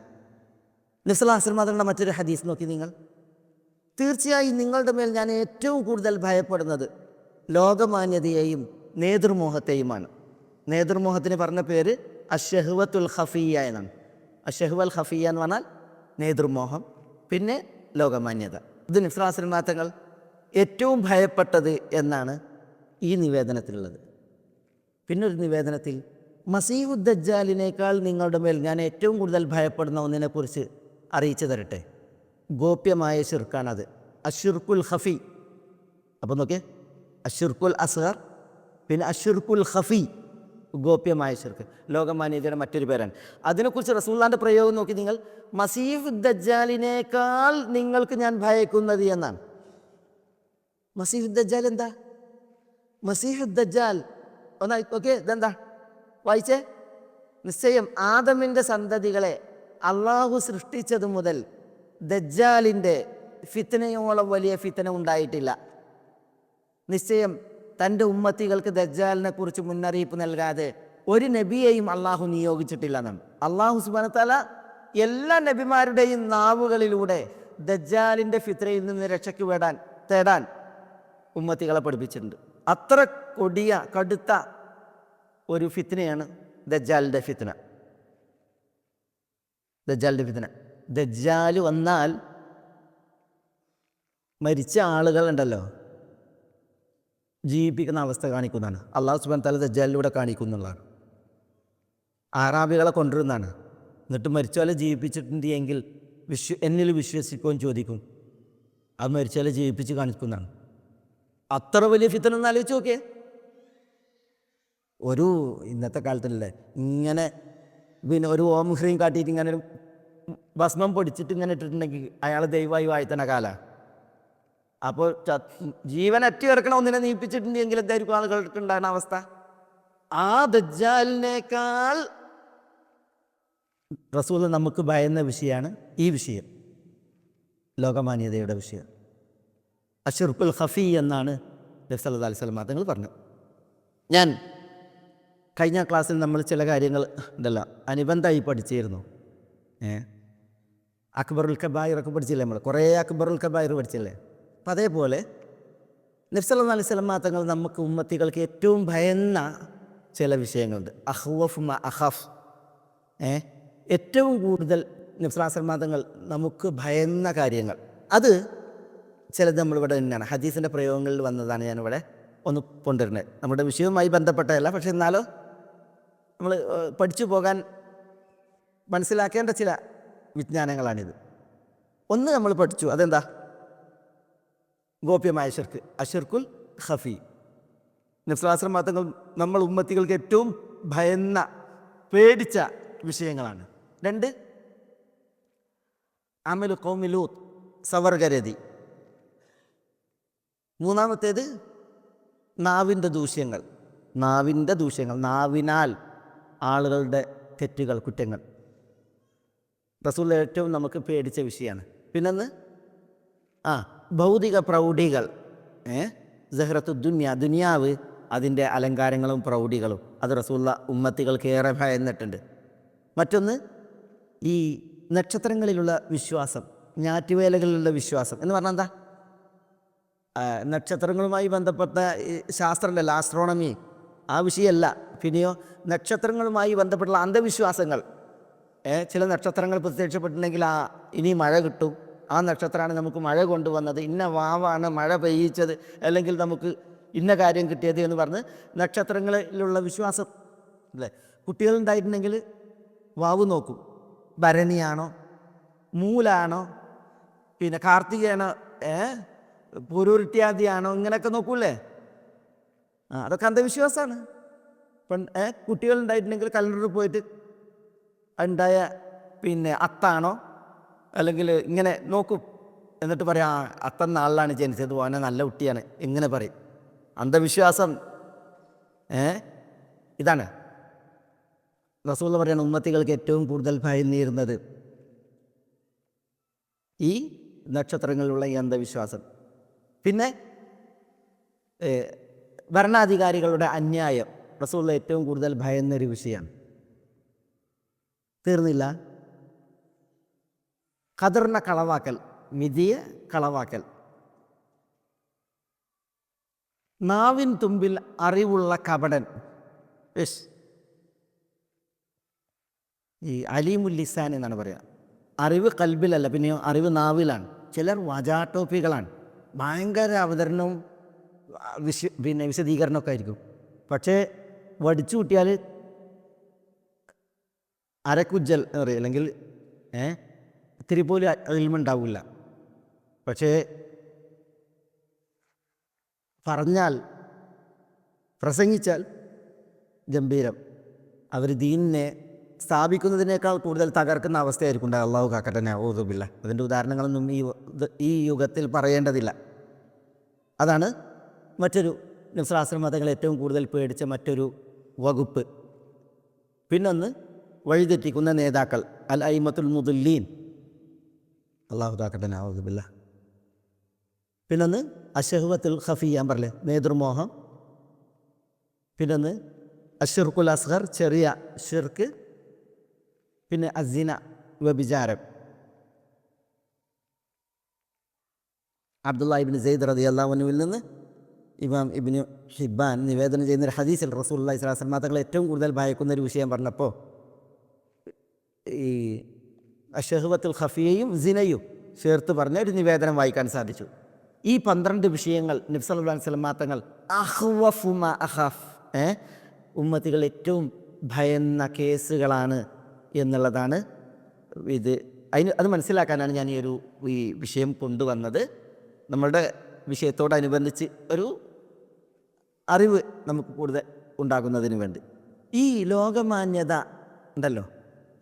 നബി സല്ലല്ലാഹു അലൈഹി വസല്ലം തങ്ങളുടെ മറ്റൊരു ഹദീസ് നോക്കി നിങ്ങൾ, തീർച്ചയായും നിങ്ങളുടെ മേൽ ഞാൻ ഏറ്റവും കൂടുതൽ ഭയപ്പെടുന്നത് ലോകമാന്യതയെയും നേതൃമോഹത്തെയുമാണ്. നേതൃമോഹത്തിന് പറഞ്ഞ പേര് അശ്ശഹ്വത്തുൽ ഖഫിയ്യ എന്നാണ്. അശ്ശഹ്വൽ ഖഫിയ്യ എന്ന് പറഞ്ഞാൽ നേതൃമോഹം, പിന്നെ ലോകമാന്യത. ഇത് നബി സല്ലല്ലാഹു അലൈഹി വസല്ലം തങ്ങൾ ഏറ്റവും ഭയപ്പെട്ടത് എന്നാണ് ഈ നിവേദനത്തിലുള്ളത്. പിന്നൊരു നിവേദനത്തിൽ, മസീഹുദ് ദജ്ജാലിനേക്കാൾ നിങ്ങളുടെ മേൽ ഞാൻ ഏറ്റവും കൂടുതൽ ഭയപ്പെടുന്ന ഒന്നിനെക്കുറിച്ച് അറിയിച്ചു തരട്ടെ. ഗോപ്യമായ ഷിർക്കാണത്, അഷിർക്കുൽ ഖഫി. അപ്പോൾ നോക്കിയേ, അഷിർക്കുൽ അസ്ഗർ, പിന്നെ അഷിർക്കുൽ ഖഫി, ഗോപ്യമായ ഷിർക്ക്. ലോകമാന്യതയുടെ മറ്റൊരു പേരാണ്. അതിനെക്കുറിച്ച് റസൂലുള്ളാഹിന്റെ പ്രയോഗം നോക്കി നിങ്ങൾ, മസീഹുദ് ദജ്ജാലിനേക്കാൾ നിങ്ങൾക്ക് ഞാൻ ഭയക്കുന്നത് എന്നാണ്. മസീഹുദ് ദജ്ജാൽ എന്താ? മസീഹുദ് ദജ്ജാൽ ഒന്നായി ഓക്കെ, ഇതെന്താ വായിച്ചേ? നിശ്ചയം ആദമിൻ്റെ സന്തതികളെ അള്ളാഹു സൃഷ്ടിച്ചതു മുതൽ ദജ്ജാലിൻ്റെ ഫിത്നയോളം വലിയ ഫിത്ന ഉണ്ടായിട്ടില്ല. നിശ്ചയം തൻ്റെ ഉമ്മത്തികൾക്ക് ദജ്ജാലിനെ കുറിച്ച് മുന്നറിയിപ്പ് നൽകാതെ ഒരു നബിയെയും അള്ളാഹു നിയോഗിച്ചിട്ടില്ല എന്നാണ്. അള്ളാഹു സുബ്ഹാനഹു വ തആല എല്ലാ നബിമാരുടെയും നാവുകളിലൂടെ ദജ്ജാലിൻ്റെ ഫിത്നയിൽ നിന്ന് രക്ഷയ്ക്ക് തേടാൻ ഉമ്മത്തികളെ പഠിപ്പിച്ചിട്ടുണ്ട്. അത്ര കൊടിയ കടുത്ത ഒരു ഫിത്നയാണ് ദജ്ജാലിൻ്റെ ഫിത്ന. ദജ്ജാലിൻ്റെ ഫിത്ന, ദജ്ജാൽ വന്നാൽ മരിച്ച ആളുകളുണ്ടല്ലോ ജീവിപ്പിക്കുന്ന അവസ്ഥ കാണിക്കുന്നതാണ്. അള്ളാഹു സുബ്ഹാനഹു വ തആല ദജ്ജാലിലൂടെ കാണിക്കുന്നുള്ളതാണ്. ആറാബികളെ കൊണ്ടുവരുന്നതാണ്. എന്നിട്ട് മരിച്ചവരെ ജീവിപ്പിച്ചിട്ടുണ്ട് എങ്കിൽ എന്നിൽ വിശ്വസിക്കുമെന്ന് ചോദിക്കും. അത് മരിച്ചവരെ ജീവിപ്പിച്ച് കാണിക്കുന്നതാണ്. അത്ര വലിയ ഫിത്ന ഒന്ന് ആലോചിച്ച് നോക്കിയേ. ഒരു ഇന്നത്തെ കാലത്തല്ലേ ഇങ്ങനെ പിന്നെ ഒരു ഓം ഹ്രീം കാട്ടിയിട്ട് ഇങ്ങനെ ഭസ്മം പൊടിച്ചിട്ട് ഇങ്ങനെ ഇട്ടിട്ടുണ്ടെങ്കിൽ അയാൾ ദൈവമായി വാഴ്ത്തണ കാലമാണ്. അപ്പോൾ ജീവൻ അറ്റി ഇറക്കണ ഒന്നിനെ നീപ്പിച്ചിട്ടുണ്ടെങ്കിൽ എന്തായിരിക്കും ആളുകൾക്ക് ഉണ്ടാകുന്ന അവസ്ഥ? ആ ദജ്ജാലിനേക്കാൾ റസൂൽ നമുക്ക് ഭയന്ന വിഷയമാണ് ഈ വിഷയം, ലോകമാന്യതയുടെ വിഷയം. അഷിർക്കുൽ ഖഫി എന്നാണ് നബി സല്ലല്ലാഹു അലൈഹി വസല്ലം തങ്ങൾ പറഞ്ഞു. ഞാൻ കഴിഞ്ഞ ക്ലാസ്സിൽ നമ്മൾ ചില കാര്യങ്ങൾ ഉണ്ടല്ലോ അനുബന്ധമായി പഠിച്ചിരുന്നു. അക്ബറുൽ കബായിറൊക്കെ പഠിച്ചില്ലേ, നമ്മൾ കുറേ അക്ബറുൽ കബായിർ പഠിച്ചില്ലേ. അപ്പം അതേപോലെ നബി സല്ലല്ലാഹു അലൈഹി വസല്ലം തങ്ങൾ നമുക്ക് ഉമ്മത്തികൾക്ക് ഏറ്റവും ഭയന്ന ചില വിഷയങ്ങളുണ്ട്. അഖ്വഫ് മാ അഖാഫ്, ഏറ്റവും കൂടുതൽ നബി സല്ലല്ലാഹു അലൈഹി വസല്ലം തങ്ങൾ നമുക്ക് ഭയന്ന കാര്യങ്ങൾ, അത് ചിലത് നമ്മളിവിടെ തന്നെയാണ് ഹദീസിൻ്റെ പ്രയോഗങ്ങളിൽ വന്നതാണ്. ഞാനിവിടെ ഒന്ന് കൊണ്ടുവരുന്നത് നമ്മുടെ വിഷയവുമായി ബന്ധപ്പെട്ടതല്ല, പക്ഷെ എന്നാലോ നമ്മൾ പഠിച്ചു പോകാൻ മനസ്സിലാക്കേണ്ട ചില വിജ്ഞാനങ്ങളാണിത്. ഒന്ന് നമ്മൾ പഠിച്ചു, അതെന്താ? ഗോപ്യമായ ഷിർക്ക്, അഷിർക്കുൽ ഖഫി. നബി സല്ലല്ലാഹു അലൈഹി വസല്ലം തങ്ങൾ നമ്മൾ ഉമ്മത്തികൾക്ക് ഏറ്റവും ഭയന്ന പേടിച്ച വിഷയങ്ങളാണ്. 2, അമലു ഖൗമി ലൂത്ത്, സവർഗരതി. 3-ാമത്തേത് നാവിൻ്റെ ദൂഷ്യങ്ങൾ. നാവിനാൽ ആളുകളുടെ തെറ്റുകൾ, കുറ്റങ്ങൾ. റസൂൽ ഏറ്റവും നമുക്ക് പേടിച്ച വിഷയമാണ്. പിന്നൊന്ന് ഭൗതിക പ്രൗഢികൾ, സഹ്റത്തു ദുനിയാവ്, അതിൻ്റെ അലങ്കാരങ്ങളും പ്രൗഢികളും, അത് റസൂലുള്ള ഉമ്മത്തികൾക്ക് ഏറെ ഭയന്നിട്ടുണ്ട്. മറ്റൊന്ന് ഈ നക്ഷത്രങ്ങളിലുള്ള വിശ്വാസം, ഞാറ്റുവേലകളിലുള്ള വിശ്വാസം എന്ന് പറഞ്ഞാൽ എന്താ? നക്ഷത്രങ്ങളുമായി ബന്ധപ്പെട്ട ശാസ്ത്രമല്ല, ആസ്ട്രോണമി, ആ വിഷയമല്ല. പിന്നെയോ നക്ഷത്രങ്ങളുമായി ബന്ധപ്പെട്ടുള്ള അന്ധവിശ്വാസങ്ങൾ. ചില നക്ഷത്രങ്ങൾ പ്രത്യക്ഷപ്പെട്ടിട്ടുണ്ടെങ്കിൽ ഇനി മഴ കിട്ടും, ആ നക്ഷത്രമാണ് നമുക്ക് മഴ കൊണ്ടുവന്നത്, ഇന്ന വാവാണ് മഴ പെയ്യിച്ചത്, അല്ലെങ്കിൽ നമുക്ക് ഇന്ന കാര്യം കിട്ടിയത് എന്ന് പറഞ്ഞ് നക്ഷത്രങ്ങളിലുള്ള വിശ്വാസം അല്ലേ. കുട്ടികളുണ്ടായിട്ടുണ്ടെങ്കിൽ വാവ് നോക്കും, ഭരണിയാണോ മൂലാണോ പിന്നെ കാർത്തികയാണോ പുരുരുട്ട്യാദിയാണോ, ഇങ്ങനെയൊക്കെ നോക്കൂലേ. അതൊക്കെ അന്ധവിശ്വാസമാണ്. കുട്ടികളുണ്ടായിട്ടുണ്ടെങ്കിൽ കലണ്ടറിൽ പോയിട്ട് ഉണ്ടായ പിന്നെ അത്താണോ അല്ലെങ്കിൽ ഇങ്ങനെ നോക്കും, എന്നിട്ട് പറയാം അത്തന്ന ആളിലാണ് ജനിച്ചത്, ഓനെ നല്ല കുട്ടിയാണ്, ഇങ്ങനെ പറയും. അന്ധവിശ്വാസം. ഇതാണ് റസൂൽ പറയുന്ന ഉമ്മത്തികൾക്ക് ഏറ്റവും കൂടുതൽ ഭയന്നിരുന്നത് ഈ നക്ഷത്രങ്ങളിലുള്ള ഈ അന്ധവിശ്വാസം. പിന്നെ ഭരണാധികാരികളുടെ അന്യായം റസൂൽ ഏറ്റവും കൂടുതൽ ഭയന്നൊരു വിഷയമാണ്. തീർന്നില്ല, ഖദറിനെ കളവാക്കൽ, മിതിയെ കളവാക്കൽ. നാവിൻ തുമ്പിൽ അറിവുള്ള കപടൻ. ഈ അലീമുൽ ലിസാൻ എന്നാണ് പറയുക. അറിവ് കൽബിലല്ല, പിന്നെയോ അറിവ് നാവിലാണ്. ചിലർ വജാട്ടോപ്പികളാണ്, ഭയങ്കര അവതരണവും പിന്നെ വിശദീകരണമൊക്കെ ആയിരിക്കും. പക്ഷേ വടിച്ചു കൂട്ടിയാൽ അരക്കുജ്ജൽ എന്ന് പറയും, അല്ലെങ്കിൽ ഇത്തിരി പോലും ഇൽമുണ്ടാവില്ല. പക്ഷേ പറഞ്ഞാൽ, പ്രസംഗിച്ചാൽ ഗംഭീരം. അവർ ദീനിനെ സ്ഥാപിക്കുന്നതിനേക്കാൾ കൂടുതൽ തകർക്കുന്ന അവസ്ഥയായിരിക്കും ഉണ്ടാകുക. അള്ളാഹു കാക്കട്ടെ, നഊദു ബില്ലാഹ്. അതിൻ്റെ ഉദാഹരണങ്ങളൊന്നും ഈ യുഗത്തിൽ പറയേണ്ടതില്ല. അതാണ് മറ്റൊരു നബി സല്ലല്ലാഹു അലൈഹി വസല്ലം തങ്ങൾ ഏറ്റവും കൂടുതൽ പേടിച്ച മറ്റൊരു വകുപ്പ്. പിന്നൊന്ന് വഴിതെറ്റിക്കുന്ന നേതാക്കൾ, അൽ അയിമത്തുൽ മുദല്ലീൻ. അള്ളാഹു കാക്കട്ടെ, നഊദു ബില്ലാഹ്. പിന്നൊന്ന് അശഹ്വത്തുൽ ഖഫി, ഞാൻ പറഞ്ഞില്ലേ, നേതൃമോഹം. പിന്നൊന്ന് അഷിർക്കുൽ അസ്ഗർ, ചെറിയ ഷിർക്ക്. പിന്നെ അസിന, വ്യഭിചാരം. അബ്ദുല്ലാഹി ഇബ്നു സൈദ് റളിയല്ലാഹു അൻഹുവിൽ നിന്ന് ഇമാം ഇബ്നു ഹിബ്ബാൻ നിവേദനം ചെയ്യുന്ന ഒരു ഹദീസിൽ റസൂലുള്ളാഹി സ്വല്ലല്ലാഹു അലൈഹി വസല്ലം തങ്ങൾ ഏറ്റവും കൂടുതൽ ഭയക്കുന്ന ഒരു വിഷയം പറഞ്ഞപ്പോൾ ഈ അശഹ്വത്തുൽ ഖഫിയയും സിനയും ചേർത്ത് പറഞ്ഞ ഒരു നിവേദനം വായിക്കാൻ സാധിച്ചു. ഈ 12 വിഷയങ്ങൾ നബി സല്ലല്ലാഹു അലൈഹി വസല്ലം തങ്ങൾ അഖ്വഫു മാ അഖാഫ്, ഉമ്മത്തികൾ ഏറ്റവും ഭയന്ന കേസുകളാണ് എന്നുള്ളതാണ് ഇത്. അത് മനസ്സിലാക്കാനാണ് ഞാൻ ഈ വിഷയം കൊണ്ടുവന്നത്. നമ്മളുടെ വിഷയത്തോടനുബന്ധിച്ച് ഒരു അറിവ് നമുക്ക് കൂടുതൽ ഉണ്ടാകുന്നതിന് വേണ്ടി. ഈ ലോകമാന്യത ഉണ്ടല്ലോ,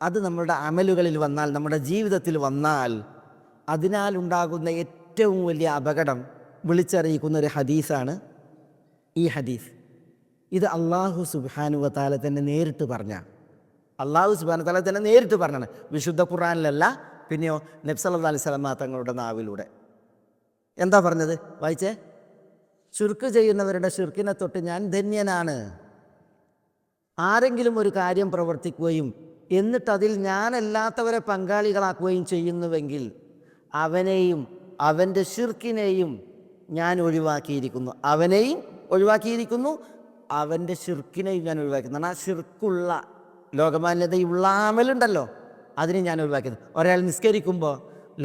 അത് നമ്മുടെ അമലുകളിൽ വന്നാൽ, നമ്മുടെ ജീവിതത്തിൽ വന്നാൽ, അതിനാൽ ഉണ്ടാകുന്ന ഏറ്റവും വലിയ അപകടം വിളിച്ചറിയിക്കുന്ന ഒരു ഹദീസാണ് ഈ ഹദീസ്. ഇത് അള്ളാഹു സുബ്ഹാനഹു വ തആല തന്നെ നേരിട്ട് പറഞ്ഞാണ്. അള്ളാഹു സുബ്ഹാനഹു വ തആല തന്നെ നേരിട്ട് പറഞ്ഞാണ്, വിശുദ്ധ ഖുർആനിലല്ല, പിന്നെയോ നബി സല്ലല്ലാഹു അലൈഹി വസല്ലം തങ്ങളുടെ നാവിലൂടെ. എന്താ പറഞ്ഞത്? വായിച്ചേ. ശിർക്ക് ചെയ്യുന്നവരുടെ ശിർക്കിനെ തൊട്ട് ഞാൻ ധന്യനാണ്. ആരെങ്കിലും ഒരു കാര്യം പ്രവർത്തിക്കുകയും എന്നിട്ടതിൽ ഞാനല്ലാത്തവരെ പങ്കാളികളാക്കുകയും ചെയ്യുന്നുവെങ്കിൽ അവനെയും അവൻ്റെ ശിർക്കിനെയും ഞാൻ ഒഴിവാക്കിയിരിക്കുന്നു. അവനെയും ഒഴിവാക്കിയിരിക്കുന്നു, അവൻ്റെ ശിർക്കിനെയും ഞാൻ ഒഴിവാക്കുന്നു. ആ ശിർക്കുള്ള ലോകമാന്യതയുള്ള അമലുണ്ടല്ലോ, അതിനെ ഞാൻ ഒഴിവാക്കിയത്. ഒരാൾ നിസ്കരിക്കുമ്പോൾ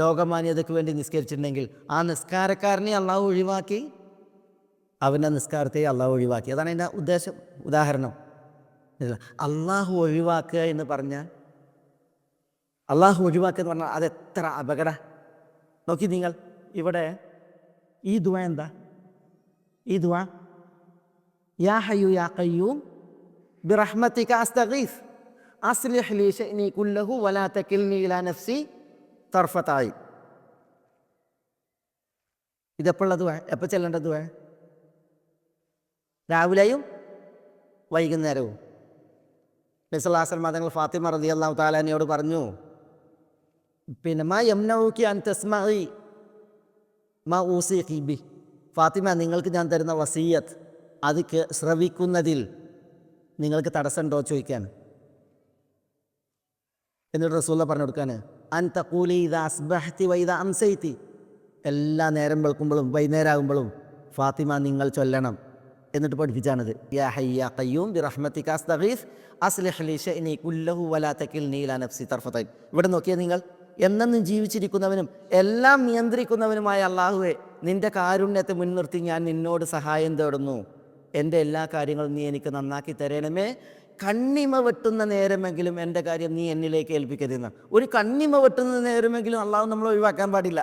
ലോകമാന്യതയ്ക്ക് വേണ്ടി നിസ്കരിച്ചിട്ടുണ്ടെങ്കിൽ ആ നിസ്കാരക്കാരനെ അള്ളാഹു ഒഴിവാക്കി, അവൻ്റെ നിസ്കാരത്തെ അള്ളാഹു ഒഴിവാക്കി. അതാണ് അതിൻ്റെ ഉദ്ദേശം. ഉദാഹരണം, അള്ളാഹു ഒഴിവാക്കുക എന്ന് പറഞ്ഞാൽ അതെത്ര അപകട. നോക്കി നിങ്ങൾ ഇവിടെ ഈ ദുആ എന്താ? ഈ ദുആ യാ ഹയ്യു യാ ഖയ്യൂം ബിറഹ്മതിക അസ്തഗീസ് അസ്ലിഹ് ലി ശഅനി കുല്ലഹു വലാ തകിൽനി ഇലാ നഫ്സി തർഫത ഐൻ. ഇതെപ്പോഴുള്ള ദുആ? എപ്പോൾ ചെല്ലേണ്ട ദുആ? രാവിലെയും വൈകുന്നേരവും. നബി സല്ലല്ലാഹു അലൈഹി വസല്ലം തങ്ങൾ ഫാത്തിമ റളിയല്ലാഹു തആല അൻഹയോട് പറഞ്ഞു, മാ യംനഉകി അൻ തസ്മഇ മാ ഊസിഖി ബി. ഫാത്തിമ, നിങ്ങൾക്ക് ഞാൻ തരുന്ന വസിയ്യത്ത് അത് ശ്രവിക്കുന്നതിൽ നിങ്ങൾക്ക് തടസ്സമുണ്ടോ ചോദിക്കാൻ. എന്നിട്ട് റസൂലുള്ളാഹി പറഞ്ഞു കൊടുക്കാൻ, അൻ തഖൂലി ഇദാ അസ്ബഹതി വ ഇദാ അംസൈതി. എല്ലാ നേരം വെളുക്കുമ്പോഴും വൈകുന്നേരം ആകുമ്പോഴും ഫാത്തിമ നിങ്ങൾ ചൊല്ലണം. എന്നിട്ട് പഠിപ്പിച്ചാണത് യാ ഹയ്യ യാ ഖയ്യൂം ബിറഹ്മതിക അസ്തഗീസ് അസ്ലിഹ് ലി ശഅനി കുല്ലഹു വലാ തകിൽനി ഇലാ നഫ്സി തർഫത ഐൻ. ഇവിടെ നോക്കിയാൽ നിങ്ങൾ, എന്നെന്നും ജീവിച്ചിരിക്കുന്നവനും എല്ലാം നിയന്ത്രിക്കുന്നവനുമായ അള്ളാഹുവെ, നിൻ്റെ കാരുണ്യത്തെ മുൻനിർത്തി ഞാൻ നിന്നോട് സഹായം തേടുന്നു. എൻ്റെ എല്ലാ കാര്യങ്ങളും നീ എനിക്ക് നന്നാക്കി തരണമേ. കണ്ണിമ വെട്ടുന്ന നേരമെങ്കിലും എൻ്റെ കാര്യം നീ എന്നിലേക്ക് ഏൽപ്പിക്കരുതെന്ന്. ഒരു കണ്ണിമ വെട്ടുന്ന നേരമെങ്കിലും അള്ളാഹു നമ്മളെ ഒഴിവാക്കാൻ പാടില്ല.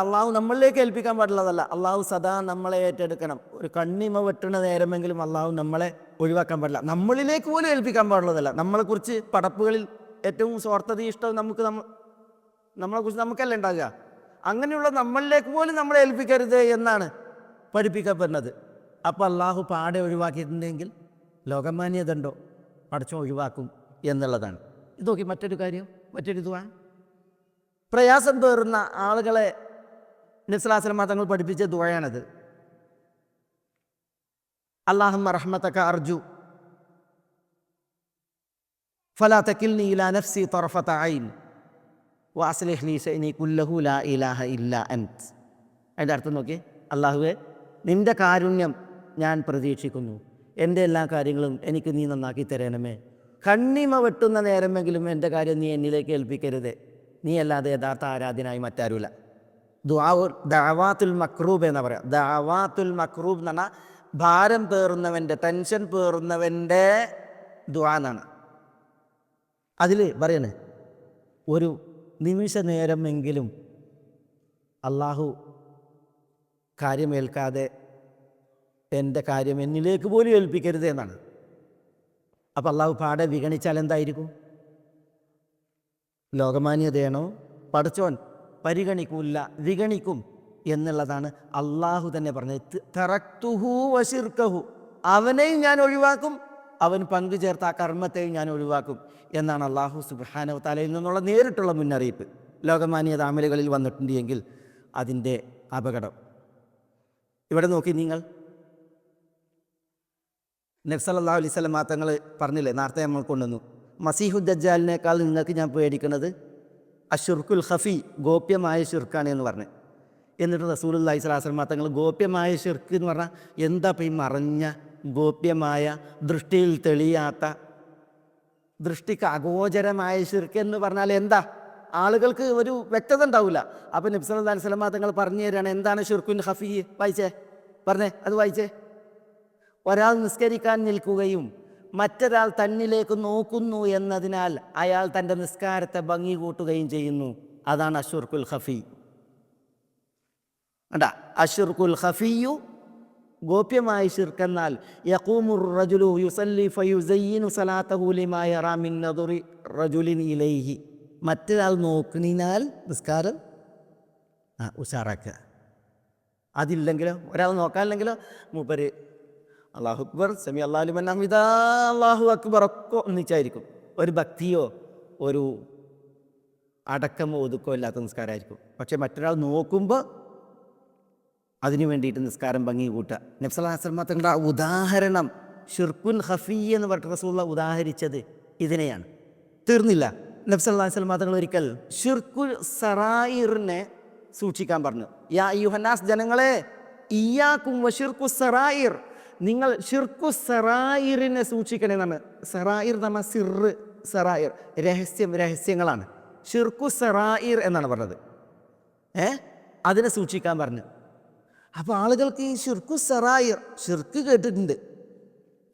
അള്ളാഹു നമ്മളിലേക്ക് ഏൽപ്പിക്കാൻ പാടുള്ളതല്ല. അള്ളാഹു സദാ നമ്മളെ ഏറ്റെടുക്കണം. ഒരു കണ്ണിമ വെട്ടുന്ന നേരമെങ്കിലും അള്ളാഹു നമ്മളെ ഒഴിവാക്കാൻ പാടില്ല. നമ്മളിലേക്ക് പോലും ഏൽപ്പിക്കാൻ പാടുള്ളതല്ല. നമ്മളെക്കുറിച്ച് പടപ്പുകളിൽ ഏറ്റവും സ്വാർത്ഥത ഇഷ്ടം നമ്മളെക്കുറിച്ച് നമുക്കല്ല ഉണ്ടാകുക. അങ്ങനെയുള്ള നമ്മളിലേക്ക് പോലും നമ്മളെ ഏൽപ്പിക്കരുത് എന്നാണ് പഠിപ്പിക്കപ്പെടുന്നത്. അപ്പോൾ അള്ളാഹു പാടെ ഒഴിവാക്കിയിട്ടുണ്ടെങ്കിൽ ലോകമാന്യത ഉണ്ടോ? പടച്ചോ ഒഴിവാക്കും എന്നുള്ളതാണ്. ഇത് നോക്കി മറ്റൊരു ദുആ. പ്രയാസം പേറുന്ന ആളുകളെ നബി സല്ലല്ലാഹു അലൈഹി വസല്ലം തങ്ങൾ പഠിപ്പിച്ച ദുആയാണത്. അല്ലാഹുമ്മ റഹ്മതക അർജു ഫലാ തകിൽനി ഇലാ നഫ്സി തർഫത ഐൻ വഅസ്ലിഹ് ലി ശഅനി കുല്ലഹു ലാ ഇലാഹ ഇല്ലാ അൻത്. അതിൻ്റെ അർത്ഥം നോക്കി, അല്ലാഹുവേ, നിൻ്റെ കാരുണ്യം ഞാൻ പ്രതീക്ഷിക്കുന്നു. എൻ്റെ എല്ലാ കാര്യങ്ങളും എനിക്ക് നീ നന്നാക്കി തരണമേ. കണ്ണിമ വെട്ടുന്ന നേരമെങ്കിലും എൻ്റെ കാര്യം നീ എന്നിലേക്ക് ഏൽപ്പിക്കരുത്. നീ അല്ലാതെ യഥാർത്ഥ ആരാധ്യനായി മറ്റാരുമില്ല. ദഅവാത്തുൽ മക്രൂബ് എന്നാ പറയാം. ദഅവാത്തുൽ മക്രൂബ് എന്ന് പറഞ്ഞാൽ ഭാരം പേറുന്നവൻ്റെ, ടെൻഷൻ പേറുന്നവൻ്റെ ദുആ എന്നാണ്. അതിൽ പറയണേ, ഒരു നിമിഷ നേരമെങ്കിലും അള്ളാഹു കാര്യമേൽക്കാതെ എൻ്റെ കാര്യം എന്നിലേക്ക് പോലും ഏൽപ്പിക്കരുത് എന്നാണ്. അപ്പം അള്ളാഹു പാടെ വിഗണിച്ചാൽ എന്തായിരിക്കും? ലോകമാന്യതയാണോ? പടച്ചോൻ വിഗണിക്കും എന്നുള്ളതാണ് അള്ളാഹു തന്നെ പറഞ്ഞത്. തറക്തുഹു വശിർക്കഹു, അവനെയും ഞാൻ ഒഴിവാക്കും, അവൻ പങ്കുചേർത്ത ആ കർമ്മത്തെയും ഞാൻ ഒഴിവാക്കും എന്നാണ് അള്ളാഹു സുബ്ഹാനഹു തആലയിൽ നിന്നുള്ള നേരിട്ടുള്ള മുന്നറിയിപ്പ്. ലോകമാന്യത അമലുകളിൽ വന്നിട്ടുണ്ടെങ്കിൽ അതിൻ്റെ അപകടം. ഇവിടെ നോക്കി നിങ്ങൾ, നബി സല്ലല്ലാഹു അലൈഹി വസല്ലം തങ്ങൾ പറഞ്ഞില്ലേ, നേരത്തെ നമ്മൾ കൊണ്ടുവന്നു, മസീഹു ദജ്ജാലിനേക്കാൾ നിങ്ങൾക്ക് ഞാൻ പേടിക്കുന്നത് അശിർക്കുൽ ഖഫി, ഗോപ്യമായ ഷിർക്കാണ് എന്ന് പറഞ്ഞു. എന്നിട്ട് റസൂലുള്ളാഹി സ്വല്ലല്ലാഹു അലൈഹി വസല്ലം തങ്ങൾ ഗോപ്യമായ ഷിർക്ക് എന്ന് പറഞ്ഞാൽ എന്താ? ഈ മറഞ്ഞ ഗോപ്യമായ, ദൃഷ്ടിയിൽ തെളിയാത്ത, ദൃഷ്ടിക്ക് അഗോചരമായ ഷിർക്ക് എന്ന് പറഞ്ഞാൽ എന്താ? ആളുകൾക്ക് ഒരു വ്യക്തത ഉണ്ടാവില്ല. അപ്പം നബി സല്ലല്ലാഹു അലൈഹി വസല്ലം തങ്ങൾ പറഞ്ഞു തരാണ് എന്താണ് ഷിർക്കുൽ ഖഫി. വായിച്ചേ, അത് വായിച്ചേ. ഒരാൾ നിസ്കരിക്കാൻ നിൽക്കുകയും മറ്റൊരാൾ തന്നിലേക്ക് നോക്കുന്നു എന്നതിനാൽ അയാൾ തൻ്റെ നിസ്കാരത്തെ ഭംഗി കൂട്ടുകയും ചെയ്യുന്നു. അതാണ് അശ്ശിർക്കുൽ ഖഫി. അശ്ശിർക്കുൽ ഖഫിയു, ഗോപ്യമായ ശിർക്ക് എന്നാൽ യഖൂമുർ റജുലു യുസല്ലി ഫയുസയ്യിനു സലാത്തഹു ലിമാ യറാ മിൻ നദറി റജുലിൻ ഇലൈഹി. മറ്റൊരാൾ നോക്കുന്നതിനാൽ നിസ്കാരം ഉഷാറാക്കുക. അതില്ലെങ്കിലോ, ഒരാൾ നോക്കാനില്ലെങ്കിലോ മൂപ്പര് അല്ലാഹു അക്ബർ, സമി അല്ലാഹു ലിമൻ ഹമിദാ, അല്ലാഹു അക്ബർ ഒക്കെ ഒന്നിച്ചായിരിക്കും. ഒരു ഭക്തിയോ ഒരു അടക്കമോ ഒതുക്കോ ഇല്ലാത്ത നിസ്കാരമായിരിക്കും. പക്ഷെ മറ്റൊരാൾ നോക്കുമ്പോൾ അതിനു വേണ്ടിയിട്ട് നിസ്കാരം ഭംഗി കൂട്ടുക. നബി സല്ലല്ലാഹു അലൈഹി വസല്ലം തങ്ങളുടെ ഉദാഹരണം ഷിർക്കുൻ ഖഫി എന്ന് പറഞ്ഞ റസൂലുള്ളാഹി ഉദാഹരിച്ചത് ഇതിനെയാണ്. തീർന്നില്ല. നബി സല്ലല്ലാഹു അലൈഹി വസല്ലം തങ്ങൾ ഒരിക്കൽ ഷിർക്കുൽ സറായിറിനെ സൂക്ഷിക്കാൻ പറഞ്ഞു. യാ അയ്യുഹന്നാസ്, ജനങ്ങളെ, ഇയ്യാക്കും വശിർക്കു സറായിർ, നിങ്ങൾ ഷിർക്കു സറായിറിനെ സൂക്ഷിക്കണേ എന്നാണ്. സറായിർ നമ്മ സിറ്, സറായിർ രഹസ്യങ്ങളാണ്. ഷിർക്കു സറായിർ എന്നാണ് പറഞ്ഞത്. അതിനെ സൂക്ഷിക്കാൻ പറഞ്ഞു. അപ്പോൾ ആളുകൾക്ക് ഈ ഷിർക്കു സറായിർ, ഷിർക്ക് കേട്ടിട്ടുണ്ട്,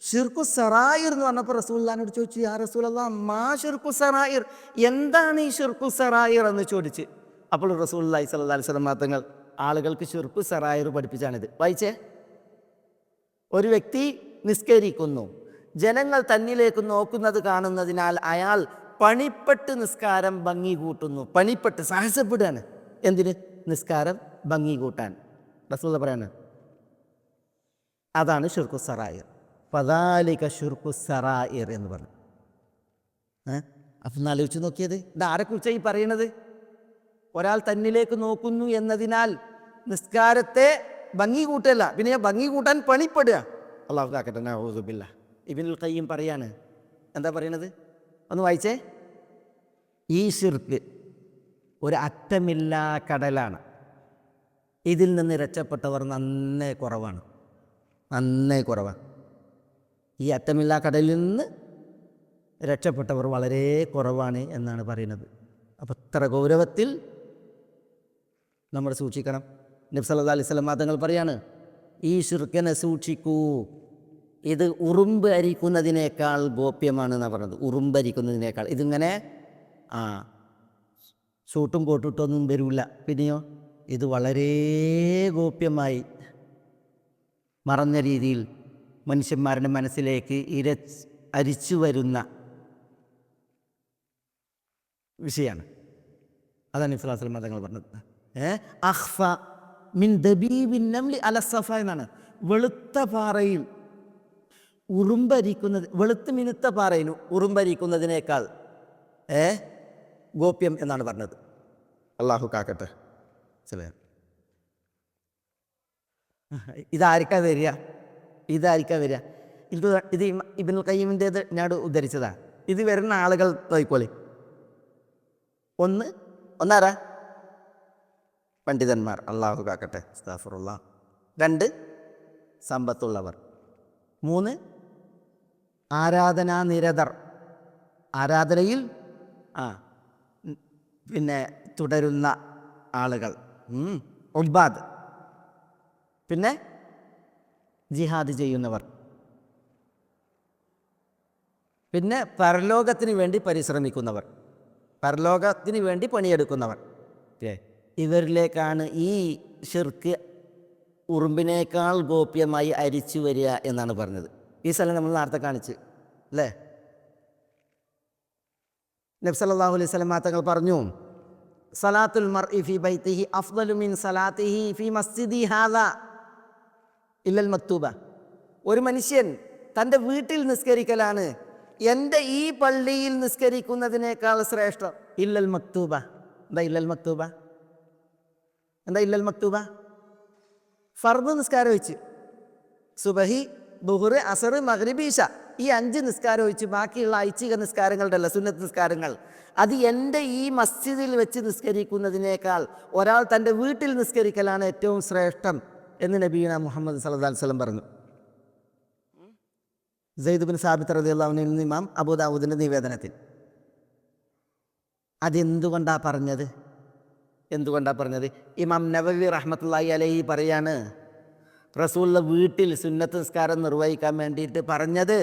ഷിർക്കു സറായിർ എന്ന് പറഞ്ഞപ്പോൾ റസൂലുള്ളാഹിനോട് ചോദിച്ചു, യാ റസൂലല്ലാഹ് മാ ഷിർക്കു സറായിർ, എന്താണ് ഈ ഷിർക്കു സറായിർ എന്ന് ചോദിച്ച്. അപ്പോൾ റസൂലുള്ളാഹി സ്വല്ലല്ലാഹി അലൈഹി വസല്ലം തങ്ങൾ ആളുകൾക്ക് ഷിർക്കു സറായിർ പഠിപ്പിച്ചാണിത്. വായിച്ചേ. ഒരു വ്യക്തി നിസ്കരിക്കുന്നു, ജനങ്ങൾ തന്നിലേക്ക് നോക്കുന്നത് കാണുന്നതിനാൽ അയാൾ പണിപ്പെട്ട് നിസ്കാരം ഭംഗി കൂട്ടുന്നു. പണിപ്പെട്ട് സാഹസപ്പെടുകയാണ്. എന്തിന്? നിസ്കാരം ഭംഗി കൂട്ടാൻ. റസൂൽ പറയാണ് അതാണ് ഷിർക്കു സറായിർ. ഫദാലിക ഷിർക്കു സറായിർ എന്ന് പറഞ്ഞു. അപ്പം ആലോചിച്ച് നോക്കിയത്, ഇത് ആരെക്കുറിച്ചാണ് ഈ പറയണത്? ഒരാൾ തന്നിലേക്ക് നോക്കുന്നു എന്നതിനാൽ നിസ്കാരത്തെ ഭംഗി കൂട്ടല്ല, പിന്നെ ഭംഗി കൂട്ടാൻ പണിപ്പെടുക. അല്ലാഹു കാക്കട്ടെ. നഊദു ബില്ലാഹ്. ഇബ്നുൽ ഖയ്യിം പറയാണ്, എന്താ പറയണത്? ഒന്ന് വായിച്ചേ. ഈ ശിർക്ക് ഒരു അറ്റമില്ലാ കടലാണ്. ഇതിൽ നിന്ന് രക്ഷപ്പെട്ടവർ നന്നേ കുറവാണ്, നന്നേ കുറവാണ്. ഈ അറ്റമില്ലാ കടലിൽ നിന്ന് രക്ഷപ്പെട്ടവർ വളരെ കുറവാണ് എന്നാണ് പറയുന്നത്. അപ്പം ഇത്ര ഗൗരവത്തിൽ നമ്മൾ സൂക്ഷിക്കണം. നബി സല്ലല്ലാഹു അലൈഹി വസല്ലം തങ്ങൾ പറയാണ്, ഈ ശിർക്കിനെ സൂക്ഷിക്കൂ, ഇത് ഉറുമ്പ് അരിക്കുന്നതിനേക്കാൾ ഗോപ്യമാണ് എന്നാണ് പറഞ്ഞത്. ഉറുമ്പ് അരിക്കുന്നതിനേക്കാൾ. ഇതിങ്ങനെ സൂട്ടും കോട്ടിട്ടൊന്നും വരില്ല. പിന്നെയോ ഇത് വളരെ ഗോപ്യമായി മറഞ്ഞ രീതിയിൽ മനുഷ്യന്മാരുടെ മനസ്സിലേക്ക് അരിച്ചു വരുന്ന വിഷയമാണ്. അതാണ് നബി സല്ലല്ലാഹു അലൈഹി വസല്ലം തങ്ങൾ പറഞ്ഞത്. അഖ്ഫ മിൻ ദബീബിൻ നംലി അല സഫ എന്നാണ്. വെളുത്ത പാറയിൽ ഉറുമ്പരിക്കുന്നത്, വെളുത്ത് മിനുത്ത പാറയിൽ ഉറുമ്പരിക്കുന്നതിനേക്കാൾ ഗോപ്യം എന്നാണ് പറഞ്ഞത്. അള്ളാഹു കാക്കട്ടെ. ഇതായിരിക്കാ വരിക, ഇതായിരിക്കാ വരിക. ഇത് ഇബ്നുൽ ഖയ്യിമിൻ്റേത് ഞാൻ ഉദ്ധരിച്ചതാണ്. ഇത് വരുന്ന ആളുകൾ നോക്കിക്കോളി. ഒന്നാരാ? പണ്ഡിതന്മാർ. അള്ളാഹു കാക്കട്ടെ. അസ്തഗ്ഫിറുല്ലാഹ്. 2 സമ്പത്തുള്ളവർ. 3 ആരാധനാനിരതർ, ആരാധനയിൽ പിന്നെ തുടരുന്ന ആളുകൾ, ഉബാദ്. പിന്നെ ജിഹാദ് ചെയ്യുന്നവർ. പിന്നെ പരലോകത്തിന് വേണ്ടി പരിശ്രമിക്കുന്നവർ, പരലോകത്തിന് വേണ്ടി പണിയെടുക്കുന്നവർ. ഇവരിലേക്കാണ് ഈ ഷിർക്ക് ഉറുമ്പിനേക്കാൾ ഗോപ്യമായി അരിച്ചു വരിക എന്നാണ് പറഞ്ഞത്. ഈ സ്ഥലം നമ്മൾ നേരത്തെ കാണിച്ച് അല്ലേ? നബി സല്ലല്ലാഹു അലൈഹി വസല്ലം തങ്ങൾ പറഞ്ഞു, സലാത്തുൽ മർഇ ഫീ ബൈതിഹി അഫ്ളലു മിൻ സലാത്തിഹി ഫീ മസ്ജിദി ഹാദാ ഇല്ലൽ മക്തൂബ. ഒരു മനുഷ്യൻ തൻ്റെ വീട്ടിൽ നിസ്കരിക്കലാണ് എൻ്റെ ഈ പള്ളിയിൽ നിസ്കരിക്കുന്നതിനേക്കാൾ ശ്രേഷ്ഠം. ഇല്ലൽ മക്തൂബ. എന്താ ഇല്ലൽ മക്തൂബ? എന്താ ഇല്ലൽ മക്തൂബ? ഫർദ് നിസ്കാരം വെച്ച് സുബഹി, ദുഹർ, അസർ, മഗ്രിബ്, ഇശ, ഈ 5 നിസ്കാരം വെച്ച് ബാക്കിയുള്ള ഐച്ഛിക നിസ്കാരങ്ങളുടെ അല്ല, സുന്നത്ത് നിസ്കാരങ്ങൾ, അത് എൻ്റെ ഈ മസ്ജിദിൽ വെച്ച് നിസ്കരിക്കുന്നതിനേക്കാൾ ഒരാൾ തൻ്റെ വീട്ടിൽ നിസ്കരിക്കലാണ് ഏറ്റവും ശ്രേഷ്ഠം എന്ന് നബിയുനാ മുഹമ്മദ് സല്ലല്ലാഹു അലൈഹി വസല്ലം പറഞ്ഞു. സെയ്ദ് ബിൻ സാബിത്ത് റളിയല്ലാഹു അൻഹു നിന്ന് ഇമാം അബൂ ദാവൂദിൻ്റെ നിവേദനത്തിൽ. അതെന്തുകൊണ്ടാണ് പറഞ്ഞത്? എന്തുകൊണ്ടാണ് പറഞ്ഞത്? ഇമാം നവവി റഹ്മത്തുള്ളാഹി അലൈഹി പറയാണ്, റസൂലുള്ള വീട്ടിൽ സുന്നത്ത് നിസ്കാരം നിർവഹിക്കാൻ വേണ്ടിയിട്ട് പറഞ്ഞത്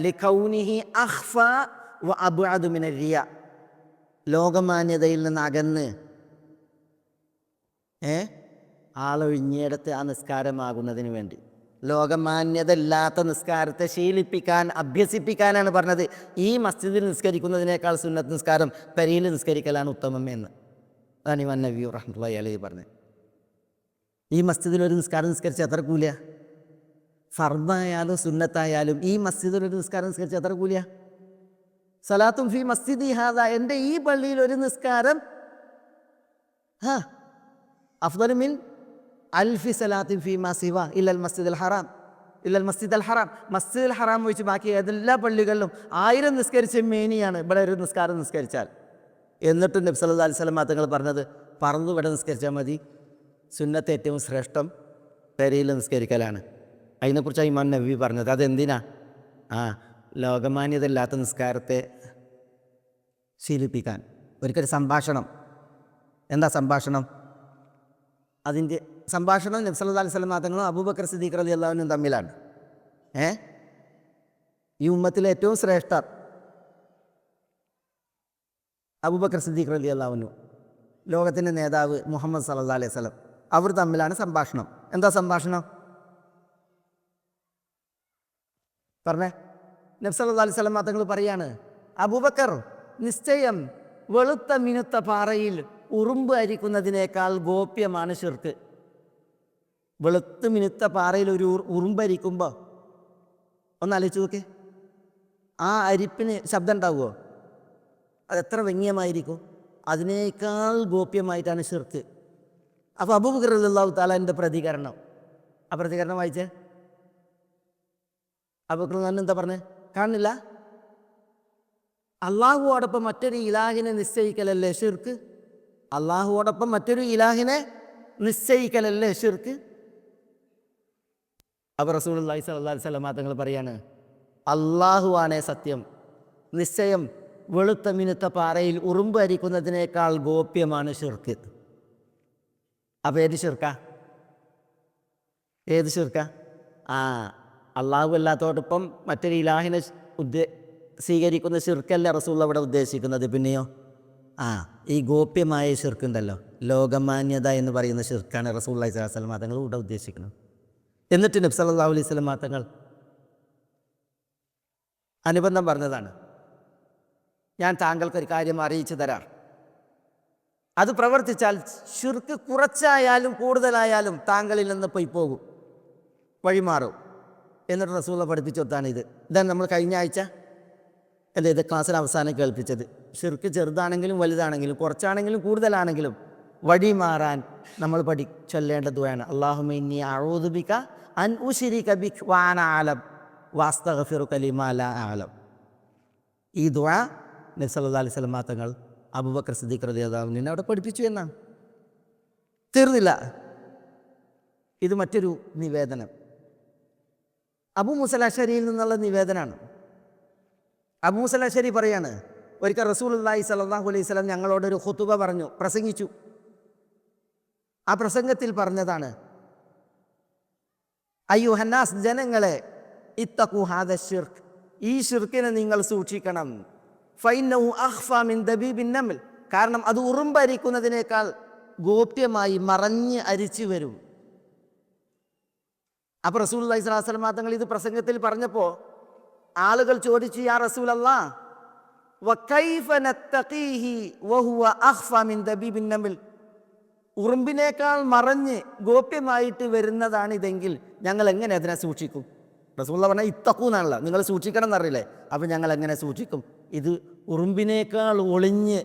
ലികൗനിഹി അഖ്ഫ വ അബ്അദു മിനർ റിയ, ലോകമാന്യതയിൽ നിന്ന് അകന്ന് ആളൊഴിഞ്ഞിടത്ത് ആ നിസ്കാരമാകുന്നതിന് വേണ്ടി, ലോകമാന്യത ഇല്ലാത്ത നിസ്കാരത്തെ ശീലിപ്പിക്കാൻ, അഭ്യസിപ്പിക്കാനാണ് പറഞ്ഞത്. ഈ മസ്ജിദിൽ നിസ്കരിക്കുന്നതിനേക്കാൾ സുന്നത്ത് നിസ്കാരം പെരയിൽ നിസ്കരിക്കലാണ് ഉത്തമം എന്ന്. അതാണ് ഇമാം നവവി റഹ്മത്തുള്ളാഹി അലൈഹി പറഞ്ഞത്. ഈ മസ്ജിദിൽ ഒരു നിസ്കാരം നിസ്കരിച്ച് എത്ര കൂലിയ? ഫർദായാലും സുന്നത്തായാലും ഈ മസ്ജിദിൽ ഒരു നിസ്കാരം നിസ്കരിച്ച് എത്ര കൂലിയ? സലാത്തും ഫി മസ്ജിദി ഹാദാ, എൻ്റെ ഈ പള്ളിയിൽ ഒരു നിസ്കാരം അഫ്ദലു മിൻ അൽഫി സലാത്തിൻ ഫീ മാ സിവ ഇല്ലൽ മസ്ജിദുൽ ഹറാം, ഇല്ലൽ മസ്ജിദുൽ ഹറാം. മസ്ജിദുൽ ഹറാം വെച്ച് ബാക്കി ഏതെല്ലാ പള്ളികളിലും 1000 നിസ്കരിച്ച മേനിയാണ് ഇവിടെ ഒരു നിസ്കാരം നിസ്കരിച്ചാൽ. എന്നിട്ടും നബി സല്ലല്ലാഹു അലൈഹി വസല്ലം തങ്ങൾ പറഞ്ഞത് പറന്നു ഇവിടെ നിസ്കരിച്ചാൽ മതി, സുന്നത്ത് ഏറ്റവും ശ്രേഷ്ഠം പെരയിൽ നിസ്കരിക്കലാണ്. അതിനെക്കുറിച്ചാണ് ഇമാം നവവി പറഞ്ഞത്. അതെന്തിനാ? ലോകമാന്യതയില്ലാത്ത നിസ്കാരത്തെ ശീലിപ്പിക്കാൻ. ഒരിക്കൽ സംഭാഷണം. എന്താ സംഭാഷണം? അതിൻ്റെ സംഭാഷണം നബി സല്ലല്ലാഹു അലൈഹി വസല്ലം തങ്ങളും അബൂബക്കർ സിദ്ദീഖ് റളിയല്ലാഹു അൻഹു തമ്മിലാണ്. ഈ ഉമ്മത്തിലെ ഏറ്റവും ശ്രേഷ്ഠർ അബൂബക്കർ സിദ്ദീഖ് റളിയല്ലാഹു അൻഹു, ലോകത്തിൻ്റെ നേതാവ് മുഹമ്മദ് സല്ലല്ലാഹു അലൈഹി വസല്ലം, അവർ തമ്മിലാണ് സംഭാഷണം. എന്താ സംഭാഷണം? പറഞ്ഞേ. നബി സല്ലല്ലാഹു അലൈഹി വസല്ലം തങ്ങൾ പറയാണ്, അബൂബക്കർ, നിശ്ചയം വെളുത്ത മിനുത്ത പാറയിൽ ഉറുമ്പ് അരിക്കുന്നതിനേക്കാൾ ഗോപ്യമാണ് ശിർക്ക്. വെളുത്ത് മിനുത്ത പാറയിൽ ഒരു ഉറുമ്പരിക്കുമ്പോൾ ഒന്ന് ആലോചിച്ച് നോക്കേ, ആ അരിപ്പിന് ശബ്ദം ഉണ്ടാവുമോ? അതെത്ര വ്യംഗ്യമായിരിക്കും. അതിനേക്കാൾ ഗോപ്യമായിട്ടാണ് ശിർക്ക്. അപ്പോൾ അബൂബക്കർ റളിയല്ലാഹു തആലയുടെ പ്രതികരണം, ആ പ്രതികരണം വായിച്ചേ. അബൂബക്കർ എന്താ പറഞ്ഞേ? കാണുന്നില്ല? അള്ളാഹുവോടൊപ്പം മറ്റൊരു ഇലാഹിനെ നിശ്ചയിക്കലല്ലേ ശിർക്ക്? അള്ളാഹുവോടൊപ്പം മറ്റൊരു ഇലാഹിനെ നിശ്ചയിക്കലല്ലേ ശിർക്ക്? അപ്പോൾ റസൂലുള്ളാഹി സ്വല്ലല്ലാഹു അലൈഹി വസല്ലം തങ്ങൾ പറയാണ്, അള്ളാഹുവാണേ സത്യം, നിശ്ചയം വെളുത്ത മിനുത്ത പാറയിൽ ഉറുമ്പ് അരിക്കുന്നതിനേക്കാൾ ഗോപ്യമാണ് ശിർക്ക്. അപ്പോൾ ഏത് ശിർക്കാ? ഏത് ശിർക്കാ? അള്ളാഹു അല്ലാത്തോടൊപ്പം മറ്റൊരു ഇലാഹിനെ സ്വീകരിക്കുന്ന ശിർക്കല്ല റസൂൽ അവിടെ ഉദ്ദേശിക്കുന്നത്. പിന്നെയോ ഈ ഗോപ്യമായ ശിർക്കുണ്ടല്ലോ, ലോകമാന്യത എന്ന് പറയുന്ന ശിർക്കാണ് റസൂലുള്ളാഹി സ്വല്ലല്ലാഹു അലൈഹി വസല്ലം തങ്ങൾ ഇവിടെ ഉദ്ദേശിക്കുന്നത്. എന്നിട്ട് നബി സല്ലല്ലാഹു അലൈഹി വസല്ലം തങ്ങൾ അനുബന്ധം പറഞ്ഞതാണ്, ഞാൻ താങ്കൾക്കൊരു കാര്യം അറിയിച്ചു തരാം. അത് പ്രവർത്തിച്ചാൽ ശിർക്ക് കുറച്ചായാലും കൂടുതലായാലും താങ്കളിൽ നിന്ന് പോയി പോകും, വഴിമാറും. എന്നിട്ട് റസൂൽ പഠിപ്പിച്ചു കൊടുത്താണിത്. ഇതാണ് നമ്മൾ കഴിഞ്ഞ ആഴ്ച ഇത് ക്ലാസ്സിൽ അവസാനം കേൾപ്പിച്ചത്. ശിർക്ക് ചെറുതാണെങ്കിലും വലുതാണെങ്കിലും കുറച്ചാണെങ്കിലും കൂടുതലാണെങ്കിലും വഴി മാറാൻ നമ്മൾ ചൊല്ലേണ്ട ദുആയാണ്, അല്ലാഹുമ്മ ഇന്നി അഊദു ബിക അൻ ഉശ്രിക ബിക വഅന അഅലം വഅസ്തഗ്ഫിറുക ലിമാ ലാ അഅലം. ഈ ദുആ നബി സല്ലല്ലാഹു അലൈഹി വസല്ലം തങ്ങൾ അബൂബക്കർ സിദ്ദീഖ് റളിയല്ലാഹു അൻഹുവിനെ അവിടെ പഠിപ്പിച്ചു എന്നാണ്. തീർന്നില്ല. ഇത് മറ്റൊരു നിവേദനം അബൂ മൂസൽ അശ്അരിയിൽ നിന്നുള്ള നിവേദനമാണ്. അബൂ മൂസൽ അശ്അരി പറയാണ്, ഒരിക്കൽ റസൂലുള്ളാഹി സ്വല്ലല്ലാഹു അലൈഹി വസല്ലം ഞങ്ങളോടൊരു ഖുതുബ പറഞ്ഞു, പ്രസംഗിച്ചു. ആ പ്രസംഗത്തിൽ പറഞ്ഞതാണ്, അയ്യുഹന്നാസ്, ജനങ്ങളെ, ഇത്തഖൂ ഹാദ ശിർക്ക്, ഈ ശിർക്കിനെ നിങ്ങൾ സൂക്ഷിക്കണം. ഫൈന്നഹു അഖ്ഫാ മിൻ ദബീബിൻ നംൽ, കാരണം അത് ഉറുമ്പരിക്കുന്നതിനേക്കാൾ ഗോപ്യമായി മറഞ്ഞ് അരിച്ചു വരും. അപ്പോൾ റസൂലുള്ളാഹി സ്വല്ലല്ലാഹു അലൈഹി വസല്ലം തങ്ങൾ ഇത് പ്രസംഗത്തിൽ പറഞ്ഞപ്പോൾ ആളുകൾ ചോദിച്ചു, യാ റസൂലല്ലാഹ് വകൈഫ നത്തഖീഹി വഹുവ അഖ്ഫാ മിൻ ദബീബിൻ നംൽ, ഉറുമ്പിനേക്കാൾ മറഞ്ഞ് ഗോപ്യമായിട്ട് വരുന്നതാണ് ഇതെങ്കിൽ ഞങ്ങൾ എങ്ങനെ അതിനെ സൂക്ഷിക്കും? റസൂലുള്ളാഹി പറഞ്ഞാൽ ഇത്തഖൂ എന്നാണല്ലോ, നിങ്ങൾ സൂക്ഷിക്കണം എന്നറിയില്ലേ, അപ്പം ഞങ്ങൾ എങ്ങനെ സൂക്ഷിക്കും? ഇത് ഉറുമ്പിനേക്കാൾ ഒളിഞ്ഞ്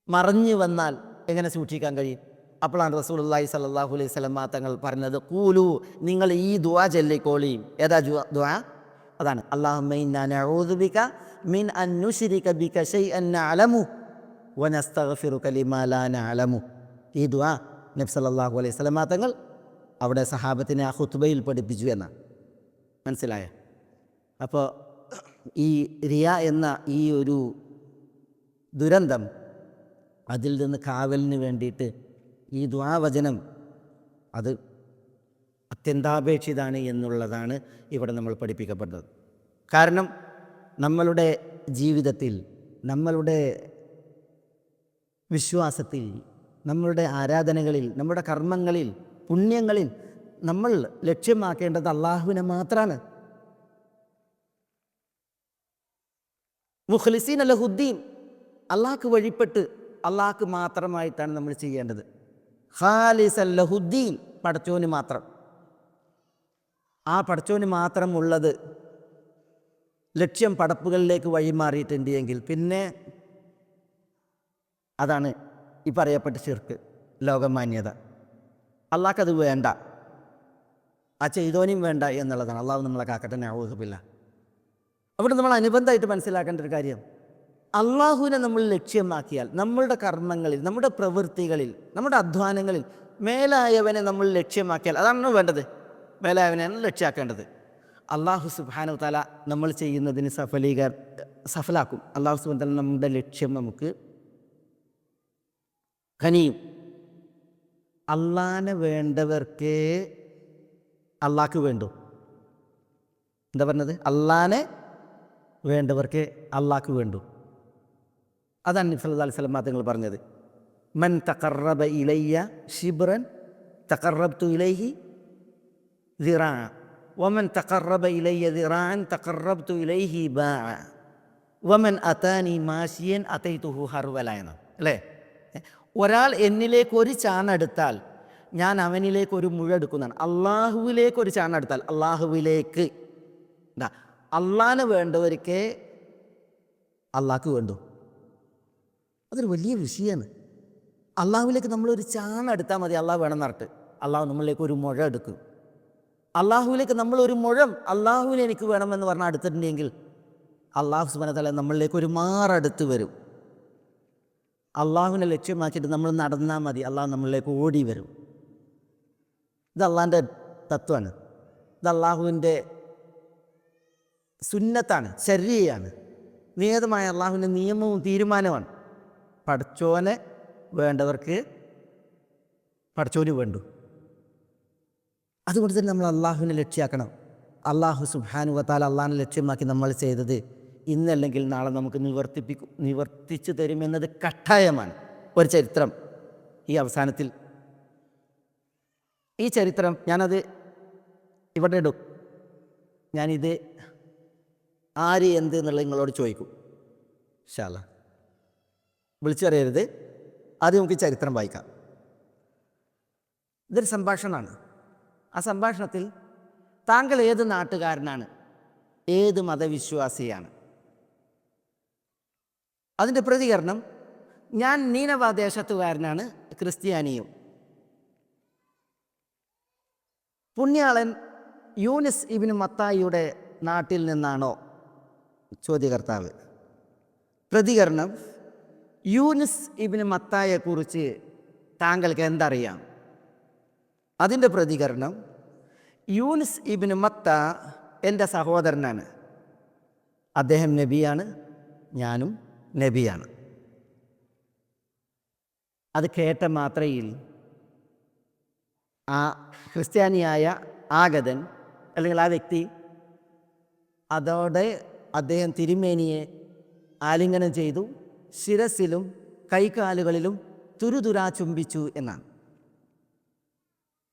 മറഞ്ഞു വന്നാൽ എങ്ങനെ സൂക്ഷിക്കാൻ കഴിയും? അപ്പോഴാണ് റസൂലുള്ളാഹി സ്വല്ലല്ലാഹു അലൈഹി വസല്ലം തങ്ങൾ പറഞ്ഞത്, ഖൂലു, നിങ്ങൾ ഈ ദുആ ചൊല്ലിക്കോളി. ഏതാ ദുആ? അതാണ്, അല്ലാഹുമ്മ ഇന്നാ നഊദു ബിക മിൻ അൻ നുശ്രിക ബിക ശൈഅൻ നഅലമു വനസ്തഗ്ഫിറുക ലിമാ ലാ നഅലമു. ഈ ദുആ നബി സല്ലല്ലാഹു അലൈഹി വസല്ലം തങ്ങൾ അവിടെ സഹാബത്തിനെ ആ ഖുത്ബയിൽ പഠിപ്പിച്ചു എന്നാണ്. മനസ്സിലായോ? അപ്പോൾ ഈ റിയ എന്ന ഈ ഒരു ദുരന്തം, അതിൽ നിന്ന് കാവലിന് വേണ്ടിയിട്ട് ഈ ദുആവചനം അത് അത്യന്താപേക്ഷിതാണ് എന്നുള്ളതാണ് ഇവിടെ നമ്മൾ പഠിപ്പിക്കപ്പെട്ടത്. കാരണം നമ്മളുടെ ജീവിതത്തിൽ, നമ്മളുടെ വിശ്വാസത്തിൽ, നമ്മളുടെ ആരാധനകളിൽ, നമ്മുടെ കർമ്മങ്ങളിൽ, പുണ്യങ്ങളിൽ നമ്മൾ ലക്ഷ്യമാക്കേണ്ടത് അള്ളാഹുവിനെ മാത്രമാണ്. മുഖ്ലിസീന ലഹുദ്ദീൻ, അള്ളാഹ്ക്ക് വഴിപ്പെട്ട് അള്ളാഹ്ക്ക് മാത്രമായിട്ടാണ് നമ്മൾ ചെയ്യേണ്ടത്. ഖാലിസൻ ലഹുദ്ദീൻ, പടച്ചോന് മാത്രം. ആ പടച്ചോന് മാത്രം ഉള്ളത് ലക്ഷ്യം പടപ്പുകളിലേക്ക് വഴിമാറിയിട്ടുണ്ട് എങ്കിൽ പിന്നെ അതാണ് ഈ പറയപ്പെട്ട ശിർക്ക്, ലോകമാന്യത. അള്ളാഹ്ക്കത് വേണ്ട, ആ ചെയ്തോനും വേണ്ട എന്നുള്ളതാണ്. അള്ളാഹു നമ്മളെ കാക്കട്ടെ, നഊദു ബില്ലാഹ്. അവിടെ നമ്മൾ അനുബന്ധമായിട്ട് മനസ്സിലാക്കേണ്ട ഒരു കാര്യം, അള്ളാഹുവിനെ നമ്മൾ ലക്ഷ്യമാക്കിയാൽ നമ്മളുടെ കർമ്മങ്ങളിൽ, നമ്മുടെ പ്രവൃത്തികളിൽ, നമ്മുടെ അധ്വാനങ്ങളിൽ മേലായവനെ നമ്മൾ ലക്ഷ്യമാക്കിയാൽ, അതാണ് വേണ്ടത്. മേലായവനെയാണ് ലക്ഷ്യമാക്കേണ്ടത്. അള്ളാഹു സുബ്ഹാനഹു തആല നമ്മൾ ചെയ്യുന്നതിന് സഫലാക്കും. അള്ളാഹു സുബ്ഹാനഹു തആല നമ്മുടെ ലക്ഷ്യം നമുക്ക് ഖനിയും. അള്ളാഹനെ വേണ്ടവർക്കേ അള്ളാഹ്ക്ക് വേണ്ടു. എന്താ പറഞ്ഞത്? അള്ളാനെ വേണ്ടവർക്ക് അള്ളാഹ്ക്ക് വേണ്ടു. അതാണ് നബി സല്ലല്ലാഹു അലൈഹി വസല്ലം തങ്ങൾ പറഞ്ഞത്. മൻ തഖറബ ഇലയ്യ ശിബ്റൻ തഖറബ്തു ഇലൈഹി ദിറാഅ വമൻ തഖറബ ഇലയ്യ ദിറാഅൻ തഖറബ്തു ഇലൈഹി ബാഅ വമൻ അതാനി മാശിയൻ അതൈതുഹു ഹർവലന. അല്ലേ? ഒരാൾ എന്നിലേക്ക് ഒരു ചാണെടുത്താൽ ഞാൻ അവനിലേക്ക് ഒരു മുഴ എടുക്കുന്നതാണ്. അള്ളാഹുവിലേക്ക് ഒരു ചാണെടുത്താൽ അള്ളാഹുവിലേക്ക് അള്ളാഹ്ന് വേണ്ടവർക്ക് അള്ളാഹ്ക്ക് വേണ്ടു. അതൊരു വലിയ വിഷയമാണ്. അള്ളാഹുവിലേക്ക് നമ്മളൊരു ചാണെടുത്താൽ മതി, അള്ളാഹ് വേണമെന്ന് പറഞ്ഞിട്ട് അള്ളാഹു നമ്മളിലേക്ക് ഒരു മുഴ എടുക്കും. അള്ളാഹുവിലേക്ക് നമ്മളൊരു മുഴം അള്ളാഹുവിനെ എനിക്ക് വേണമെന്ന് പറഞ്ഞാൽ അടുത്തിട്ടുണ്ടെങ്കിൽ അള്ളാഹു സുബ്ഹാനഹു വ തആല നമ്മളിലേക്ക് ഒരു മാറടുത്ത് വരും. അള്ളാഹുവിനെ ലക്ഷ്യമാക്കിയിട്ട് നമ്മൾ നടന്നാൽ മതി, അള്ളാഹു നമ്മളിലേക്ക് ഓടി വരും. ഇത് അള്ളാഹിൻ്റെ തത്വമാണ്. ഇത് അള്ളാഹുവിൻ്റെ സുന്നത്താണ്, ശരീഅയാണ്. നിയതമായ അള്ളാഹുവിൻ്റെ നിയമവും തീരുമാനമാണ്. പടച്ചോനെ വേണ്ടവർക്ക് പടച്ചോന് വേണ്ടു. അതുകൊണ്ട് തന്നെ നമ്മൾ അള്ളാഹുവിനെ ലക്ഷ്യമാക്കണം. അള്ളാഹു സുബ്ഹാനഹു വ തആല അള്ളാഹിനെ ലക്ഷ്യമാക്കി നമ്മൾ ചെയ്തത് ഇന്നല്ലെങ്കിൽ നാളെ നമുക്ക് നിവർത്തിച്ചു തരുമെന്നത് കട്ടായമാണ്. ഒരു ചരിത്രം ഈ അവസാനത്തിൽ, ഈ ചരിത്രം ഞാനത് ഇവിടെ ഇടും. ഞാനിത് ആര് എന്ത് എന്നുള്ളത് നിങ്ങളോട് ചോദിക്കും ഇൻഷാ അല്ലാഹ്. വിളിച്ചു പറയരുത്. ആദ്യം നമുക്ക് ചരിത്രം വായിക്കാം. ഇതൊരു സംഭാഷണമാണ്. ആ സംഭാഷണത്തിൽ താങ്കൾ ഏത് നാട്ടുകാരനാണ്, ഏത് മതവിശ്വാസിയാണ്? അതിൻ്റെ പ്രതികരണം, ഞാൻ നീനവ ദേശത്തുകാരനാണ്, ക്രിസ്ത്യാനിയും. പുണ്യാളൻ യൂനിസ് ഇബ്നു മത്തായിയുടെ നാട്ടിൽ നിന്നാണോ? ചോദ്യകർത്താവ്. പ്രതികരണം, യൂനിസ് ഇബ്നു മത്തായെക്കുറിച്ച് താങ്കൾക്ക് എന്തറിയാം? അതിൻ്റെ പ്രതികരണം, യൂനിസ് ഇബ്നു മത്ത എൻ്റെ സഹോദരനാണ്. അദ്ദേഹം നബിയാണ്, ഞാനും നബിയാണ്. അത് കേട്ട മാത്രയിൽ ആ ക്രിസ്ത്യാനിയായ ആഗതൻ അല്ലെങ്കിൽ ആ വ്യക്തി അതോടെ അദ്ദേഹം തിരുമേനിയെ ആലിംഗനം ചെയ്തു, ശിരസിലും കൈകാലുകളിലും തുരുതുരാ ചുംബിച്ചു എന്നാണ്.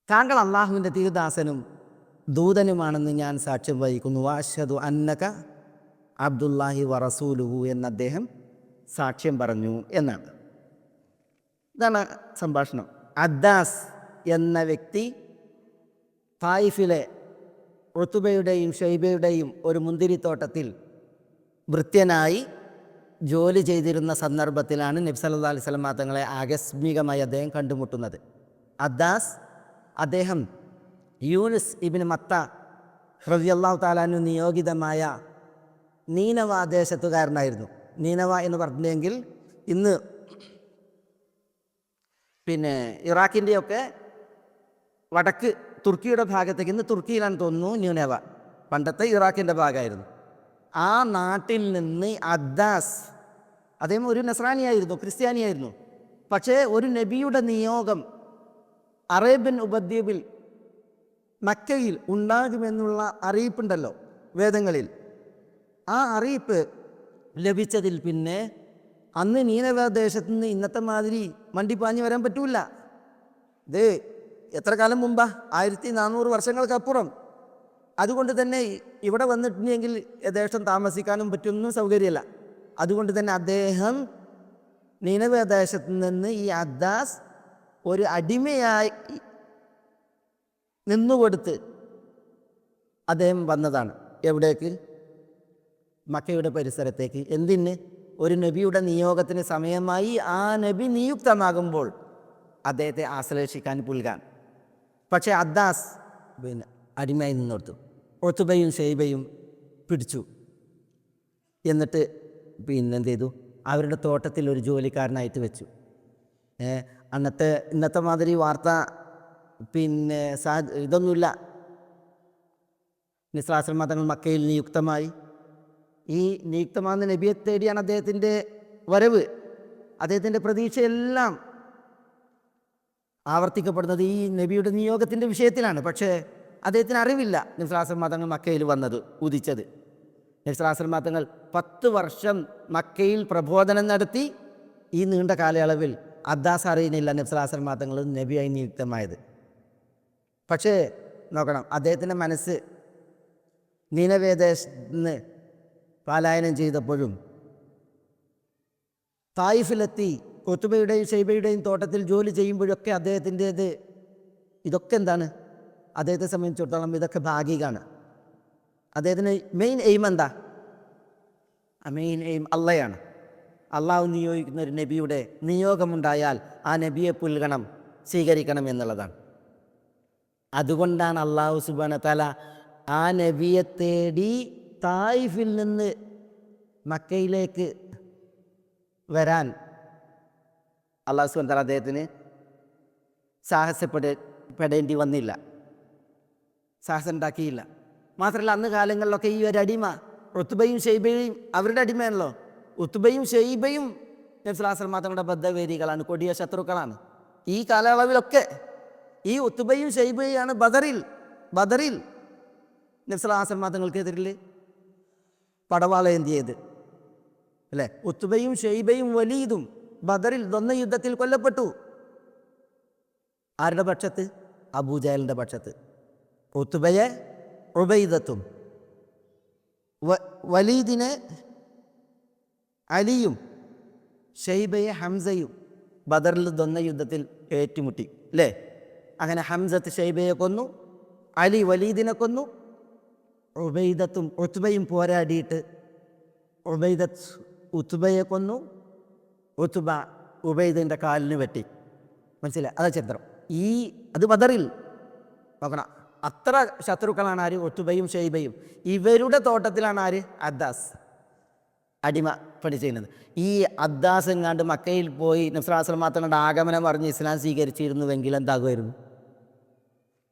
താങ്കൾ അള്ളാഹുവിൻ്റെ തിരുദാസനും ദൂതനുമാണെന്ന് ഞാൻ സാക്ഷ്യം വഹിക്കുന്നു. വഅശ്ഹദു അന്നക അബ്ദുല്ലാഹി വറസൂലുഹു എന്ന് അദ്ദേഹം സാക്ഷ്യം പറഞ്ഞു എന്നാണ്. ഇതാണ് സംഭാഷണം. അദ്ദാസ് എന്ന വ്യക്തി തായിഫിലെ ഉത്ബയുടെയും ഷൈബയുടെയും ഒരു മുന്തിരിത്തോട്ടത്തിൽ ഭൃത്യനായി ജോലി ചെയ്തിരുന്ന സന്ദർഭത്തിലാണ് നബി സല്ലല്ലാഹു അലൈഹി വസല്ലം തങ്ങളെ ആകസ്മികമായി അദ്ദേഹം കണ്ടുമുട്ടുന്നത്. അദ്ദാസ് അദ്ദേഹം യൂനിസ് ഇബ്നു മത്ത റളിയല്ലാഹു തആല അൻഹു നിയോഗിതമായ നീനവ ദേശത്തുകാരനായിരുന്നു. നീനവ എന്ന് പറഞ്ഞെങ്കിൽ ഇന്ന് ഇറാഖിൻ്റെയൊക്കെ വടക്ക് തുർക്കിയുടെ ഭാഗത്തേക്ക്, ഇന്ന് തുർക്കിയിലാണ് തോന്നുന്നു നീനവ, പണ്ടത്തെ ഇറാഖിൻ്റെ ഭാഗമായിരുന്നു. ആ നാട്ടിൽ നിന്ന് അദ്ദാസ്, അദ്ദേഹം ഒരു നസ്രാനിയായിരുന്നു, ക്രിസ്ത്യാനിയായിരുന്നു. പക്ഷേ ഒരു നബിയുടെ നിയോഗം അറേബ്യൻ ഉപദ്വീപിൽ മക്കയിൽ ഉണ്ടാകുമെന്നുള്ള അറിയിപ്പുണ്ടല്ലോ വേദങ്ങളിൽ. ആ അറിയിപ്പ് ലഭിച്ചതിൽ പിന്നെ അന്ന് നീനവ ദേശത്ത് നിന്ന് ഇന്നത്തെ മാതിരി മണ്ടിപ്പാഞ്ഞ് വരാൻ പറ്റൂല. ഇത് എത്ര കാലം മുമ്പാ? 1400 വർഷങ്ങൾക്കപ്പുറം. അതുകൊണ്ട് തന്നെ ഇവിടെ വന്നിട്ടുണ്ടെങ്കിൽ യഥേഷ്ടം താമസിക്കാനും പറ്റുമെന്നും സൗകര്യമല്ല. അതുകൊണ്ട് തന്നെ അദ്ദേഹം നീനവ ദേശത്ത് നിന്ന് ഈ അദ്ദാസ് ഒരു അടിമയായി നിന്നുകൊടുത്ത് അദ്ദേഹം വന്നതാണ്. എവിടേക്ക്? മക്കയുടെ പരിസരത്തേക്ക്. എന്തിന്? ഒരു നബിയുടെ നിയോഗത്തിന് സമയമായി. ആ നബി നിയുക്തമാകുമ്പോൾ അദ്ദേഹത്തെ ആശ്ലേഷിക്കാൻ പുൽകാൻ. പക്ഷേ അദ്ദാസ് അടിമയായി നിന്നോടുത്തു. ഉത്ബയും ഷൈബയും പിടിച്ചു. എന്നിട്ട് എന്ത് ചെയ്തു? അവരുടെ തോട്ടത്തിൽ ഒരു ജോലിക്കാരനായിട്ട് വെച്ചു. ഇന്നത്തെ മാതിരി വാർത്ത ഇതൊന്നുമില്ല. നിസ്ലാസ്ലം തങ്ങൾ മക്കയിൽ നിയുക്തമായി. ഈ നിയുക്തമാകുന്ന നബിയെ തേടിയാണ് അദ്ദേഹത്തിൻ്റെ വരവ്. അദ്ദേഹത്തിൻ്റെ പ്രതീക്ഷയെല്ലാം ആവർത്തിക്കപ്പെടുന്നത് ഈ നബിയുടെ നിയോഗത്തിൻ്റെ വിഷയത്തിലാണ്. പക്ഷേ അദ്ദേഹത്തിന് അറിവില്ല നബ്സലാസ്ലം തങ്ങൾ മക്കയിൽ വന്നത്, ഉദിച്ചത്. നബ്സലാസ്ലം തങ്ങൾ 10 വർഷം മക്കയിൽ പ്രബോധനം നടത്തി. ഈ നീണ്ട കാലയളവിൽ അദ്ദാസ് അറിയുന്നില്ല നബ്സലാസ്ലം തങ്ങൾ നബിയായി നിയുക്തമായത്. പക്ഷേ നോക്കണം, അദ്ദേഹത്തിൻ്റെ മനസ്സ് നീനവേ ദേശത്ത് പലായനം ചെയ്തപ്പോഴും തായിഫിലെത്തി കൊത്തുബയുടെയും ഷൈബയുടെയും തോട്ടത്തിൽ ജോലി ചെയ്യുമ്പോഴൊക്കെ അദ്ദേഹത്തിൻ്റേത് ഇതൊക്കെ എന്താണ്? അദ്ദേഹത്തെ സംബന്ധിച്ചിടത്തോളം ഇതൊക്കെ ഭാഗികമാണ്. അദ്ദേഹത്തിന് മെയിൻ എയിം എന്താ? മെയിൻ എയിം അള്ളയാണ്. അള്ളാഹു നിയോഗിക്കുന്ന ഒരു നബിയുടെ നിയോഗമുണ്ടായാൽ ആ നബിയെ പുൽകണം, സ്വീകരിക്കണം എന്നുള്ളതാണ്. അതുകൊണ്ടാണ് അള്ളാഹു സുബ്ഹാനഹു വ തആല ആ നബിയെ തേടി തായിഫിൽ നിന്ന് മക്കയിലേക്ക് വരാൻ അള്ളാഹു സുബ്ഹാനഹു വ തആല അദ്ദേഹത്തിന് സാഹസപ്പെടേണ്ടി വന്നില്ല, സാഹസം ഉണ്ടാക്കിയില്ല. മാത്രമല്ല, അന്ന് കാലങ്ങളിലൊക്കെ ഈ ഒരു അടിമ ഉത്ബയും ഷൈബയും അവരുടെ അടിമയാണല്ലോ. ഉത്ബയും ഷൈബയും നബി സല്ലല്ലാഹു അലൈഹി വസല്ലം തങ്ങളുടെ ബദ്ധവേദികളാണ്, കൊടിയ ശത്രുക്കളാണ്. ഈ കാലയളവിലൊക്കെ ഈ ഉത്ബയും ഷൈബയാണ് ബദറിൽ നബി സല്ലല്ലാഹു അലൈഹി വസല്ലം തങ്ങൾക്കെതിരിൽ പടവാളേന്തിയത് അല്ലേ? ഉത്ബയും ഷൈബയും വലീദും ബദറിൽ ദ്വന്ദ്വ യുദ്ധത്തിൽ കൊല്ലപ്പെട്ടു. ആരുടെ പക്ഷത്ത്? അബൂജഹലിൻ്റെ പക്ഷത്ത്. ഉത്ബയെ ഉബൈദത്തും വലീദിനെ അലിയും ഷൈബയെ ഹംസയും ബദറിൽ ദ്വന്ദ്വ യുദ്ധത്തിൽ ഏറ്റുമുട്ടി അല്ലേ? അങ്ങനെ ഹംസത്ത് ഷൈബയെ കൊന്നു, അലി വലീദിനെ കൊന്നു. ഉബൈദത്തും ഉത്ബയും പോരാടിയിട്ട് ഉബൈദത്ത് ഉത്ബയെ കൊന്നു, ഉത്ബ ഉബൈദിൻ്റെ കാലിന് വെട്ടി. മനസ്സിലായി? അതാ ചിത്രം. അത് ബദറിൽ നോക്കണം. അത്ര ശത്രുക്കളാണ് ആര്? ഉത്ബയും ഷൈബയും. ഇവരുടെ തോട്ടത്തിലാണ് ആര്? അദ്ദാസ് അടിമ പണി ചെയ്യുന്നത്. ഈ അദ്ദാസ് എങ്ങാണ്ട് മക്കയിൽ പോയി നബി സല്ലല്ലാഹു അലൈഹി വസല്ലം തങ്ങളുടെ ആഗമനം പറഞ്ഞ് ഇസ്ലാം സ്വീകരിച്ചിരുന്നുവെങ്കിൽ എന്താകുമായിരുന്നു?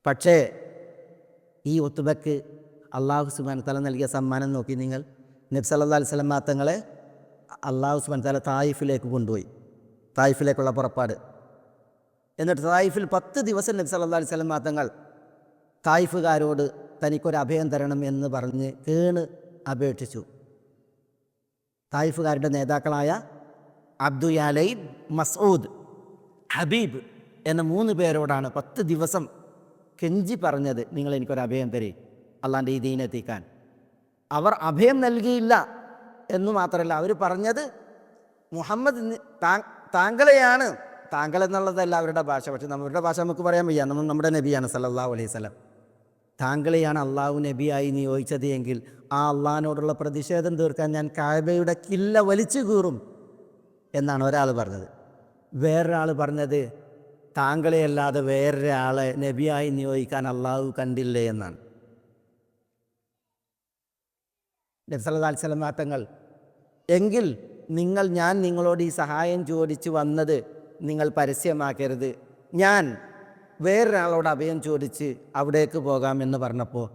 പക്ഷേ ഈ ഉത്ബക്ക് അള്ളാഹു സുബ്ഹാനഹു വ തആല നൽകിയ സമ്മാനം നോക്കി നിങ്ങൾ. നബി സല്ലല്ലാഹു അലൈഹി വസല്ലം തങ്ങളെ അള്ളാഹു സുബ്ഹാനഹു വ തആല തായിഫിലേക്ക് കൊണ്ടുപോയി, തായിഫിലേക്കുള്ള പുറപ്പാട്. എന്നിട്ട് തായിഫിൽ 10 ദിവസം നബി സല്ലല്ലാഹു അലൈഹി വസല്ലം തങ്ങൾ തായിഫുകാരോട് തനിക്കൊരു അഭയം തരണം എന്ന് പറഞ്ഞ് അപേക്ഷിച്ചു. തായിഫുകാരുടെ നേതാക്കളായ അബ്ദു യാലൈൻ, മസ്ഊദ്, ഹബീബ് എന്ന 3 പേരോടാണ് 10 ദിവസം കെഞ്ചി പറഞ്ഞത്, നിങ്ങൾ എനിക്കൊരു അഭയം തരി അള്ളാൻ്റെ ഈ ദീനെത്തിക്കാൻ. അവർ അഭയം നൽകിയില്ല എന്നു മാത്രമല്ല, അവർ പറഞ്ഞത് മുഹമ്മദ് താങ്കളെയാണ്. താങ്കൾ എന്നുള്ളതല്ല അവരുടെ ഭാഷ, പക്ഷെ നമ്മുടെ ഭാഷ നമുക്ക് പറയാൻ വയ്യ. നമ്മുടെ നബിയാണ് സല്ലല്ലാഹു അലൈഹി വസല്ലം. താങ്കളെയാണ് അള്ളാഹു നബിയായി നിയോഗിച്ചത് എങ്കിൽ ആ അള്ളാഹിനോടുള്ള പ്രതിഷേധം തീർക്കാൻ ഞാൻ കഅബയുടെ കില്ല വലിച്ചു കീറും എന്നാണ് ഒരാൾ പറഞ്ഞത്. വേറൊരാൾ പറഞ്ഞത് താങ്കളെയല്ലാതെ വേറൊരാളെ നബിയായി നിയോഗിക്കാൻ അള്ളാഹു കണ്ടില്ലേ എന്നാണ്. നബി സല്ലല്ലാഹു അലൈഹി വസല്ലം തങ്ങൾ എങ്കിൽ ഞാൻ നിങ്ങളോട് ഈ സഹായം ചോദിച്ച് വന്നത് നിങ്ങൾ പരസ്യമാക്കരുത്, ഞാൻ വേറൊരാളോട് അഭയം ചോദിച്ച് അവിടേക്ക് പോകാമെന്ന് പറഞ്ഞപ്പോൾ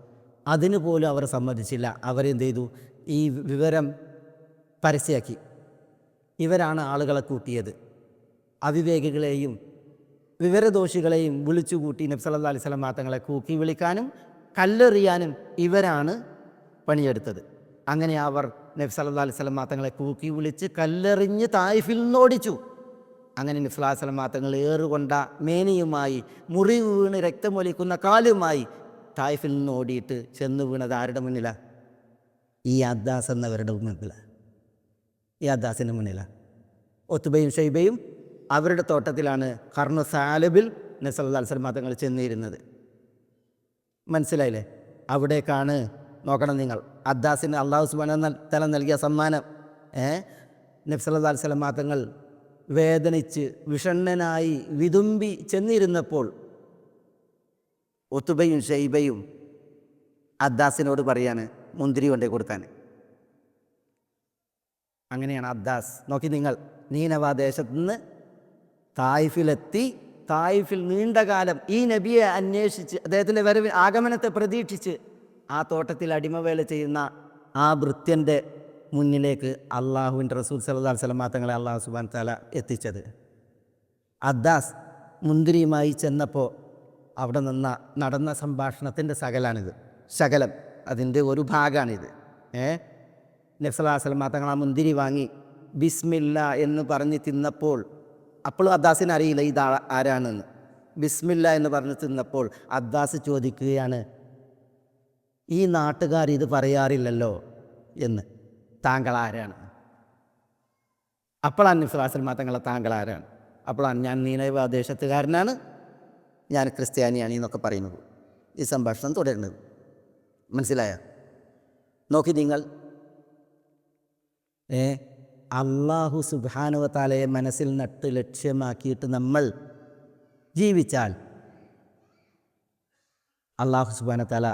അതിന് പോലും അവർ സമ്മതിച്ചില്ല. അവരെന്ത് ചെയ്തു? ഈ വിവരം പരസ്യമാക്കി. ഇവരാണ് ആളുകളെ കൂട്ടിയത്. അവിവേകികളെയും വിവരദോഷികളെയും വിളിച്ചു കൂട്ടി നബി സല്ലല്ലാഹു അലൈഹി വസല്ലം തങ്ങളെ കൂക്കി വിളിക്കാനും കല്ലെറിയാനും ഇവരാണ് പണിയെടുത്തത്. അങ്ങനെ അവർ നബി സല്ലല്ലാഹു അലൈഹി വസല്ലം തങ്ങളെ കൂക്കി വിളിച്ച് കല്ലെറിഞ്ഞ് തായിഫിൽ നിന്ന് ഓടിച്ചു. അങ്ങനെ നബി സല്ലല്ലാഹു അലൈഹി വസല്ലം തങ്ങൾ ഏറുകൊണ്ട മേനിയുമായി, മുറിവ് വീണ് രക്തമൊലിക്കുന്ന കാലുമായി തായിഫിൽ നിന്ന് ഓടിയിട്ട് ചെന്ന് വീണത് ആരുടെ മുന്നിലാണ്? ഈ അദ്ദാസ് എന്നവരുടെ മുന്നിലാണ്. ഈ അദ്ദാസിൻ്റെ മുന്നിലാണ്. ഉത്ബയും ഷൈബയും അവരുടെ തോട്ടത്തിലാണ് ഖർനു സാലിബിൽ നബി സല്ലല്ലാഹു അലൈഹി വസല്ലം തങ്ങൾ ചെന്നിരുന്നത്. മനസ്സിലായില്ലേ? അവിടേക്കാണ് നോക്കണം നിങ്ങൾ. അദ്ദാസിന് അള്ളാഹു സുബ്ഹാനഹു വ തആല നൽകിയ സമ്മാനം. നബി സല്ലല്ലാഹു അലൈഹി വസല്ലം തങ്ങൾ വേദനിച്ച് വിഷണ്ണനായി വിതുമ്പി ചെന്നിരുന്നപ്പോൾ ഉത്ബയും ഷൈബയും അദ്ദാസിനോട് പറയാണ് മുന്തിരി കൊണ്ടേ കൊടുക്കാൻ. അങ്ങനെയാണ് അദ്ദാസ്. നോക്കി നിങ്ങൾ, നീനവ ദേശത്ത് നിന്ന് തായിഫിലെത്തി. തായിഫിൽ നീണ്ടകാലം ഈ നബിയെ അന്വേഷിച്ച്, അദ്ദേഹത്തിൻ്റെ ആഗമനത്തെ പ്രതീക്ഷിച്ച് ആ തോട്ടത്തിൽ അടിമവേല ചെയ്യുന്ന ആ ഭൃത്യൻ്റെ മുന്നിലേക്ക് അള്ളാഹുവിൻ്റെ റസൂൽ സല്ലല്ലാഹു അലൈഹി വസല്ലം തങ്ങളെ അള്ളാഹു സുബ്ഹാനഹു വ തആല എത്തിച്ചത്. അദ്ദാസ് മുന്തിരിയുമായി ചെന്നപ്പോൾ അവിടെ നടന്ന സംഭാഷണത്തിൻ്റെ ശകലം അതിൻ്റെ ഒരു ഭാഗമാണിത്. നബി സല്ലല്ലാഹു അലൈഹി വസല്ലം തങ്ങൾ ആ മുന്തിരി വാങ്ങി ബിസ്മില്ല എന്ന് പറഞ്ഞ് തിന്നപ്പോൾ, അപ്പോഴും അദ്ദാസിന് അറിയില്ല ഇത് ആരാണെന്ന്. ബിസ്മില്ല എന്ന് പറഞ്ഞ് തിന്നപ്പോൾ അദ്ദാസ് ചോദിക്കുകയാണ്, ഈ നാട്ടുകാർ ഇത് പറയാറില്ലല്ലോ എന്ന്, താങ്കൾ ആരാണ്? അപ്പോഴാണ് നബി സല്ലല്ലാഹു അലൈഹി വസല്ലം തങ്ങളെ താങ്കൾ ആരാണ്? അപ്പോഴാണ് ഞാൻ നീനവ ദേശത്തുകാരനാണ്, ഞാൻ ക്രിസ്ത്യാനിയാണ് എന്നൊക്കെ പറയുന്നത്. ഈ സംഭാഷണം തുടരുന്നത് മനസ്സിലായ? നോക്കി നിങ്ങൾ, അല്ലാഹു സുബ്ഹാനഹു വ തആലയെ മനസ്സിൽ നട്ട് ലക്ഷ്യമാക്കിയിട്ട് നമ്മൾ ജീവിച്ചാൽ അല്ലാഹു സുബ്ഹാനഹു വ തആല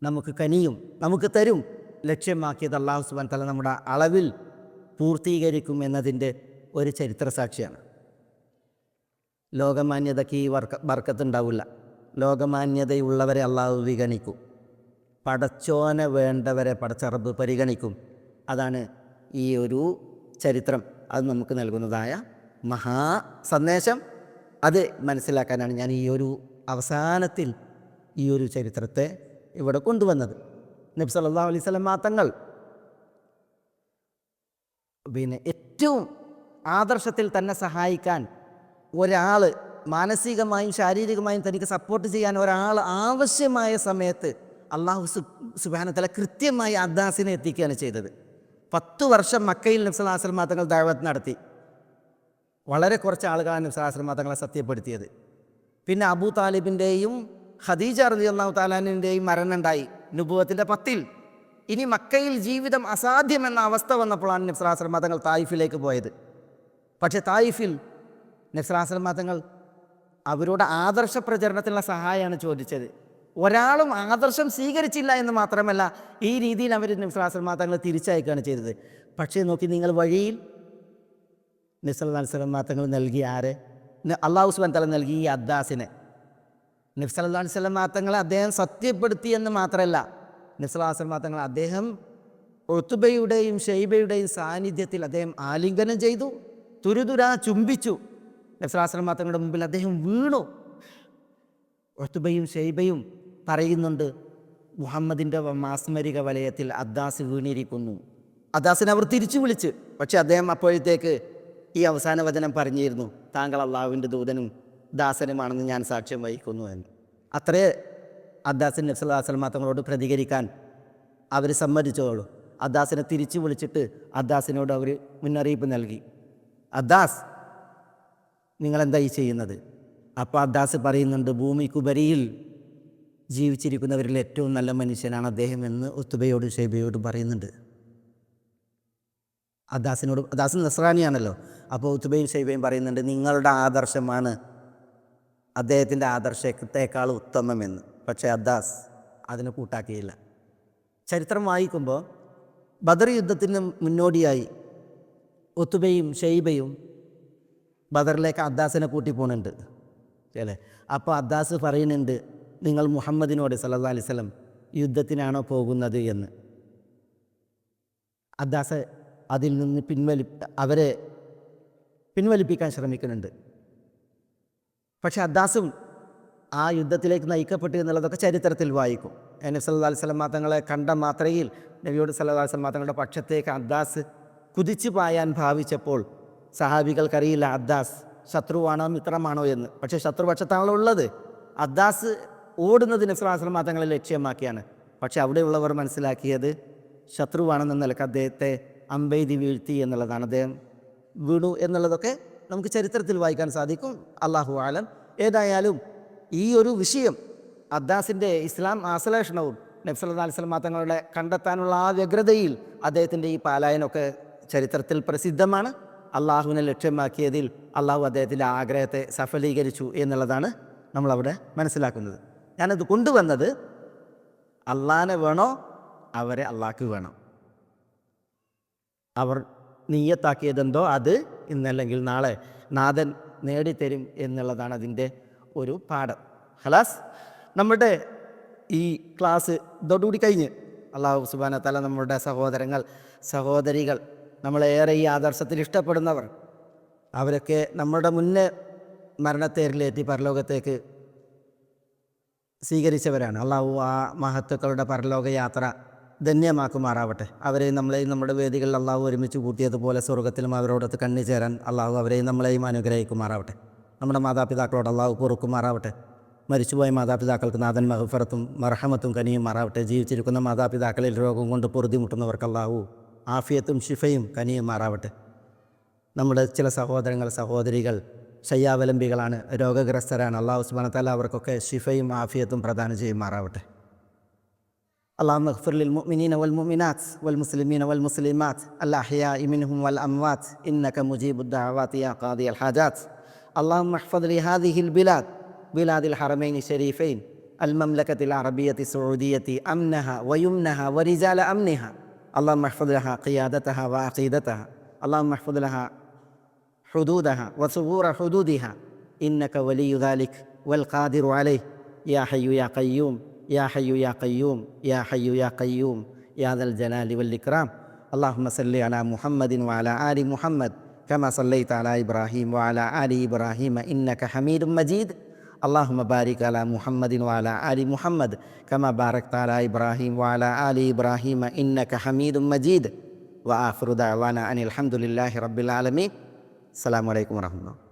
നമുക്ക് കനിയും, നമുക്ക് തരും. ലക്ഷ്യമാക്കിയത് അല്ലാഹു സുബ്ഹാനഹു വ തആല നമ്മുടെ അളവിൽ പൂർത്തീകരിക്കും എന്നതിൻ്റെ ഒരു ചരിത്ര സാക്ഷിയാണ്. ലോകമാന്യതയ്ക്ക് ഈ ബർക്കത്തുണ്ടാവില്ല. ലോകമാന്യതയുള്ളവരെ അള്ളാഹു വിഗണിക്കും, പടച്ചോനെ വേണ്ടവരെ പടച്ചറബ് പരിഗണിക്കും. അതാണ് ഈ ഒരു ചരിത്രം അത് നമുക്ക് നൽകുന്നതായ മഹാ സന്ദേശം. അത് മനസ്സിലാക്കാനാണ് ഞാൻ ഈ ഒരു അവസാനത്തിൽ ഈ ഒരു ചരിത്രത്തെ ഇവിടെ കൊണ്ടുവന്നത്. നബി സല്ലല്ലാഹു അലൈഹി വസല്ലം തങ്ങൾ ഏറ്റവും ആദർശത്തിൽ തന്നെ സഹായിക്കാൻ ഒരാൾ, മാനസികമായും ശാരീരികമായും തനിക്ക് സപ്പോർട്ട് ചെയ്യാൻ ഒരാൾ ആവശ്യമായ സമയത്ത് അല്ലാഹു സുബ്ഹാനഹു വ തആല കൃത്യമായി അദ്ദാസിനെ എത്തിക്കുകയാണ് ചെയ്തത്. 10 വർഷം മക്കയിൽ നബി സല്ലല്ലാഹു അലൈഹി വസല്ലം തങ്ങൾ ദഅവത്ത് നടത്തി. വളരെ കുറച്ച് ആളുകളാണ് നബി സല്ലല്ലാഹു അലൈഹി വസല്ലം തങ്ങളെ സത്യപ്പെടുത്തിയത്. പിന്നെ അബൂ താലിബിൻ്റെയും ഖദീജ റളിയല്ലാഹു തആല അൻഹയുടെയും മരണമുണ്ടായി നുബുവത്തിൻ്റെ 10-ൽ. ഇനി മക്കയിൽ ജീവിതം അസാധ്യമെന്ന അവസ്ഥ വന്നപ്പോഴാണ് നബി സല്ലല്ലാഹു അലൈഹി വസല്ലം തങ്ങൾ തായിഫിലേക്ക് പോയത്. പക്ഷേ തായിഫിൽ നബി സല്ലല്ലാഹു അലൈഹി വസല്ലം തങ്ങൾ അവരോട് ആദർശ പ്രചരണത്തിനുള്ള സഹായമാണ് ചോദിച്ചത്. ഒരാളും ആദർശം സ്വീകരിച്ചില്ല എന്ന് മാത്രമല്ല, ഈ രീതിയിൽ അവർ നബി സല്ലല്ലാഹു അലൈഹി വസല്ലം തങ്ങൾ തിരിച്ചയക്കുകയാണ് ചെയ്തത്. പക്ഷേ നോക്കി നിങ്ങൾ, വഴിയിൽ നബി സല്ലല്ലാഹു അലൈഹി വസല്ലം തങ്ങൾ നൽകിയ ആരെ? അല്ലാഹു സുബ്ഹാനഹു വ തആല നൽകി ഈ അദ്ദാസിനെ. നബി സല്ലല്ലാഹു അലൈഹി വസല്ലം തങ്ങളെ അദ്ദേഹം സത്യപ്പെടുത്തി എന്ന് മാത്രമല്ല, നബി സല്ലല്ലാഹു അലൈഹി വസല്ലം തങ്ങൾ അദ്ദേഹം ഉത്ബയുടെയും ഷൈബയുടെയും സാന്നിധ്യത്തിൽ അദ്ദേഹം ആലിംഗനം ചെയ്തു, തുരുതുരാ ചുംബിച്ചു. നബി സല്ലല്ലാഹു അലൈഹി വസല്ലം തങ്ങളുടെ മുമ്പിൽ അദ്ദേഹം വീണു. ഉത്ബയും ഷൈബയും പറയുന്നുണ്ട്, മുഹമ്മദിൻ്റെ മാസ്മരിക വലയത്തിൽ അദ്ദാസ് വീണിരിക്കുന്നു. അദ്ദാസിനെ അവർ തിരിച്ചു വിളിച്ച്, പക്ഷെ അദ്ദേഹം അപ്പോഴത്തേക്ക് ഈ അവസാന വചനം പറഞ്ഞിരുന്നു, താങ്കൾ അള്ളാഹുവിൻ്റെ ദൂതനും ദാസനുമാണെന്ന് ഞാൻ സാക്ഷ്യം വഹിക്കുന്നു എന്ന്. അത്രേ അദ്ദാസിന് നബി സല്ലല്ലാഹു അലൈഹി വസല്ലം തങ്ങളോട് പ്രതികരിക്കാൻ അവർ സമ്മതിച്ചോളൂ. അദ്ദാസിനെ തിരിച്ചു വിളിച്ചിട്ട് അദ്ദാസിനോട് അവർ മുന്നറിയിപ്പ് നൽകി, അദ്ദാസ് നിങ്ങളെന്തായി ചെയ്യുന്നത്? അപ്പോൾ അദ്ദാസ് പറയുന്നുണ്ട്, ഭൂമിക്കുപരിയിൽ ജീവിച്ചിരിക്കുന്നവരിൽ ഏറ്റവും നല്ല മനുഷ്യനാണ് അദ്ദേഹം എന്ന് ഉത്ബയോടും ഷൈബയോടും പറയുന്നുണ്ട്. അദ്ദാസ് നസ്രാനിയാണല്ലോ. അപ്പോൾ ഉത്ബയും ഷൈബയും പറയുന്നുണ്ട്, നിങ്ങളുടെ ആദർശമാണ് അദ്ദേഹത്തിൻ്റെ ആദർശത്തേക്കാൾ ഉത്തമമെന്ന്. പക്ഷേ അദ്ദാസ് അതിനെ കൂട്ടാക്കിയില്ല. ചരിത്രം വായിക്കുമ്പോൾ ബദർ യുദ്ധത്തിന് മുന്നോടിയായി ഉത്ബയും ഷൈബയും ബദറിലേക്ക് അദ്ദാസിനെ കൂട്ടി പോകുന്നുണ്ട് അല്ലേ. അപ്പോൾ അദ്ദാസ് പറയുന്നുണ്ട്, നിങ്ങൾ മുഹമ്മദിനോട് സല്ലല്ലാഹു അലൈഹി വസല്ലം യുദ്ധത്തിനാണോ പോകുന്നത് എന്ന്. അദ്ദാസ് അതിൽ നിന്ന് അവരെ പിൻവലിപ്പിക്കാൻ ശ്രമിക്കുന്നുണ്ട്. പക്ഷെ അദ്ദാസും ആ യുദ്ധത്തിലേക്ക് നയിക്കപ്പെട്ടു എന്നുള്ളതൊക്കെ ചരിത്രത്തിൽ വായിക്കും. നബി സല്ലല്ലാഹു അലൈഹി വസല്ലം തങ്ങളെ കണ്ട മാത്രയിൽ നബിയോട് സല്ലല്ലാഹു അലൈഹി വസല്ലം തങ്ങളുടെ പക്ഷത്തേക്ക് അദ്ദാസ് കുതിച്ചു പായാൻ ഭാവിച്ചപ്പോൾ സഹാബികൾക്കറിയില്ല അദ്ദാസ് ശത്രുവാണോ മിത്രമാണോ എന്ന്. പക്ഷേ ശത്രുപക്ഷത്താണല്ലോ ഉള്ളത്. അദ്ദാസ് ഓടുന്നത് നബി സല്ലല്ലാഹു അലൈഹി വസല്ലം തങ്ങളെ ലക്ഷ്യമാക്കിയാണ്. പക്ഷെ അവിടെയുള്ളവർ മനസ്സിലാക്കിയത് ശത്രുവാണെന്ന നിലക്ക് അദ്ദേഹത്തെ അമ്പെയ്തി വീഴ്ത്തി എന്നുള്ളതാണ്. അദ്ദേഹം വീണു എന്നുള്ളതൊക്കെ നമുക്ക് ചരിത്രത്തിൽ വായിക്കാൻ സാധിക്കും. അല്ലാഹു ആലം. ഏതായാലും ഈ ഒരു വിഷയം, അദ്ദാസിൻ്റെ ഇസ്ലാം ആശ്ലേഷണവും നബി സല്ലല്ലാഹു അലൈഹി വസല്ലം തങ്ങളുടെ കണ്ടെത്താനുള്ള ആ വ്യഗ്രതയിൽ അദ്ദേഹത്തിൻ്റെ ഈ പാലായനമൊക്കെ ചരിത്രത്തിൽ പ്രസിദ്ധമാണ്. അള്ളാഹുവിനെ ലക്ഷ്യമാക്കിയതിൽ അള്ളാഹു അദ്ദേഹത്തിൻ്റെ ആഗ്രഹത്തെ സഫലീകരിച്ചു എന്നുള്ളതാണ് നമ്മളവിടെ മനസ്സിലാക്കുന്നത്. ഞാനത് കൊണ്ടുവന്നത്, അള്ളാഹിനെ വേണോ അവരെ അള്ളാഹ്ക്ക് വേണം. അവർ നിയ്യത്താക്കിയതെന്തോ അത് ഇന്നല്ലെങ്കിൽ നാളെ നാഥൻ നേടിത്തരും എന്നുള്ളതാണ് അതിൻ്റെ ഒരു പാഠം. ഹലാസ്, നമ്മുടെ ഈ ക്ലാസ് ഇതോടുകൂടി കഴിഞ്ഞ്. അല്ലാഹു സുബ്ഹാനഹു വ തആല നമ്മുടെ സഹോദരികൾ നമ്മളേറെ ഈ ആദർശത്തിൽ ഇഷ്ടപ്പെടുന്നവർ, അവരൊക്കെ നമ്മുടെ മുന്നേ മരണത്തേരിലേറ്റി പരലോകത്തേക്ക് സ്വീകരിച്ചവരാണ്. അള്ളാഹു ആ മഹത്തുക്കളുടെ പരലോക യാത്ര ധന്യമാക്കുമാറാവട്ടെ. അവരെയും നമ്മളെയും നമ്മുടെ വേദികളിൽ അള്ളാഹു ഒരുമിച്ച് കൂട്ടിയതുപോലെ സ്വർഗ്ഗത്തിലും അവരോടൊത്ത് കണ്ണിച്ചേരാൻ അള്ളാഹു അവരെയും നമ്മളെയും അനുഗ്രഹിക്കുമാറാവട്ടെ. നമ്മുടെ മാതാപിതാക്കളോട് അള്ളാഹു പൊറുക്കുമാറാവട്ടെ. മരിച്ചുപോയ മാതാപിതാക്കൾക്ക് നാഥൻ മഗ്ഫിറത്തും മർഹമത്തും കനിയുമാറാവട്ടെ. ജീവിച്ചിരിക്കുന്ന മാതാപിതാക്കളിൽ രോഗം കൊണ്ട് പൊറുതിമുട്ടുന്നവർക്ക് അള്ളാഹു ആഫിയത്തും ഷിഫയും കനിയുമാറാവട്ടെ. നമ്മുടെ ചില സഹോദരങ്ങൾ സഹോദരികൾ ശയ്യാവലംബികളാണ്, രോഗഗ്രസ്തരാണ്. അള്ളാഹു സുബ്ഹാനഹു വ തആല അവർക്കൊക്കെ ഷിഫയും ആഫിയത്തും പ്രദാനം ചെയ്യുമാറാവട്ടെ. اللهم اغفر للمؤمنين والمؤمنات والمسلمين والمسلمات الأحياء منهم والأموات إنك مجيب الدعوات يا قاضي الحاجات. اللهم احفظ لهذه البلاد بلاد الحرمين الشريفين المملكة العربية السعودية أمنها ويمنها ورجال أمنها. اللهم احفظ لها قيادتها وعقيدتها. اللهم احفظ لها حدودها وثغور حدودها إنك ولي ذلك والقادر عليه. يا حي يا قيوم يا حي يا قيوم يا حي يا قيوم يا ذا الجلال والإكرام. اللهم صل على محمد وعلى آل محمد كما صليت على إبراهيم وعلى آل إبراهيم إنك حميد مجيد. اللهم بارك على محمد وعلى آل محمد كما باركت على إبراهيم وعلى آل إبراهيم إنك حميد مجيد. وآخر دعوانا أن الحمد لله رب العالمين. السلام عليكم ورحمة الله.